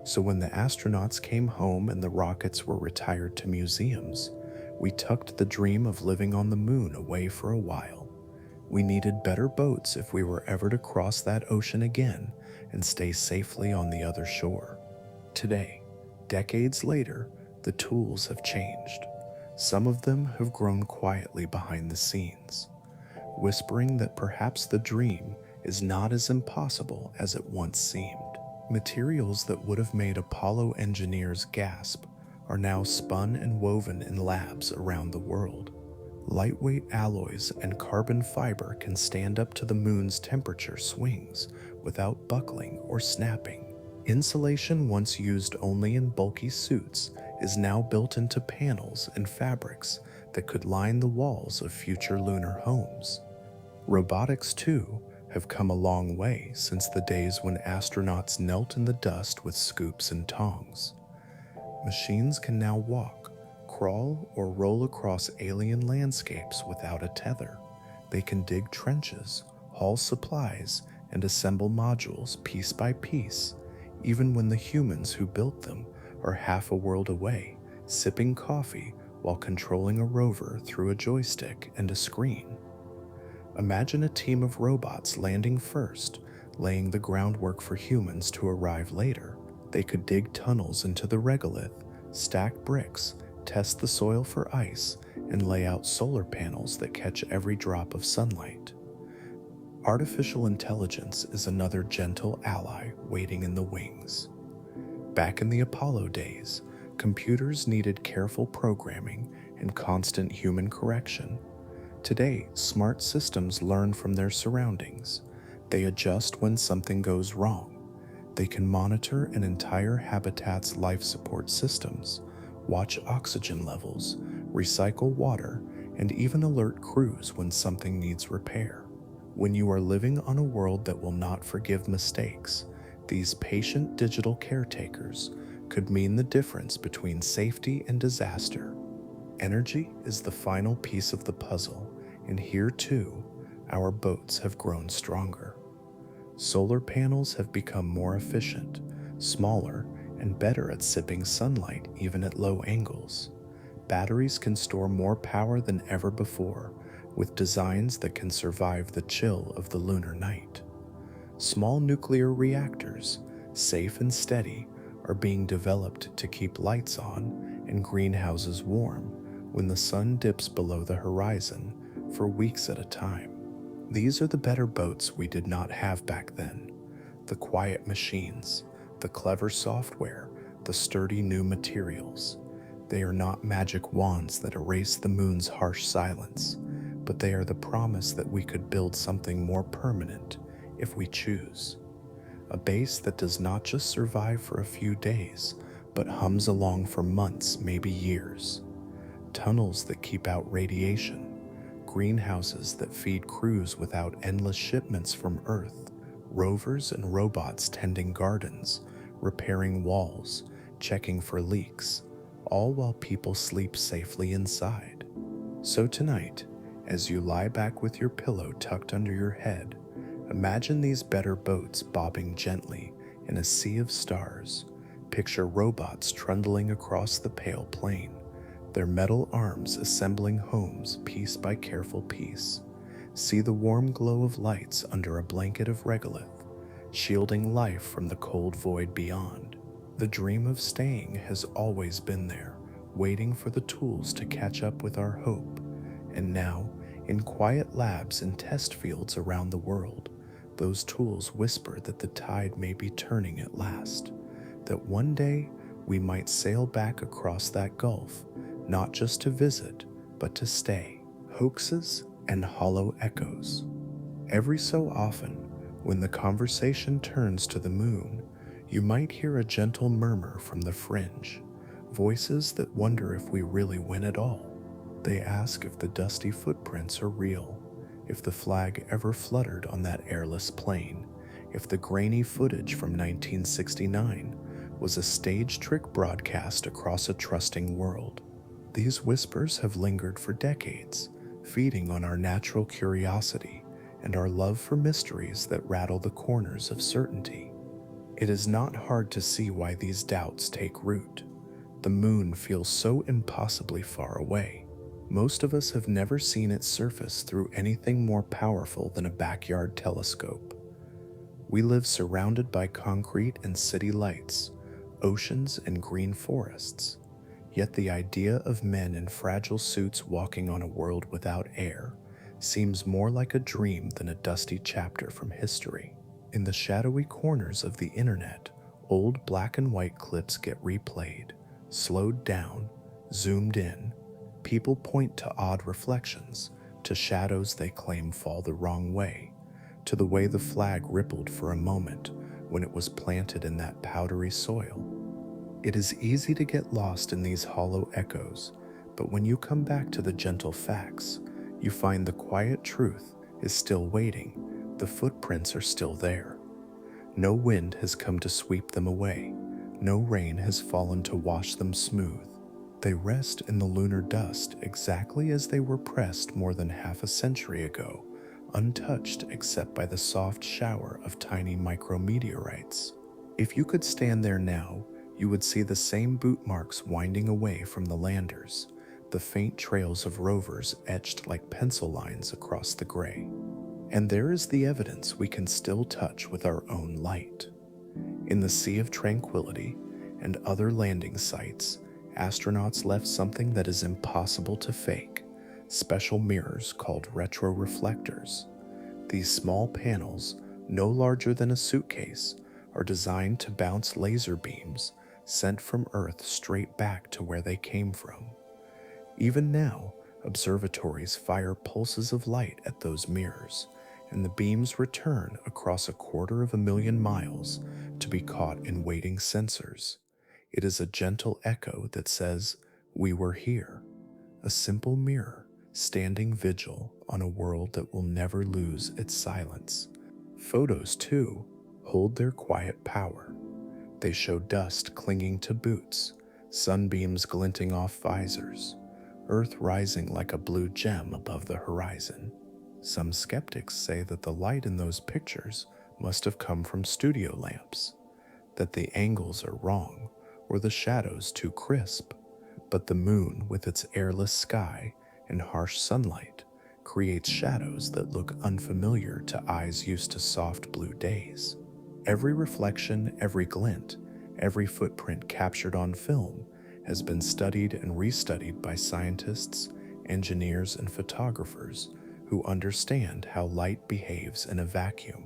So when the astronauts came home and the rockets were retired to museums, we tucked the dream of living on the moon away for a while. We needed better boats if we were ever to cross that ocean again and stay safely on the other shore. Today, decades later, the tools have changed. Some of them have grown quietly behind the scenes, whispering that perhaps the dream is not as impossible as it once seemed. Materials that would have made Apollo engineers gasp are now spun and woven in labs around the world. Lightweight alloys and carbon fiber can stand up to the moon's temperature swings without buckling or snapping. Insulation once used only in bulky suits is now built into panels and fabrics that could line the walls of future lunar homes. Robotics, too, have come a long way since the days when astronauts knelt in the dust with scoops and tongs. Machines can now walk, crawl, or roll across alien landscapes without a tether. They can dig trenches, haul supplies, and assemble modules piece by piece, even when the humans who built them are half a world away, sipping coffee while controlling a rover through a joystick and a screen. Imagine a team of robots landing first, laying the groundwork for humans to arrive later. They could dig tunnels into the regolith, stack bricks, test the soil for ice, and lay out solar panels that catch every drop of sunlight. Artificial intelligence is another gentle ally waiting in the wings. Back in the Apollo days, computers needed careful programming and constant human correction. Today, smart systems learn from their surroundings. They adjust when something goes wrong. They can monitor an entire habitat's life support systems, watch oxygen levels, recycle water, and even alert crews when something needs repair. When you are living on a world that will not forgive mistakes, these patient digital caretakers could mean the difference between safety and disaster. Energy is the final piece of the puzzle, and here too, our boats have grown stronger. Solar panels have become more efficient, smaller, and better at sipping sunlight even at low angles. Batteries can store more power than ever before, with designs that can survive the chill of the lunar night. Small nuclear reactors, safe and steady, are being developed to keep lights on and greenhouses warm when the sun dips below the horizon for weeks at a time. These are the better boats we did not have back then. The quiet machines, the clever software, the sturdy new materials. They are not magic wands that erase the moon's harsh silence, but they are the promise that we could build something more permanent if we choose. A base that does not just survive for a few days, but hums along for months, maybe years. Tunnels that keep out radiation, greenhouses that feed crews without endless shipments from Earth, rovers and robots tending gardens, repairing walls, checking for leaks, all while people sleep safely inside. So tonight, as you lie back with your pillow tucked under your head, Imagine these better boats bobbing gently in a sea of stars. Picture robots trundling across the pale plain, their metal arms assembling homes piece by careful piece. See the warm glow of lights under a blanket of regolith, shielding life from the cold void beyond. The dream of staying has always been there, waiting for the tools to catch up with our hope. And now, in quiet labs and test fields around the world, those tools whisper that the tide may be turning at last, that one day we might sail back across that gulf, not just to visit, but to stay. Hoaxes and hollow echoes. Every so often, when the conversation turns to the moon, you might hear a gentle murmur from the fringe, voices that wonder if we really win at all. They ask if the dusty footprints are real, if the flag ever fluttered on that airless plane, if the grainy footage from 1969 was a stage trick broadcast across a trusting world. These whispers have lingered for decades, feeding on our natural curiosity and our love for mysteries that rattle the corners of certainty. It is not hard to see why these doubts take root. The moon feels so impossibly far away. Most of us have never seen its surface through anything more powerful than a backyard telescope. We live surrounded by concrete and city lights, oceans and green forests. Yet the idea of men in fragile suits walking on a world without air seems more like a dream than a dusty chapter from history. In the shadowy corners of the internet, old black and white clips get replayed, slowed down, zoomed in. People point to odd reflections, to shadows they claim fall the wrong way, to the way the flag rippled for a moment when it was planted in that powdery soil. It is easy to get lost in these hollow echoes, but when you come back to the gentle facts, you find the quiet truth is still waiting. The footprints are still there. No wind has come to sweep them away. No rain has fallen to wash them smooth. They rest in the lunar dust exactly as they were pressed more than half a century ago, untouched except by the soft shower of tiny micrometeorites. If you could stand there now, you would see the same boot marks winding away from the landers, the faint trails of rovers etched like pencil lines across the gray. And there is the evidence we can still touch with our own light. In the Sea of Tranquility and other landing sites, astronauts left something that is impossible to fake: special mirrors called retroreflectors. These small panels, no larger than a suitcase, are designed to bounce laser beams sent from Earth straight back to where they came from. Even now, observatories fire pulses of light at those mirrors, and the beams return across 250,000 miles to be caught in waiting sensors. It is a gentle echo that says, "We were here," a simple mirror standing vigil on a world that will never lose its silence. Photos, too, hold their quiet power. They show dust clinging to boots, sunbeams glinting off visors, Earth rising like a blue gem above the horizon. Some skeptics say that the light in those pictures must have come from studio lamps, that the angles are wrong or the shadows too crisp. But the moon, with its airless sky and harsh sunlight, creates shadows that look unfamiliar to eyes used to soft blue days. Every reflection, every glint, every footprint captured on film has been studied and restudied by scientists, engineers, and photographers who understand how light behaves in a vacuum.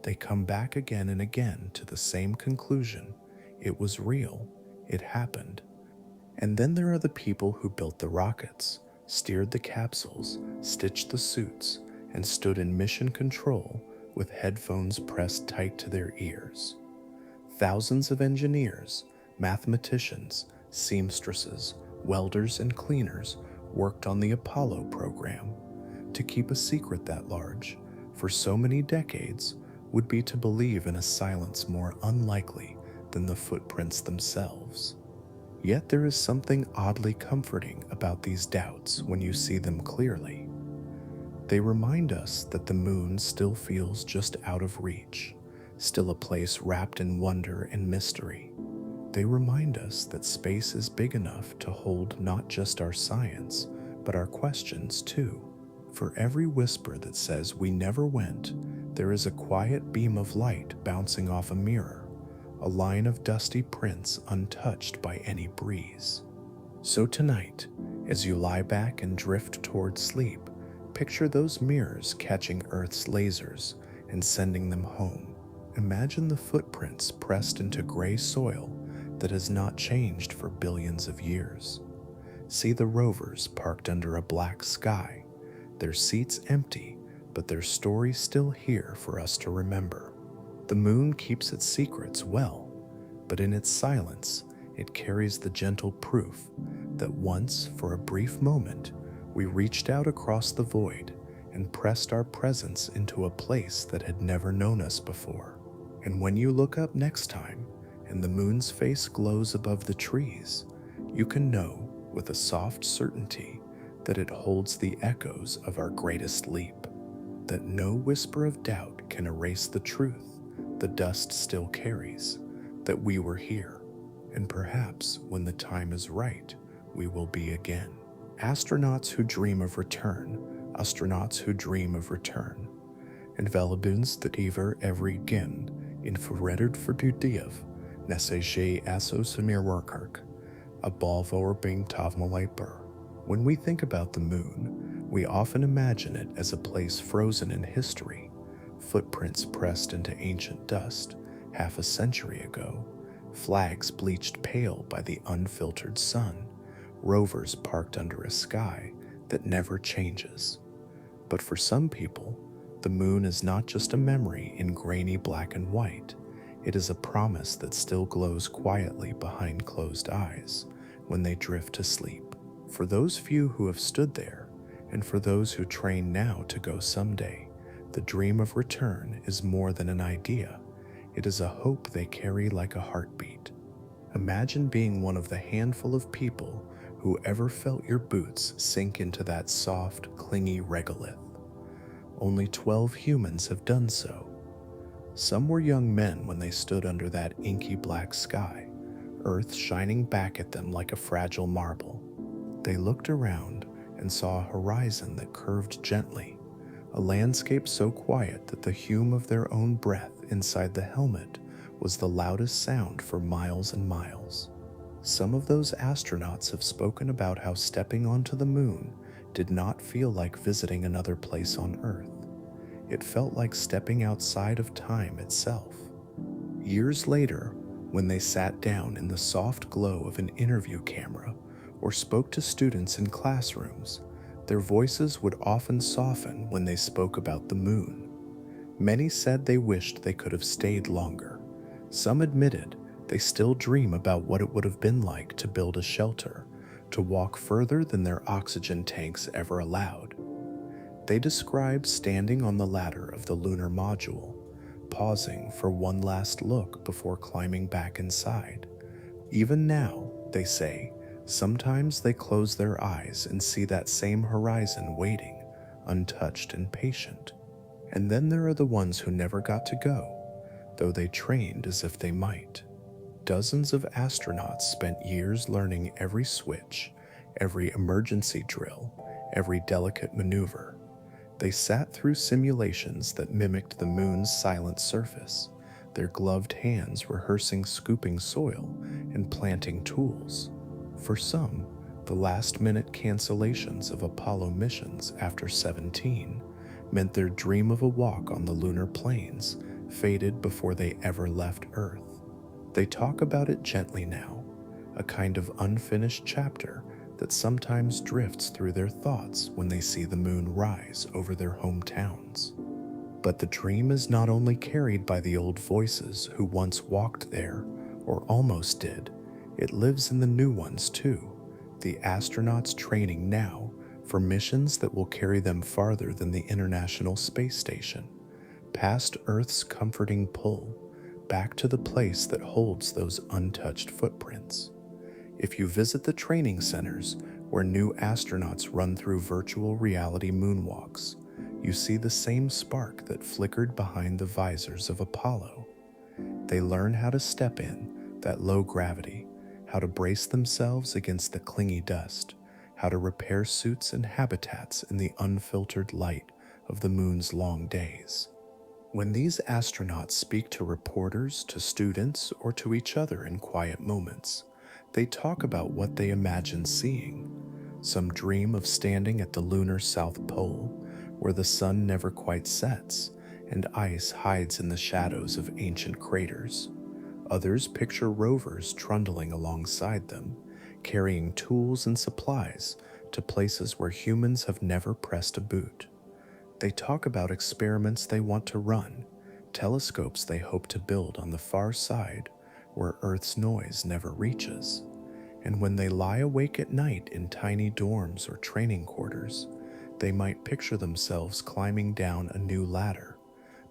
They come back again and again to the same conclusion: it was real, it happened. And then there are the people who built the rockets, steered the capsules, stitched the suits, and stood in mission control with headphones pressed tight to their ears. Thousands of engineers, mathematicians, seamstresses, welders, and cleaners worked on the Apollo program. To keep a secret that large, for so many decades, would be to believe in a silence more unlikely than the footprints themselves. Yet there is something oddly comforting about these doubts when you see them clearly. They remind us that the moon still feels just out of reach, still a place wrapped in wonder and mystery. They remind us that space is big enough to hold not just our science, but our questions too. For every whisper that says we never went, there is a quiet beam of light bouncing off a mirror, a line of dusty prints untouched by any breeze. So tonight, as you lie back and drift toward sleep, picture those mirrors catching Earth's lasers and sending them home. Imagine the footprints pressed into gray soil that has not changed for billions of years. See the rovers parked under a black sky, their seats empty, but their story still here for us to remember. The moon keeps its secrets well, but in its silence, it carries the gentle proof that once, for a brief moment, we reached out across the void and pressed our presence into a place that had never known us before. And when you look up next time and the moon's face glows above the trees, you can know with a soft certainty that it holds the echoes of our greatest leap, that no whisper of doubt can erase the truth the dust still carries, that we were here, and perhaps when the time is right, we will be again. Astronauts who dream of return, astronauts who dream of return. En velibens dat iver every gin, in verredderd verdudiev, nessage aso samir workark, a balvor bing tavmalaper. When we think about the moon, we often imagine it as a place frozen in history, footprints pressed into ancient dust half a century ago, flags bleached pale by the unfiltered sun, rovers parked under a sky that never changes. But for some people, the moon is not just a memory in grainy black and white. It is a promise that still glows quietly behind closed eyes when they drift to sleep. For those few who have stood there, and for those who train now to go someday, the dream of return is more than an idea. It is a hope they carry like a heartbeat. Imagine being one of the handful of people who ever felt your boots sink into that soft, clingy regolith. Only 12 humans have done so. Some were young men when they stood under that inky black sky, Earth shining back at them like a fragile marble. They looked around and saw a horizon that curved gently, a landscape so quiet that the hum of their own breath inside the helmet was the loudest sound for miles and miles. Some of those astronauts have spoken about how stepping onto the moon did not feel like visiting another place on Earth. It felt like stepping outside of time itself. Years later, when they sat down in the soft glow of an interview camera or spoke to students in classrooms, their voices would often soften when they spoke about the moon. Many said they wished they could have stayed longer. Some admitted they still dream about what it would have been like to build a shelter, to walk further than their oxygen tanks ever allowed. They described standing on the ladder of the lunar module, pausing for one last look before climbing back inside. Even now, they say, sometimes they close their eyes and see that same horizon waiting, untouched and patient. And then there are the ones who never got to go, though they trained as if they might. Dozens of astronauts spent years learning every switch, every emergency drill, every delicate maneuver. They sat through simulations that mimicked the moon's silent surface, their gloved hands rehearsing scooping soil and planting tools. For some, the last-minute cancellations of Apollo missions after 17 meant their dream of a walk on the lunar plains faded before they ever left Earth. They talk about it gently now, a kind of unfinished chapter that sometimes drifts through their thoughts when they see the moon rise over their hometowns. But the dream is not only carried by the old voices who once walked there, or almost did, it lives in the new ones too, the astronauts training now for missions that will carry them farther than the International Space Station, past Earth's comforting pull, back to the place that holds those untouched footprints. If you visit the training centers where new astronauts run through virtual reality moonwalks, you see the same spark that flickered behind the visors of Apollo. They learn how to step in that low gravity, how to brace themselves against the clingy dust, how to repair suits and habitats in the unfiltered light of the moon's long days. When these astronauts speak to reporters, to students, or to each other in quiet moments, they talk about what they imagine seeing. Some dream of standing at the lunar South Pole, where the sun never quite sets and ice hides in the shadows of ancient craters. Others picture rovers trundling alongside them, carrying tools and supplies to places where humans have never pressed a boot. They talk about experiments they want to run, telescopes they hope to build on the far side where Earth's noise never reaches. And when they lie awake at night in tiny dorms or training quarters, they might picture themselves climbing down a new ladder,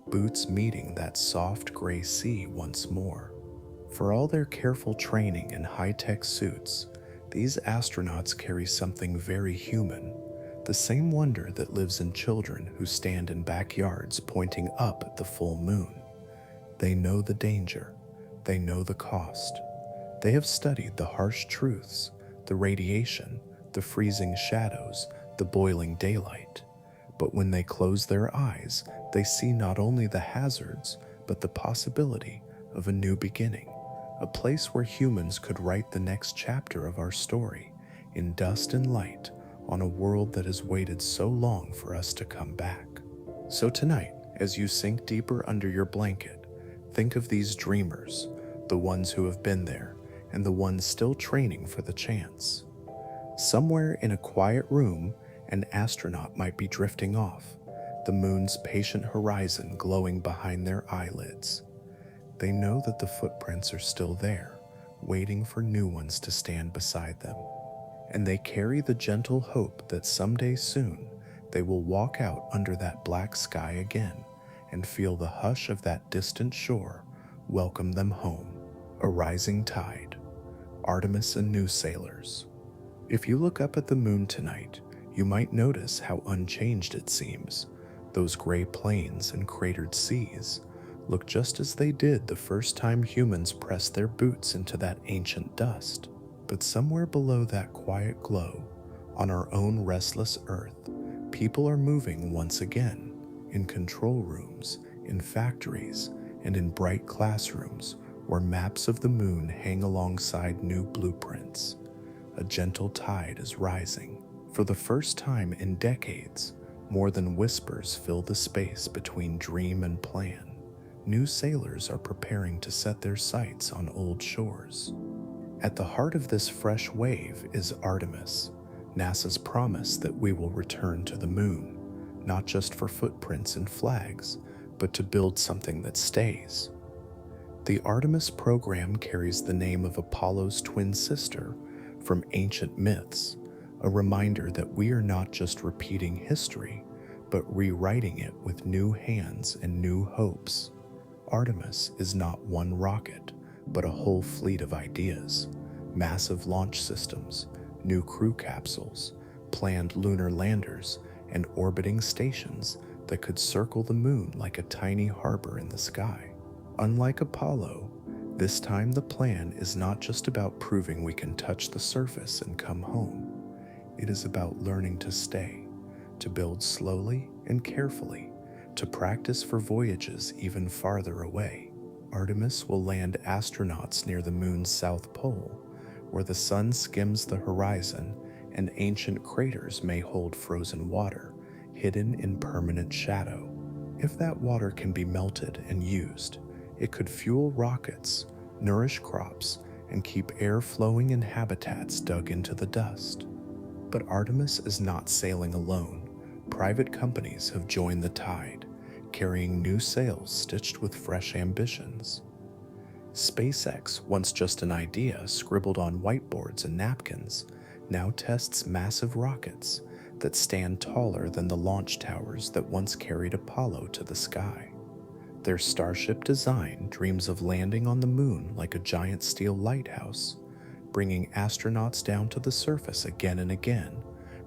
boots meeting that soft gray sea once more. For all their careful training and high-tech suits, these astronauts carry something very human, the same wonder that lives in children who stand in backyards pointing up at the full moon. They know the danger, they know the cost. They have studied the harsh truths, the radiation, the freezing shadows, the boiling daylight. But when they close their eyes, they see not only the hazards, but the possibility of a new beginning, a place where humans could write the next chapter of our story, in dust and light, on a world that has waited so long for us to come back. So tonight, as you sink deeper under your blanket, think of these dreamers, the ones who have been there, and the ones still training for the chance. Somewhere in a quiet room, an astronaut might be drifting off, the moon's patient horizon glowing behind their eyelids. They know that the footprints are still there, waiting for new ones to stand beside them. And they carry the gentle hope that someday soon they will walk out under that black sky again and feel the hush of that distant shore welcome them home. A rising tide, Artemis and new sailors. If you look up at the moon tonight, you might notice how unchanged it seems. Those gray plains and cratered seas look just as they did the first time humans pressed their boots into that ancient dust. But somewhere below that quiet glow, on our own restless Earth, people are moving once again, in control rooms, in factories, and in bright classrooms where maps of the moon hang alongside new blueprints. A gentle tide is rising. For the first time in decades, more than whispers fill the space between dream and plan. New sailors are preparing to set their sights on old shores. At the heart of this fresh wave is Artemis, NASA's promise that we will return to the moon, not just for footprints and flags, but to build something that stays. The Artemis program carries the name of Apollo's twin sister from ancient myths, a reminder that we are not just repeating history, but rewriting it with new hands and new hopes. Artemis is not one rocket, but a whole fleet of ideas, massive launch systems, new crew capsules, planned lunar landers, and orbiting stations that could circle the moon like a tiny harbor in the sky. Unlike Apollo, this time the plan is not just about proving we can touch the surface and come home. It is about learning to stay, to build slowly and carefully, to practice for voyages even farther away. Artemis will land astronauts near the moon's south pole, where the sun skims the horizon and ancient craters may hold frozen water, hidden in permanent shadow. If that water can be melted and used, it could fuel rockets, nourish crops, and keep air flowing in habitats dug into the dust. But Artemis is not sailing alone. Private companies have joined the tide, carrying new sails stitched with fresh ambitions. SpaceX, once just an idea scribbled on whiteboards and napkins, now tests massive rockets that stand taller than the launch towers that once carried Apollo to the sky. Their Starship design dreams of landing on the moon like a giant steel lighthouse, bringing astronauts down to the surface again and again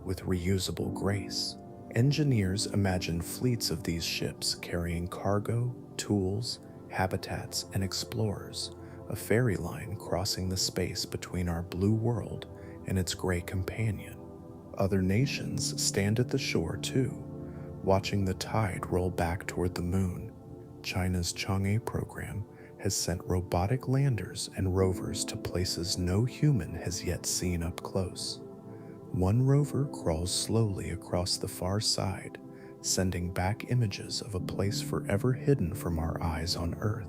with reusable grace. Engineers imagine fleets of these ships carrying cargo, tools, habitats, and explorers, a ferry line crossing the space between our blue world and its gray companion. Other nations stand at the shore too, watching the tide roll back toward the moon. China's Chang'e program has sent robotic landers and rovers to places no human has yet seen up close. One rover crawls slowly across the far side, sending back images of a place forever hidden from our eyes on Earth.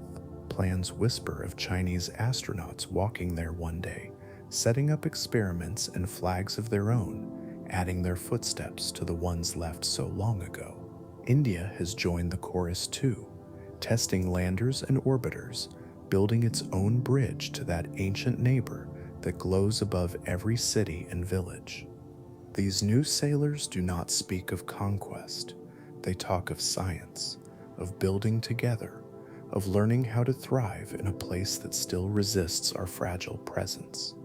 Plans whisper of Chinese astronauts walking there one day, setting up experiments and flags of their own, adding their footsteps to the ones left so long ago. India has joined the chorus too, testing landers and orbiters, building its own bridge to that ancient neighbor that glows above every city and village. These new sailors do not speak of conquest. They talk of science, of building together, of learning how to thrive in a place that still resists our fragile presence.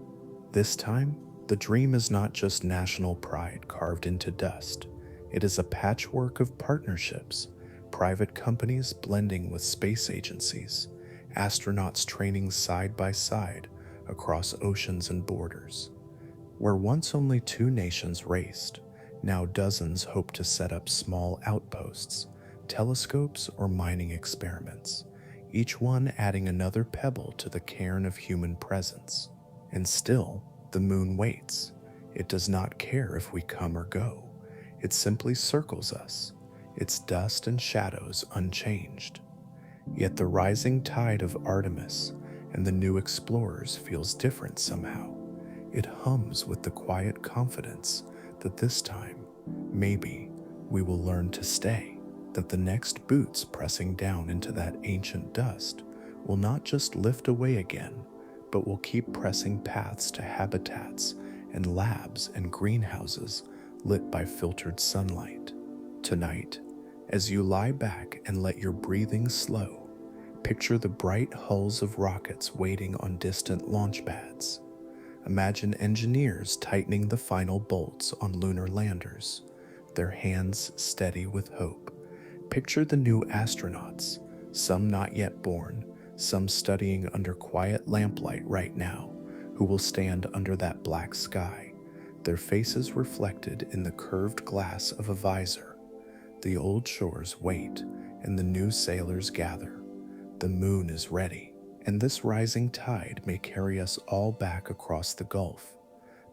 This time, the dream is not just national pride carved into dust. It is a patchwork of partnerships, private companies blending with space agencies, astronauts training side by side across oceans and borders. Where once only two nations raced, now dozens hope to set up small outposts, telescopes, or mining experiments, each one adding another pebble to the cairn of human presence. And still, the moon waits. It does not care if we come or go. It simply circles us, its dust and shadows unchanged. Yet the rising tide of Artemis and the new explorers feels different somehow. It hums with the quiet confidence that this time, maybe, we will learn to stay, that the next boots pressing down into that ancient dust will not just lift away again, but will keep pressing paths to habitats and labs and greenhouses lit by filtered sunlight. Tonight, as you lie back and let your breathing slow, picture the bright hulls of rockets waiting on distant launch pads. Imagine engineers tightening the final bolts on lunar landers, their hands steady with hope. Picture the new astronauts, some not yet born, some studying under quiet lamplight right now, who will stand under that black sky, their faces reflected in the curved glass of a visor. The old shores wait, and the new sailors gather. The moon is ready, and this rising tide may carry us all back across the Gulf,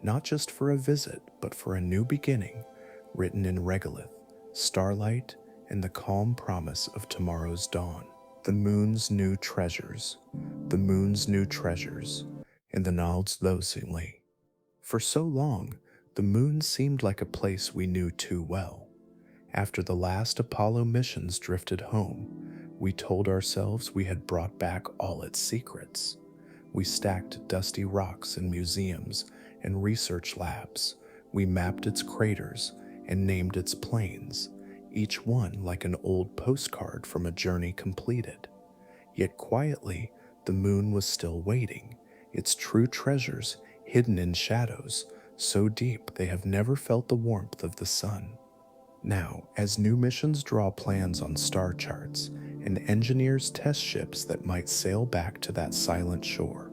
not just for a visit, but for a new beginning, written in regolith, starlight, and the calm promise of tomorrow's dawn. The moon's new treasures, the moon's new treasures, in the Nald's Losingly. For so long, the moon seemed like a place we knew too well. After the last Apollo missions drifted home, we told ourselves we had brought back all its secrets. We stacked dusty rocks in museums and research labs. We mapped its craters and named its plains, each one like an old postcard from a journey completed. Yet quietly, the moon was still waiting, its true treasures hidden in shadows so deep they have never felt the warmth of the sun. Now, as new missions draw plans on star charts and engineers test ships that might sail back to that silent shore,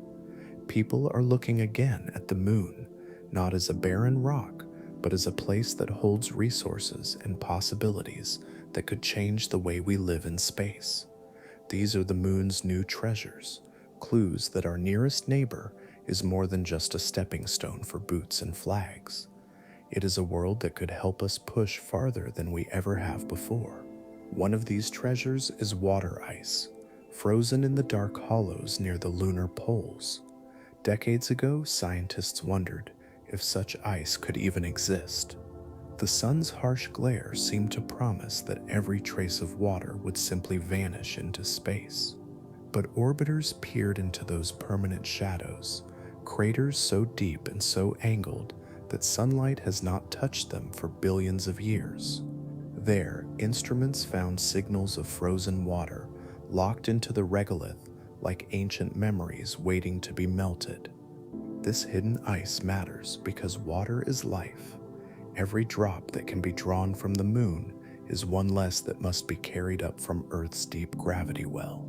people are looking again at the moon, not as a barren rock, but as a place that holds resources and possibilities that could change the way we live in space. These are the moon's new treasures, clues that our nearest neighbor is more than just a stepping stone for boots and flags. It is a world that could help us push farther than we ever have before. One of these treasures is water ice, frozen in the dark hollows near the lunar poles. Decades ago, scientists wondered if such ice could even exist. The sun's harsh glare seemed to promise that every trace of water would simply vanish into space. But orbiters peered into those permanent shadows, craters so deep and so angled that sunlight has not touched them for billions of years. There, instruments found signals of frozen water locked into the regolith like ancient memories waiting to be melted. This hidden ice matters because water is life. Every drop that can be drawn from the moon is one less that must be carried up from Earth's deep gravity well.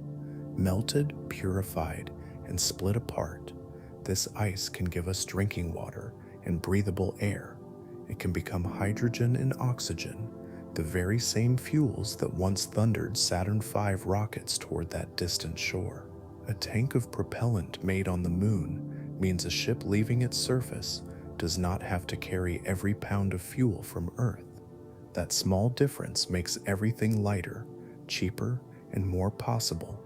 Melted, purified, and split apart, this ice can give us drinking water and breathable air. It can become hydrogen and oxygen, the very same fuels that once thundered Saturn V rockets toward that distant shore. A tank of propellant made on the moon means a ship leaving its surface does not have to carry every pound of fuel from Earth. That small difference makes everything lighter, cheaper, and more possible.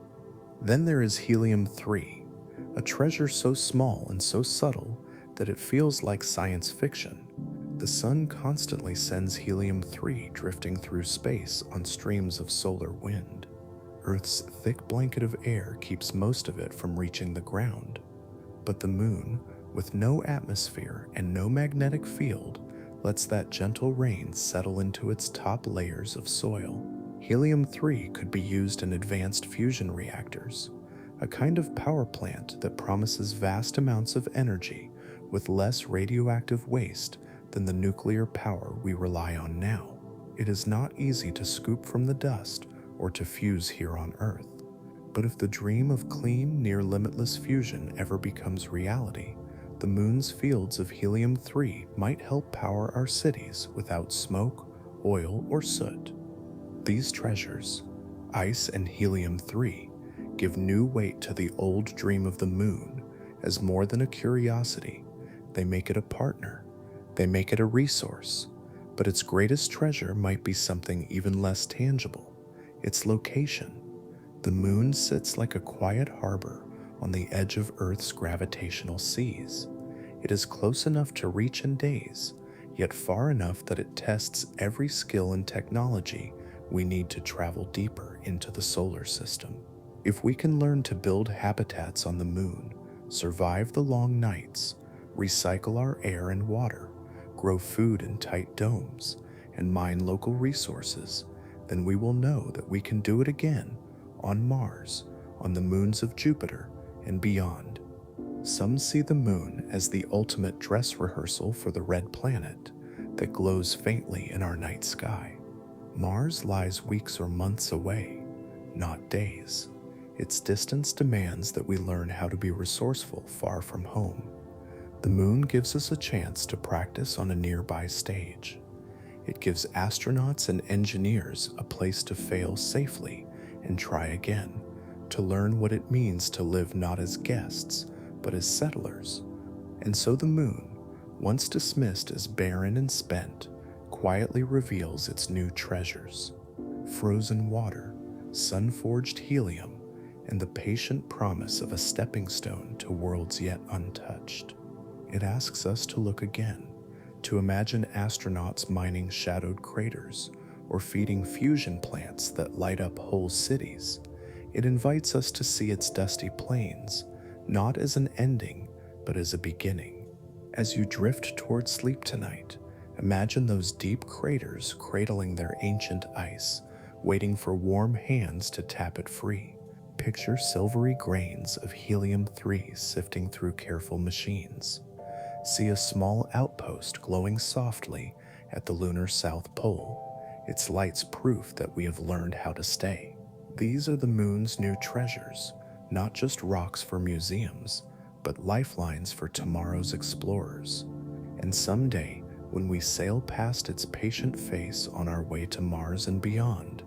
Then there is helium-3, a treasure so small and so subtle that it feels like science fiction. The sun constantly sends helium-3 drifting through space on streams of solar wind. Earth's thick blanket of air keeps most of it from reaching the ground. But the moon, with no atmosphere and no magnetic field, lets that gentle rain settle into its top layers of soil. Helium-3 could be used in advanced fusion reactors, a kind of power plant that promises vast amounts of energy with less radioactive waste than the nuclear power we rely on now. It is not easy to scoop from the dust or to fuse here on Earth. But if the dream of clean, near-limitless fusion ever becomes reality, the moon's fields of helium-3 might help power our cities without smoke, oil, or soot. These treasures, ice and helium-3, give new weight to the old dream of the moon as more than a curiosity. They make it a partner. They make it a resource. But its greatest treasure might be something even less tangible: its location. The moon sits like a quiet harbor on the edge of Earth's gravitational seas. It is close enough to reach in days, yet far enough that it tests every skill and technology we need to travel deeper into the solar system. If we can learn to build habitats on the moon, survive the long nights, recycle our air and water, grow food in tight domes, and mine local resources, then we will know that we can do it again on Mars, on the moons of Jupiter, and beyond. Some see the moon as the ultimate dress rehearsal for the red planet that glows faintly in our night sky. Mars lies weeks or months away, not days. Its distance demands that we learn how to be resourceful far from home. The moon gives us a chance to practice on a nearby stage. It gives astronauts and engineers a place to fail safely and try again, to learn what it means to live not as guests, but as settlers. And so the moon, once dismissed as barren and spent, quietly reveals its new treasures: frozen water, sun-forged helium, and the patient promise of a stepping stone to worlds yet untouched. It asks us to look again, to imagine astronauts mining shadowed craters or feeding fusion plants that light up whole cities. It invites us to see its dusty plains, not as an ending, but as a beginning. As you drift toward sleep tonight, imagine those deep craters cradling their ancient ice, waiting for warm hands to tap it free. Picture silvery grains of helium-3 sifting through careful machines. See a small outpost glowing softly at the lunar South Pole, its lights proof that we have learned how to stay. These are the moon's new treasures, not just rocks for museums, but lifelines for tomorrow's explorers. And someday, when we sail past its patient face on our way to Mars and beyond,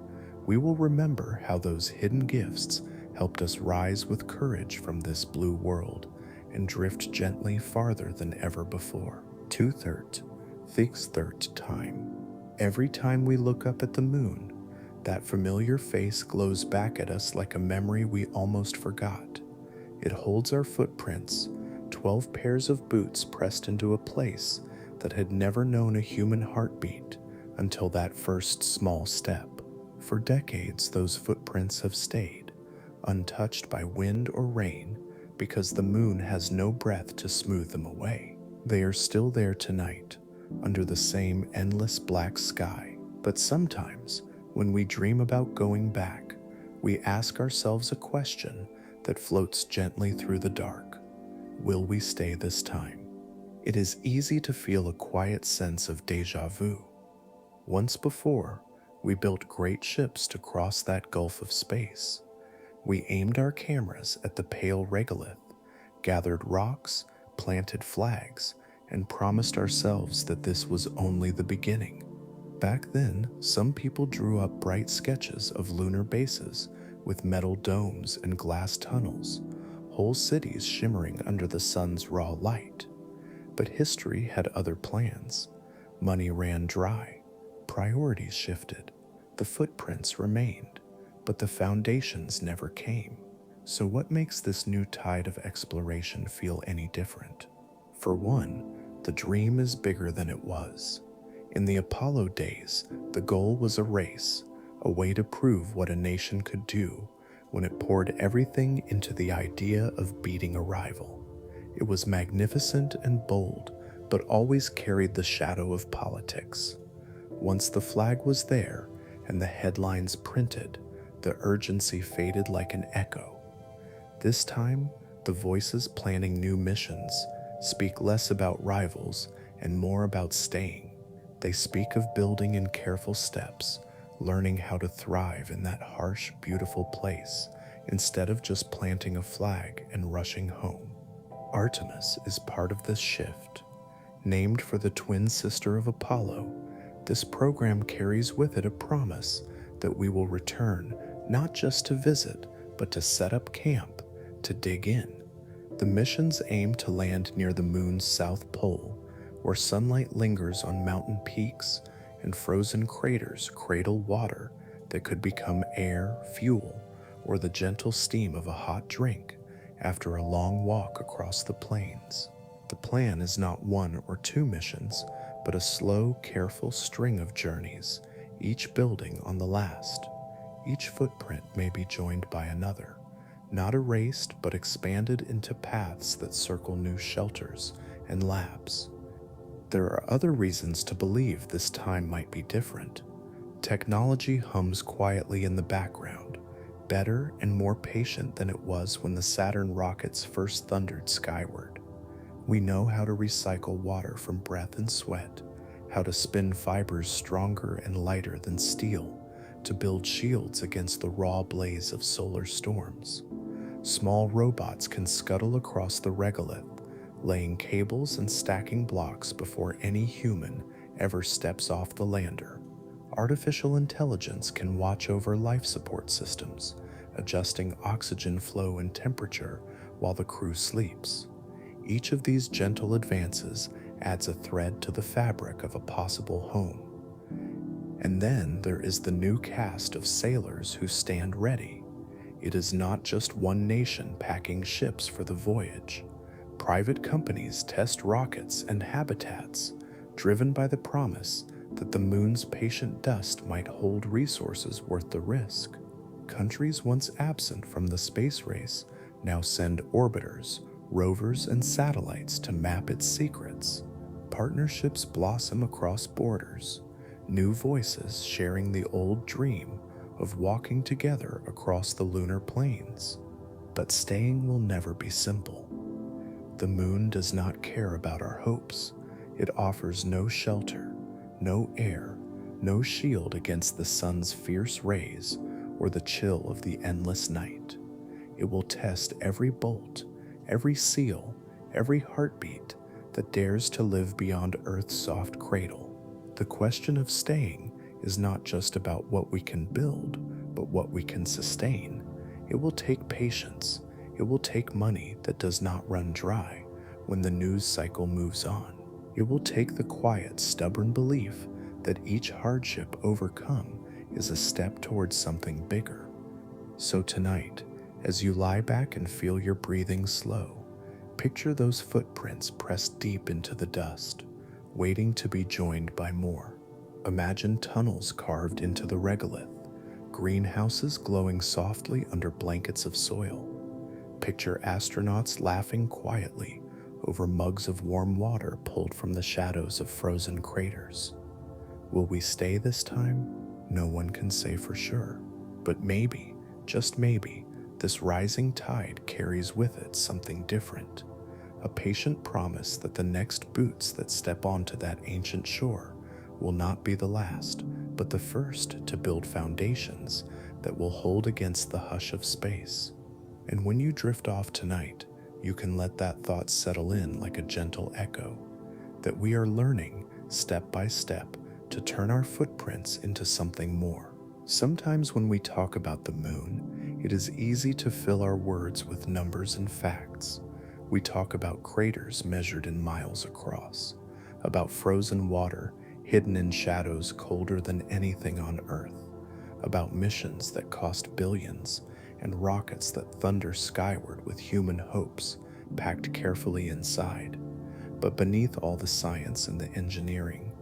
we will remember how those hidden gifts helped us rise with courage from this blue world and drift gently farther than ever before. 2/3, third time. Every time we look up at the moon, that familiar face glows back at us like a memory we almost forgot. It holds our footprints, 12 pairs of boots pressed into a place that had never known a human heartbeat until that first small step. For decades, those footprints have stayed, untouched by wind or rain, because the moon has no breath to smooth them away. They are still there tonight, under the same endless black sky. But sometimes, when we dream about going back, we ask ourselves a question that floats gently through the dark. Will we stay this time? It is easy to feel a quiet sense of déjà vu. Once before, we built great ships to cross that gulf of space. We aimed our cameras at the pale regolith, gathered rocks, planted flags, and promised ourselves that this was only the beginning. Back then, some people drew up bright sketches of lunar bases with metal domes and glass tunnels, whole cities shimmering under the sun's raw light. But history had other plans. Money ran dry, priorities shifted, the footprints remained, but the foundations never came. So, what makes this new tide of exploration feel any different? For one, the dream is bigger than it was. In the Apollo days, the goal was a race, a way to prove what a nation could do when it poured everything into the idea of beating a rival. It was magnificent and bold, but always carried the shadow of politics. Once the flag was there and the headlines printed, the urgency faded like an echo. This time, the voices planning new missions speak less about rivals and more about staying. They speak of building in careful steps, learning how to thrive in that harsh, beautiful place, instead of just planting a flag and rushing home. Artemis is part of this shift. Named for the twin sister of Apollo, this program carries with it a promise that we will return not just to visit, but to set up camp, to dig in. The missions aim to land near the moon's south pole, where sunlight lingers on mountain peaks and frozen craters cradle water that could become air, fuel, or the gentle steam of a hot drink after a long walk across the plains. The plan is not one or two missions, but a slow, careful string of journeys, each building on the last. Each footprint may be joined by another, not erased but expanded into paths that circle new shelters and labs. There are other reasons to believe this time might be different. Technology hums quietly in the background, better and more patient than it was when the Saturn rockets first thundered skyward. We know how to recycle water from breath and sweat, how to spin fibers stronger and lighter than steel, to build shields against the raw blaze of solar storms. Small robots can scuttle across the regolith, laying cables and stacking blocks before any human ever steps off the lander. Artificial intelligence can watch over life support systems, adjusting oxygen flow and temperature while the crew sleeps. Each of these gentle advances adds a thread to the fabric of a possible home. And then there is the new cast of sailors who stand ready. It is not just one nation packing ships for the voyage. Private companies test rockets and habitats, driven by the promise that the moon's patient dust might hold resources worth the risk. Countries once absent from the space race now send orbiters, rovers, and satellites to map its secrets. Partnerships blossom across borders, new voices sharing the old dream of walking together across the lunar plains. But staying will never be simple. The moon does not care about our hopes. It offers no shelter, no air, no shield against the sun's fierce rays or the chill of the endless night. It will test every bolt, every seal, every heartbeat that dares to live beyond Earth's soft cradle. The question of staying is not just about what we can build, but what we can sustain. It will take patience. It will take money that does not run dry when the news cycle moves on. It will take the quiet, stubborn belief that each hardship overcome is a step towards something bigger. So tonight, as you lie back and feel your breathing slow, picture those footprints pressed deep into the dust, waiting to be joined by more. Imagine tunnels carved into the regolith, greenhouses glowing softly under blankets of soil. Picture astronauts laughing quietly over mugs of warm water pulled from the shadows of frozen craters. Will we stay this time? No one can say for sure. But maybe, just maybe, this rising tide carries with it something different. a patient promise that the next boots that step onto that ancient shore will not be the last, but the first to build foundations that will hold against the hush of space. And when you drift off tonight, you can let that thought settle in like a gentle echo, that we are learning, step by step, to turn our footprints into something more. Sometimes when we talk about the moon, it is easy to fill our words with numbers and facts. We talk about craters measured in miles across, about frozen water hidden in shadows colder than anything on Earth, about missions that cost billions and rockets that thunder skyward with human hopes packed carefully inside. But beneath all the science and the engineering,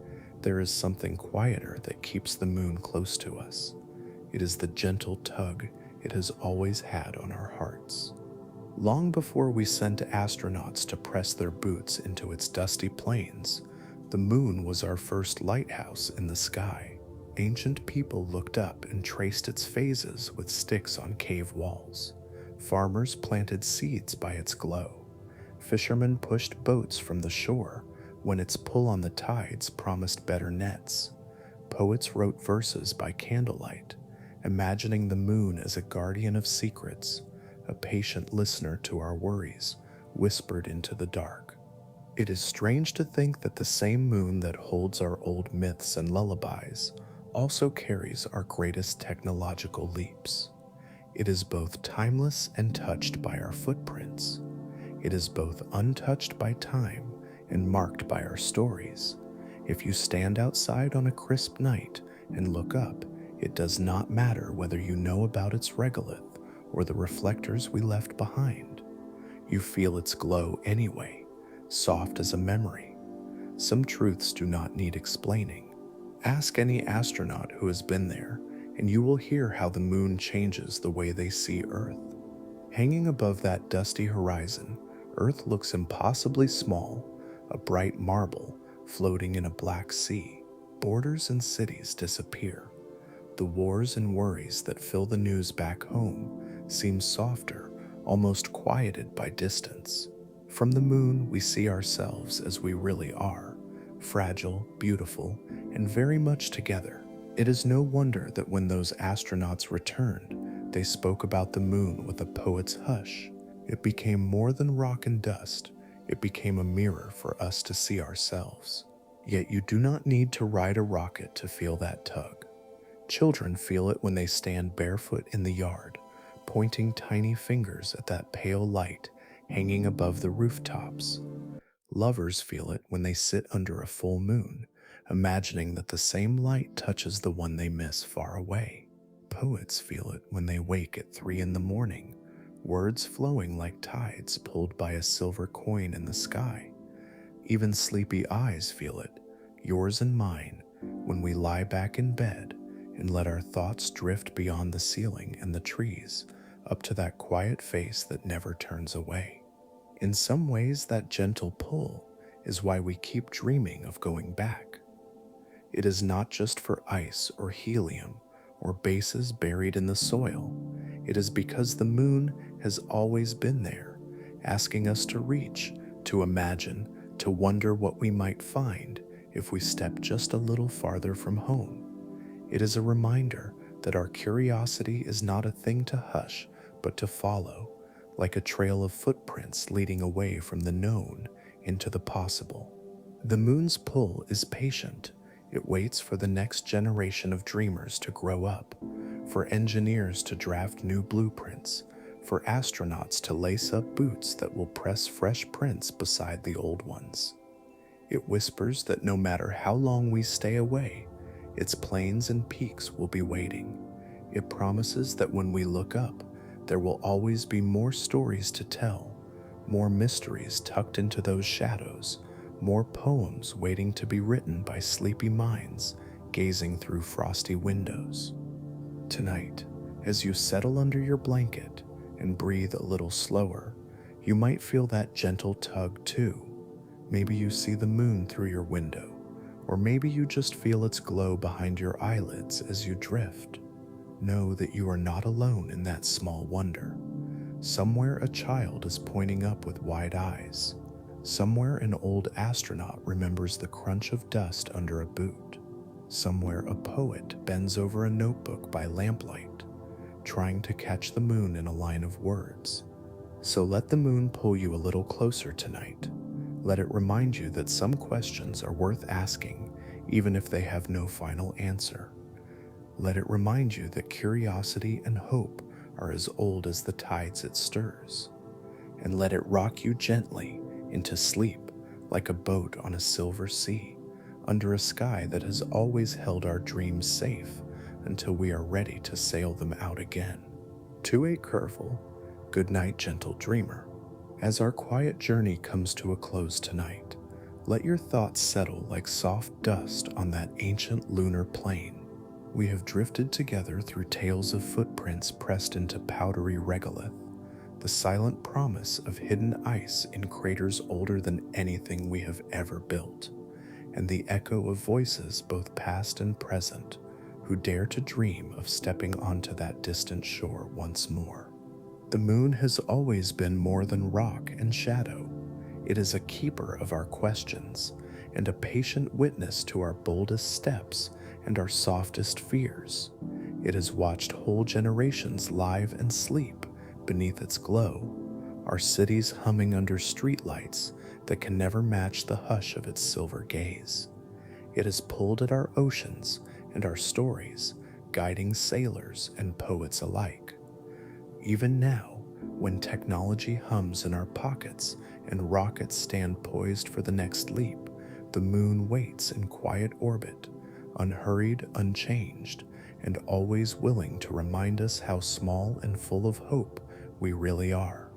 there is something quieter that keeps the moon close to us. It is the gentle tug it has always had on our hearts. Long before we sent astronauts to press their boots into its dusty plains, the moon was our first lighthouse in the sky. Ancient people looked up and traced its phases with sticks on cave walls. Farmers planted seeds by its glow. Fishermen pushed boats from the shore when its pull on the tides promised better nets. Poets wrote verses by candlelight, imagining the moon as a guardian of secrets, a patient listener to our worries, whispered into the dark. It is strange to think that the same moon that holds our old myths and lullabies also carries our greatest technological leaps. It is both timeless and touched by our footprints. It is both untouched by time and marked by our stories. If you stand outside on a crisp night and look up, it does not matter whether you know about its regolith or the reflectors we left behind. You feel its glow anyway, soft as a memory. Some truths do not need explaining. Ask any astronaut who has been there, and you will hear how the moon changes the way they see Earth. Hanging above that dusty horizon, Earth looks impossibly small, a bright marble floating in a black sea. Borders and cities disappear. The wars and worries that fill the news back home seem softer, almost quieted by distance. From the moon, we see ourselves as we really are, fragile, beautiful, and very much together. It is no wonder that when those astronauts returned, they spoke about the moon with a poet's hush. It became more than rock and dust. It became a mirror for us to see ourselves. Yet you do not need to ride a rocket to feel that tug. Children feel it when they stand barefoot in the yard, pointing tiny fingers at that pale light hanging above the rooftops. Lovers feel it when they sit under a full moon, imagining that the same light touches the one they miss far away. Poets feel it when they wake at 3 in the morning, words flowing like tides pulled by a silver coin in the sky. Even sleepy eyes feel it, yours and mine, when we lie back in bed and let our thoughts drift beyond the ceiling and the trees, up to that quiet face that never turns away. In some ways, that gentle pull is why we keep dreaming of going back. It is not just for ice or helium or bases buried in the soil. It is because the moon has always been there, asking us to reach, to imagine, to wonder what we might find if we step just a little farther from home. It is a reminder that our curiosity is not a thing to hush, but to follow, like a trail of footprints leading away from the known into the possible. The moon's pull is patient. It waits for the next generation of dreamers to grow up, for engineers to draft new blueprints, for astronauts to lace up boots that will press fresh prints beside the old ones. It whispers that no matter how long we stay away, its plains and peaks will be waiting. It promises that when we look up, there will always be more stories to tell, more mysteries tucked into those shadows, more poems waiting to be written by sleepy minds gazing through frosty windows. Tonight, as you settle under your blanket and breathe a little slower, you might feel that gentle tug too. Maybe you see the moon through your window, or maybe you just feel its glow behind your eyelids as you drift. Know that you are not alone in that small wonder. Somewhere a child is pointing up with wide eyes. Somewhere an old astronaut remembers the crunch of dust under a boot. Somewhere a poet bends over a notebook by lamplight, trying to catch the moon in a line of words. So let the moon pull you a little closer tonight. Let it remind you that some questions are worth asking, even if they have no final answer. Let it remind you that curiosity and hope are as old as the tides it stirs. And let it rock you gently into sleep like a boat on a silver sea, under a sky that has always held our dreams safe until we are ready to sail them out again. To a careful, good night, gentle dreamer. As our quiet journey comes to a close tonight, let your thoughts settle like soft dust on that ancient lunar plain. We have drifted together through tales of footprints pressed into powdery regolith, the silent promise of hidden ice in craters older than anything we have ever built, and the echo of voices both past and present who dare to dream of stepping onto that distant shore once more. The moon has always been more than rock and shadow. It is a keeper of our questions and a patient witness to our boldest steps and our softest fears. It has watched whole generations live and sleep beneath its glow, our cities humming under streetlights that can never match the hush of its silver gaze. It has pulled at our oceans and our stories, guiding sailors and poets alike. Even now, when technology hums in our pockets and rockets stand poised for the next leap, the moon waits in quiet orbit, unhurried, unchanged, and always willing to remind us how small and full of hope we really are.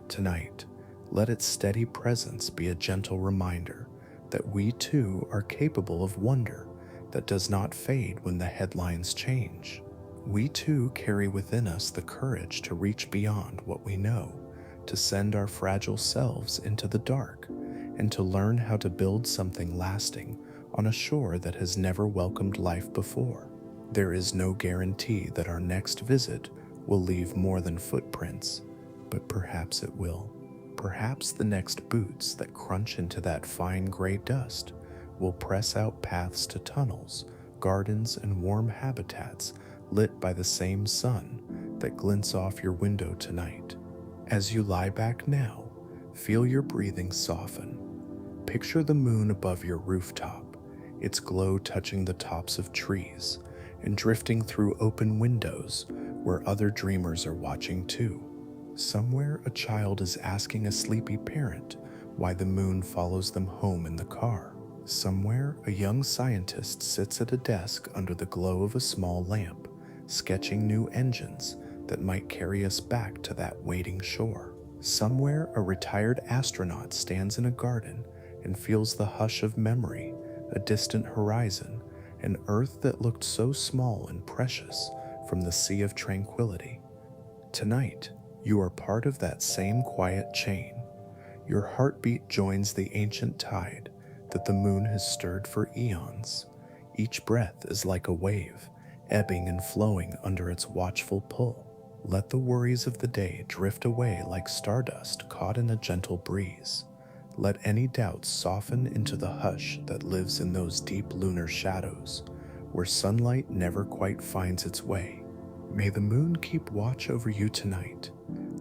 Tonight, let its steady presence be a gentle reminder that we too are capable of wonder that does not fade when the headlines change. We too carry within us the courage to reach beyond what we know, to send our fragile selves into the dark, and to learn how to build something lasting on a shore that has never welcomed life before. There is no guarantee that our next visit will leave more than footprints, but perhaps it will. Perhaps the next boots that crunch into that fine gray dust will press out paths to tunnels, gardens, and warm habitats lit by the same sun that glints off your window tonight. As you lie back now, feel your breathing soften. Picture the moon above your rooftop, its glow touching the tops of trees and drifting through open windows where other dreamers are watching too. Somewhere a child is asking a sleepy parent why the moon follows them home in the car. Somewhere a young scientist sits at a desk under the glow of a small lamp, sketching new engines that might carry us back to that waiting shore. Somewhere a retired astronaut stands in a garden and feels the hush of memory, a distant horizon, an earth that looked so small and precious from the sea of tranquility. Tonight, you are part of that same quiet chain. Your heartbeat joins the ancient tide that the moon has stirred for eons. Each breath is like a wave, ebbing and flowing under its watchful pull. Let the worries of the day drift away like stardust caught in a gentle breeze. Let any doubts soften into the hush that lives in those deep lunar shadows, where sunlight never quite finds its way. May the moon keep watch over you tonight,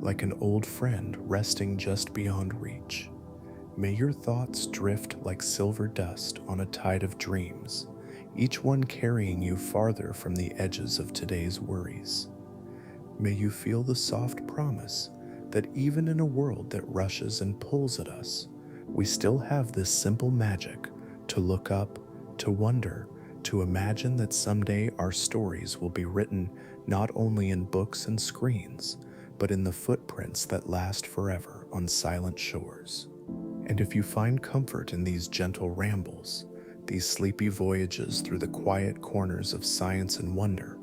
like an old friend resting just beyond reach. May your thoughts drift like silver dust on a tide of dreams, each one carrying you farther from the edges of today's worries. May you feel the soft promise that even in a world that rushes and pulls at us, we still have this simple magic to look up, to wonder, to imagine that someday our stories will be written not only in books and screens, but in the footprints that last forever on silent shores. And if you find comfort in these gentle rambles, these sleepy voyages through the quiet corners of science and wonder,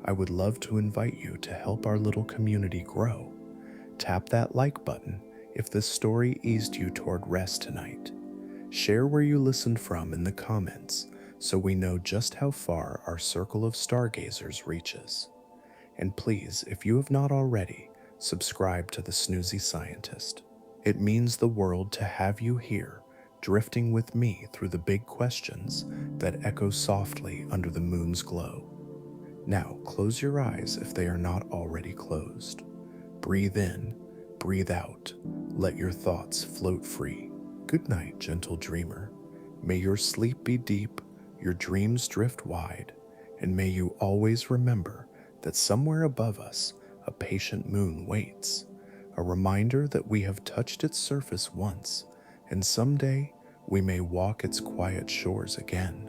I would love to invite you to help our little community grow. Tap that like button if this story eased you toward rest tonight. Share where you listened from in the comments so we know just how far our circle of stargazers reaches. And please, if you have not already, subscribe to the Snoozy Scientist. It means the world to have you here, drifting with me through the big questions that echo softly under the moon's glow. Now, close your eyes if they are not already closed. Breathe in, breathe out. Let your thoughts float free. Good night, gentle dreamer. May your sleep be deep, your dreams drift wide, and may you always remember that somewhere above us a patient moon waits, a reminder that we have touched its surface once, and someday we may walk its quiet shores again.